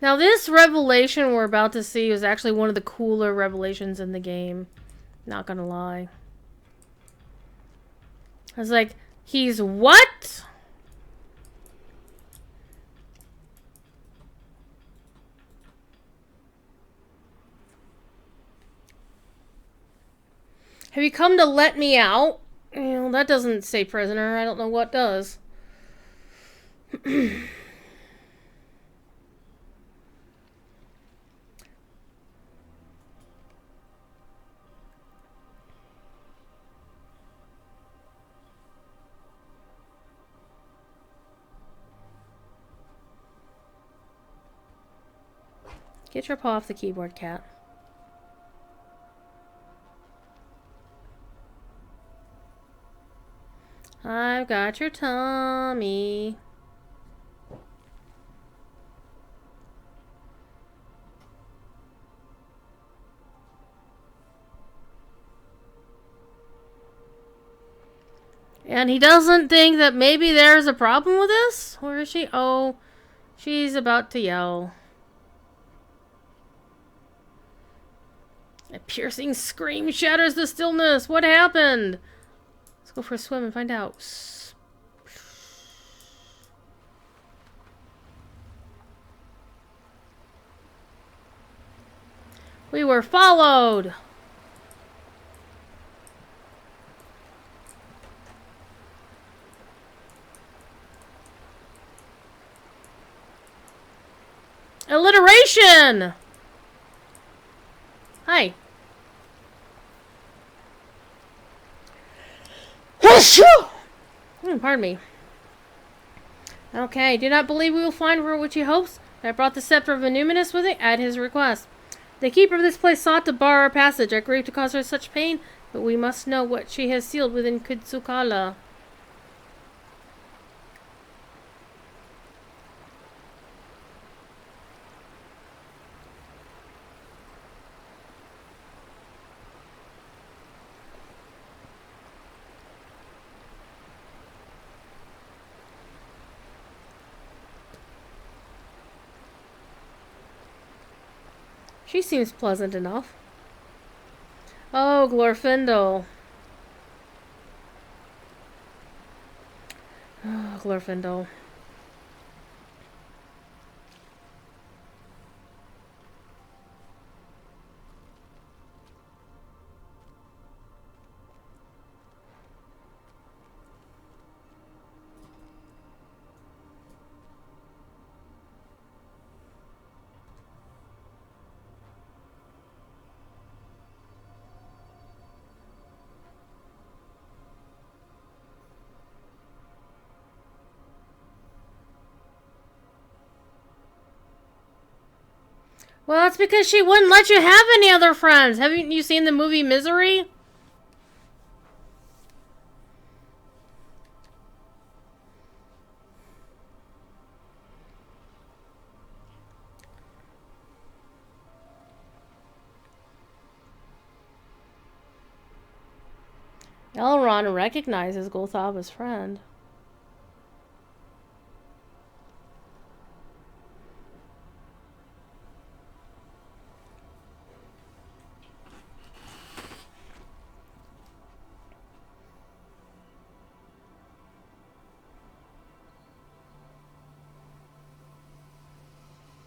Now this revelation we're about to see is actually one of the cooler revelations in the game. Not gonna lie. I was like, he's what? Have you come to let me out? You know, that doesn't say prisoner. I don't know what does. Get your paw off the keyboard, cat. I've got your tummy. And he doesn't think that maybe there's a problem with this? Where is she? Oh, she's about to yell. A piercing scream shatters the stillness. What happened? Let's go for a swim and find out. We were followed. Alliteration! Hi. Pardon me. Okay, do not believe we will find her what she hopes. I brought the scepter of Illuminus with it at his request. The keeper of this place sought to bar our passage. I grieve to cause her such pain, but we must know what she has sealed within Kutsukala. She seems pleasant enough. Oh, Glorfindel. Oh, Glorfindel. Well, that's because she wouldn't let you have any other friends. Haven't you seen the movie Misery? Elrond recognizes Golthava's friend.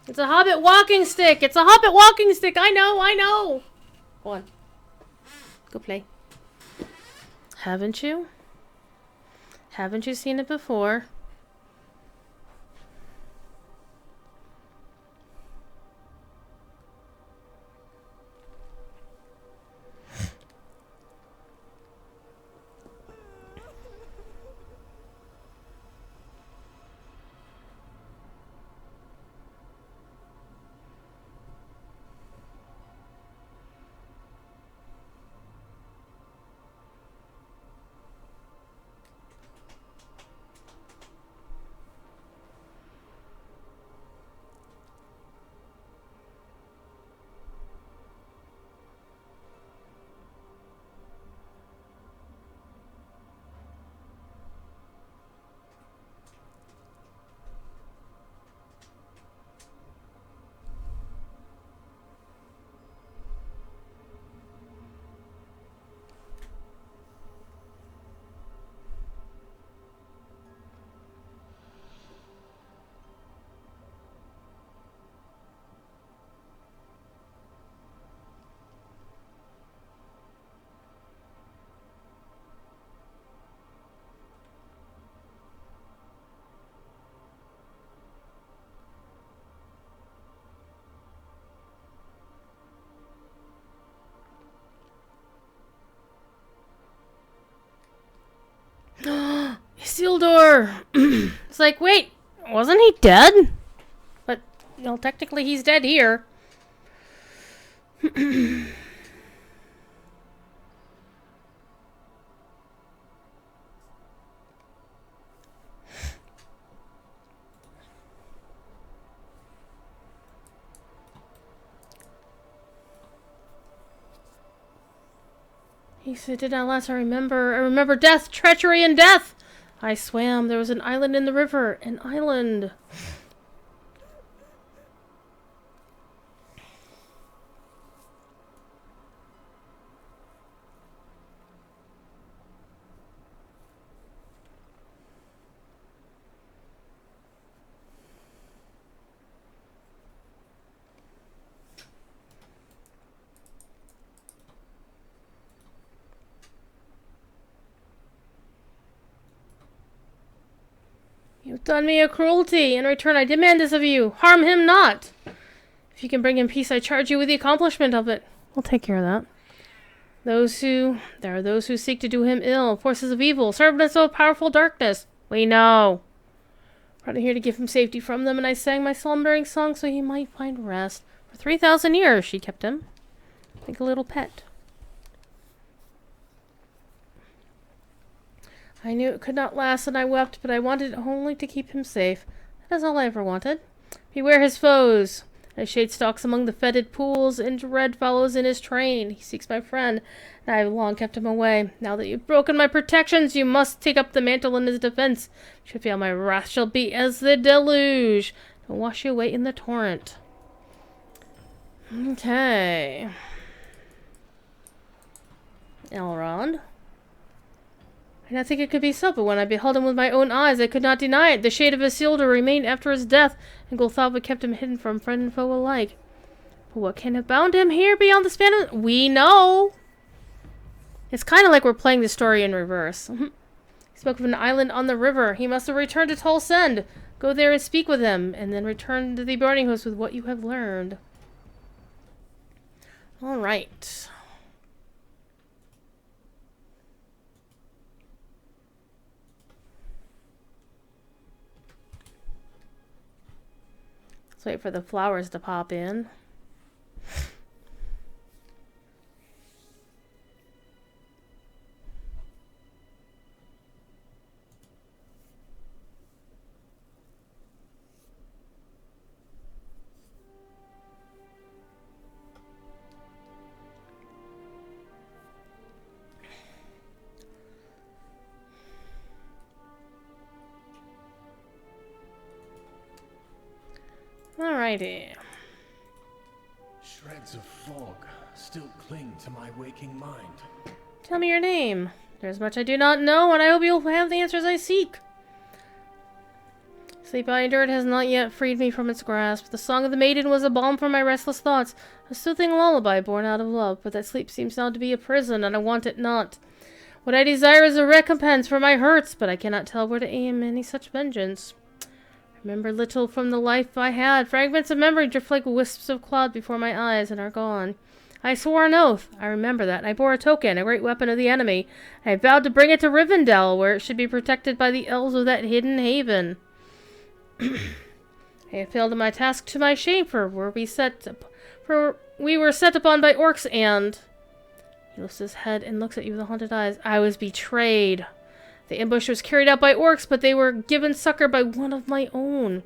It's a hobbit walking stick! It's a hobbit walking stick! I know! Go on. Go play. Haven't you? Haven't you seen it before? Isildur! It's like, wait, wasn't he dead? But, you know, technically he's dead here. He said, did not last. I remember death, treachery, and death. I swam. There was an island in the river. An island. You've done me a cruelty. In return, I demand this of you. Harm him not. If you can bring him peace, I charge you with the accomplishment of it. We'll take care of that. There are those who seek to do him ill. Forces of evil, servants of powerful darkness. We know. Brought him here to give him safety from them, and I sang my slumbering song so he might find rest. For 3,000 years she kept him. Like a little pet. I knew it could not last, and I wept, but I wanted only to keep him safe. That is all I ever wanted. Beware his foes. A shade stalks among the fetid pools, and dread follows in his train. He seeks my friend, and I have long kept him away. Now that you've broken my protections, you must take up the mantle in his defense. Should fail, my wrath shall be as the deluge, and wash you away in the torrent. Okay. Elrond. I did not think it could be so, but when I beheld him with my own eyes, I could not deny it. The shade of Isildur remained after his death, and Golthava kept him hidden from friend and foe alike. But what can have bound him here beyond the span of... We know! It's kind of like we're playing the story in reverse. He spoke of an island on the river. He must have returned to Tol Send. Go there and speak with him, and then return to the burning host with what you have learned. All right. Let's wait for the flowers to pop in. Alrighty. Shreds of fog still cling to my waking mind. Tell me your name. There's much I do not know, and I hope you'll have the answers I seek. Sleep I endured has not yet freed me from its grasp. The song of the maiden was a balm for my restless thoughts, a soothing lullaby born out of love, but that sleep seems now to be a prison, and I want it not. What I desire is a recompense for my hurts, but I cannot tell where to aim any such vengeance. I remember little from the life I had. Fragments of memory drift like wisps of cloud before my eyes and are gone. I swore an oath. I remember that. I bore a token, a great weapon of the enemy. I vowed to bring it to Rivendell, where it should be protected by the elves of that hidden haven. I have failed in my task to my shame, for we were set upon by orcs, and he lifts his head and looks at you with haunted eyes. I was betrayed. The ambush was carried out by orcs, but they were given succor by one of my own.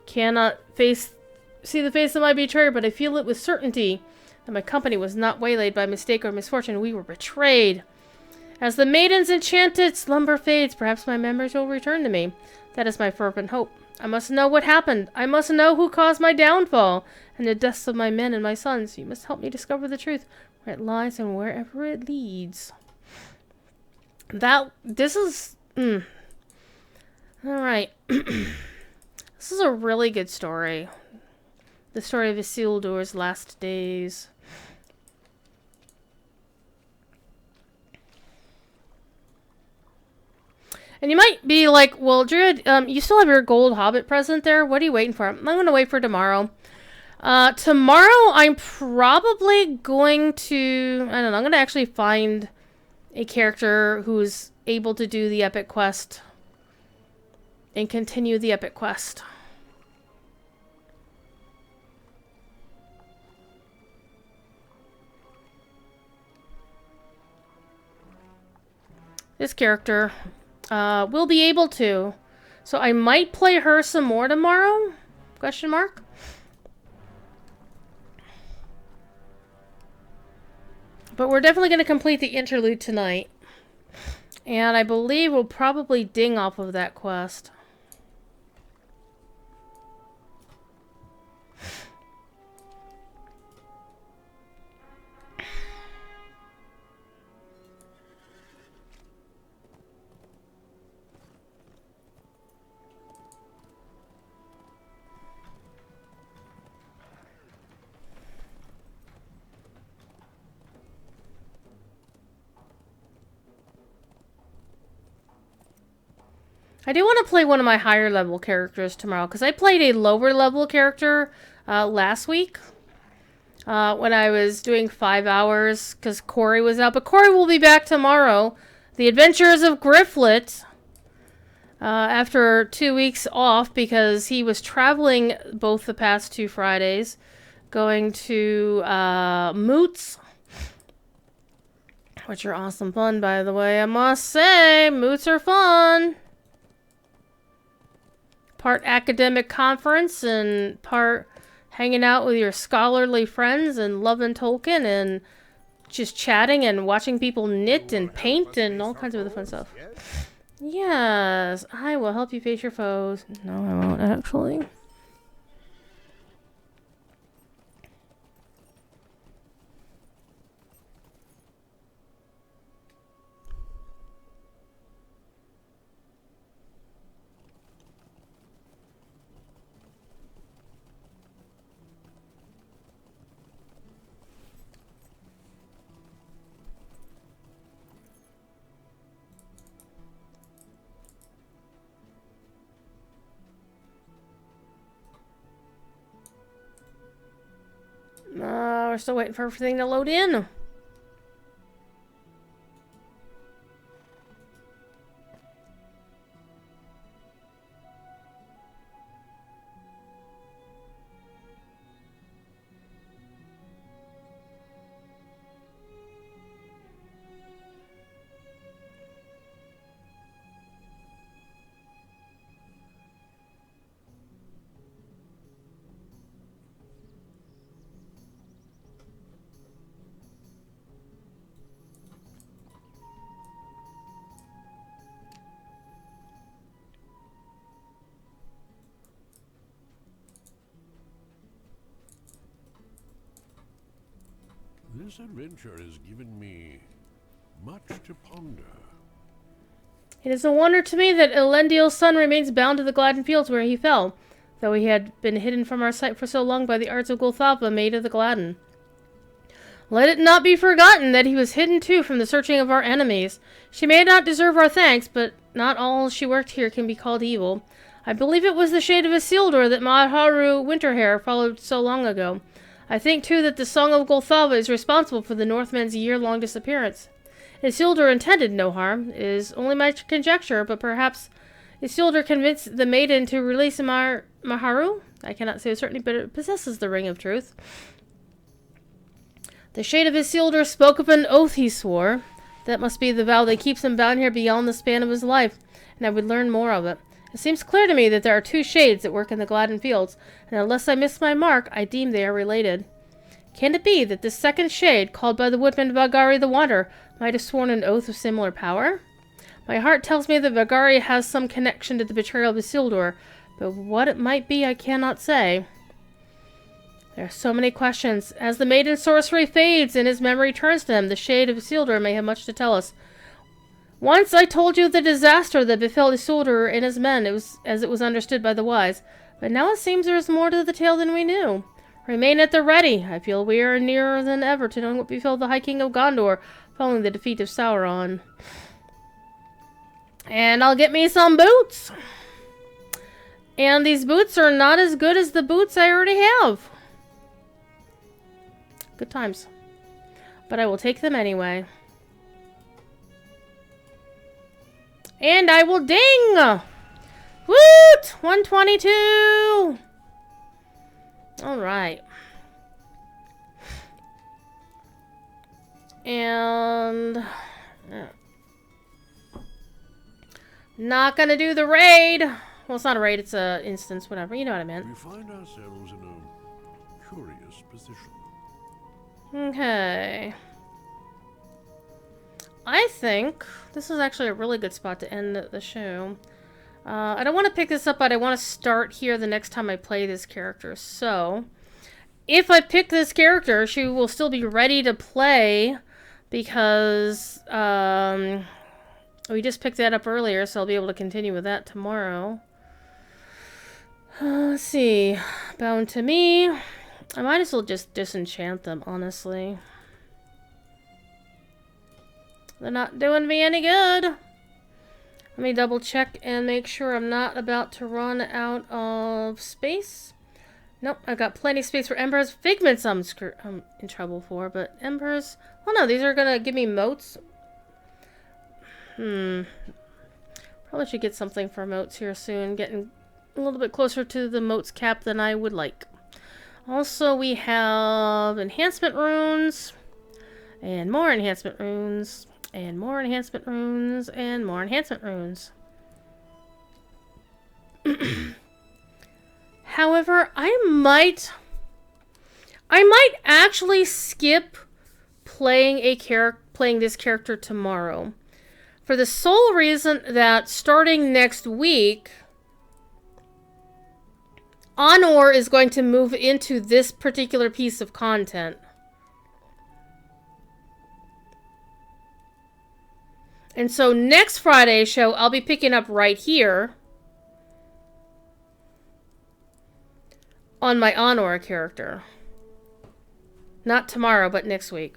Cannot see the face of my betrayer, but I feel it with certainty that my company was not waylaid by mistake or misfortune. We were betrayed. As the maiden's enchanted slumber fades, perhaps my memories will return to me. That is my fervent hope. I must know what happened. I must know who caused my downfall and the deaths of my men and my sons. You must help me discover the truth, where it lies and wherever it leads. This is... Alright. This is a really good story. The story of Isildur's last days. And you might be like, well, Druid, you still have your gold hobbit present there. What are you waiting for? I'm going to wait for tomorrow. Tomorrow, I'm probably going to... I don't know. I'm going to actually find a character who's able to do the epic quest. And continue the epic quest. This character... will be able to. So I might play her some more tomorrow? Question mark? But we're definitely going to complete the interlude tonight. And I believe we'll probably ding off of that quest. I do want to play one of my higher level characters tomorrow, because I played a lower level character last week when I was doing 5 hours, because Corey was out. But Corey will be back tomorrow. The Adventures of Grifflet, after 2 weeks off, because he was traveling both the past 2 Fridays, going to Moots, which are awesome fun, by the way. I must say, Moots are fun. Part academic conference and part hanging out with your scholarly friends and loving Tolkien and just chatting and watching people knit and paint and all kinds of other fun stuff. Yes, I will help you face your foes. No, I won't actually. We're still waiting for everything to load in. This adventure has given me much to ponder. It is a wonder to me that Elendil's son remains bound to the Gladden Fields where he fell, though he had been hidden from our sight for so long by the arts of Gulthava, maid of the Gladden. Let it not be forgotten that he was hidden too from the searching of our enemies. She may not deserve our thanks, but not all she worked here can be called evil. I believe it was the shade of Isildur that Maharu Winterhair followed so long ago. I think too that the Song of Gulthava is responsible for the Northmen's year-long disappearance. Isildur intended no harm. It is only my conjecture, but perhaps Isildur convinced the maiden to release Maharu? I cannot say with certainty, but it possesses the ring of truth. The shade of Isildur spoke of an oath he swore. That must be the vow that keeps him bound here beyond the span of his life, and I would learn more of it. It seems clear to me that there are two shades that work in the Gladden Fields, and unless I miss my mark, I deem they are related. Can it be that this second shade, called by the woodman Vagari the Wanderer, might have sworn an oath of similar power? My heart tells me that Vagari has some connection to the betrayal of Isildur, but what it might be I cannot say. There are so many questions. As the maiden's sorcery fades and his memory turns to him, the shade of Isildur may have much to tell us. Once I told you the disaster that befell Isildur and his men, as it was understood by the wise, but now it seems there is more to the tale than we knew. Remain at the ready. I feel we are nearer than ever to knowing what befell the High King of Gondor following the defeat of Sauron. And I'll get me some boots. And these boots are not as good as the boots I already have. Good times. But I will take them anyway. And I will ding! Woot! 122! Alright. And... not gonna do the raid. Well, it's not a raid, it's a instance, whatever. You know what I meant. We find ourselves in a curious position. Okay. I think this is actually a really good spot to end the show. I don't want to pick this up, but I want to start here the next time I play this character. So, if I pick this character, she will still be ready to play because we just picked that up earlier, so I'll be able to continue with that tomorrow. Let's see. Bound to me. I might as well just disenchant them, honestly. They're not doing me any good. Let me double check and make sure I'm not about to run out of space. Nope, I've got plenty of space for embers. Figments I'm in trouble for, but embers... well, no, these are gonna give me motes. Probably should get something for motes here soon. Getting a little bit closer to the motes cap than I would like. Also, we have enhancement runes. And more enhancement runes. And more enhancement runes. And more enhancement runes. However, I might actually skip playing this character tomorrow. For the sole reason that starting next week, Honor is going to move into this particular piece of content. And so next Friday's show, I'll be picking up right here on my Honor character. Not tomorrow, but next week.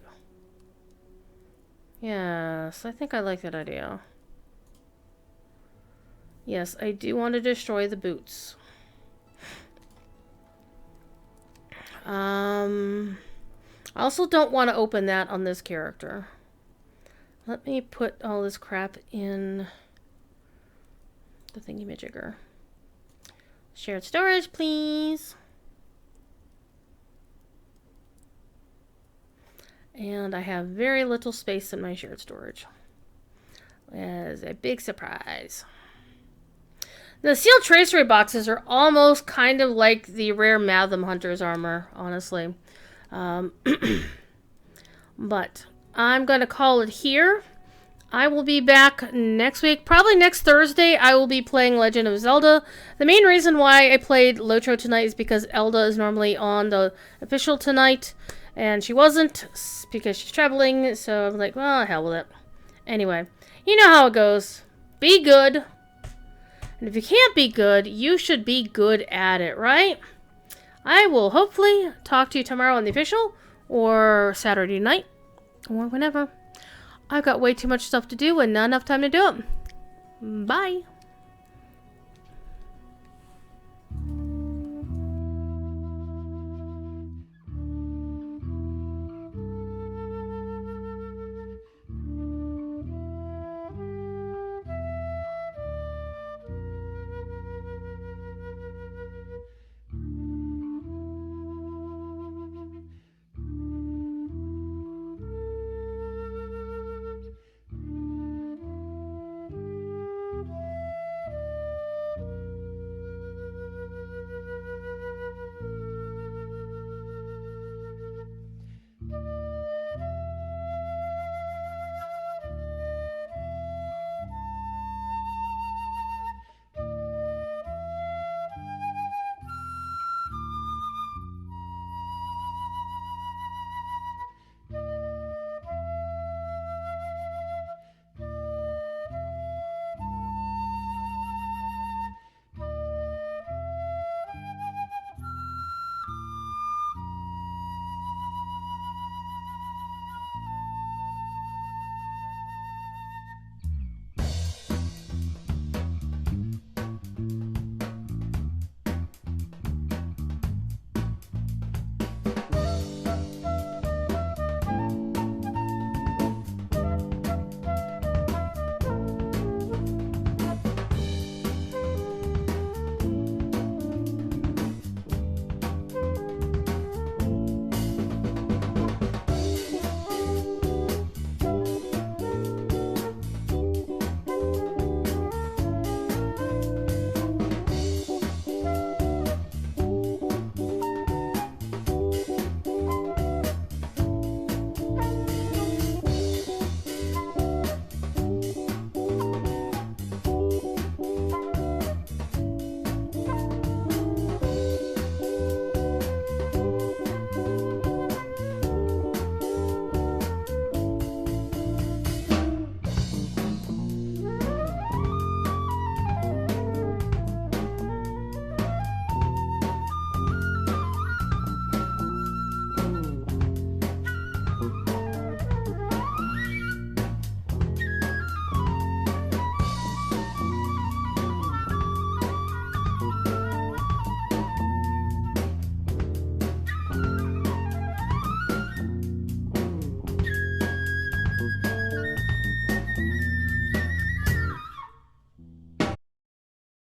Yes, I think I like that idea. Yes, I do want to destroy the boots. I also don't want to open that on this character. Let me put all this crap in the thingy-majigger. Shared storage, please. And I have very little space in my shared storage. As a big surprise. The sealed tracery boxes are almost kind of like the rare Matham Hunter's armor, honestly. But I'm going to call it here. I will be back next week. Probably next Thursday, I will be playing Legend of Zelda. The main reason why I played LotRO tonight is because Elda is normally on the official tonight. And she wasn't, because she's traveling, so I'm like, well, hell with it. Anyway, you know how it goes. Be good. And if you can't be good, you should be good at it, right? I will hopefully talk to you tomorrow on the official, or Saturday night, or whenever. I've got way too much stuff to do and not enough time to do it. Bye.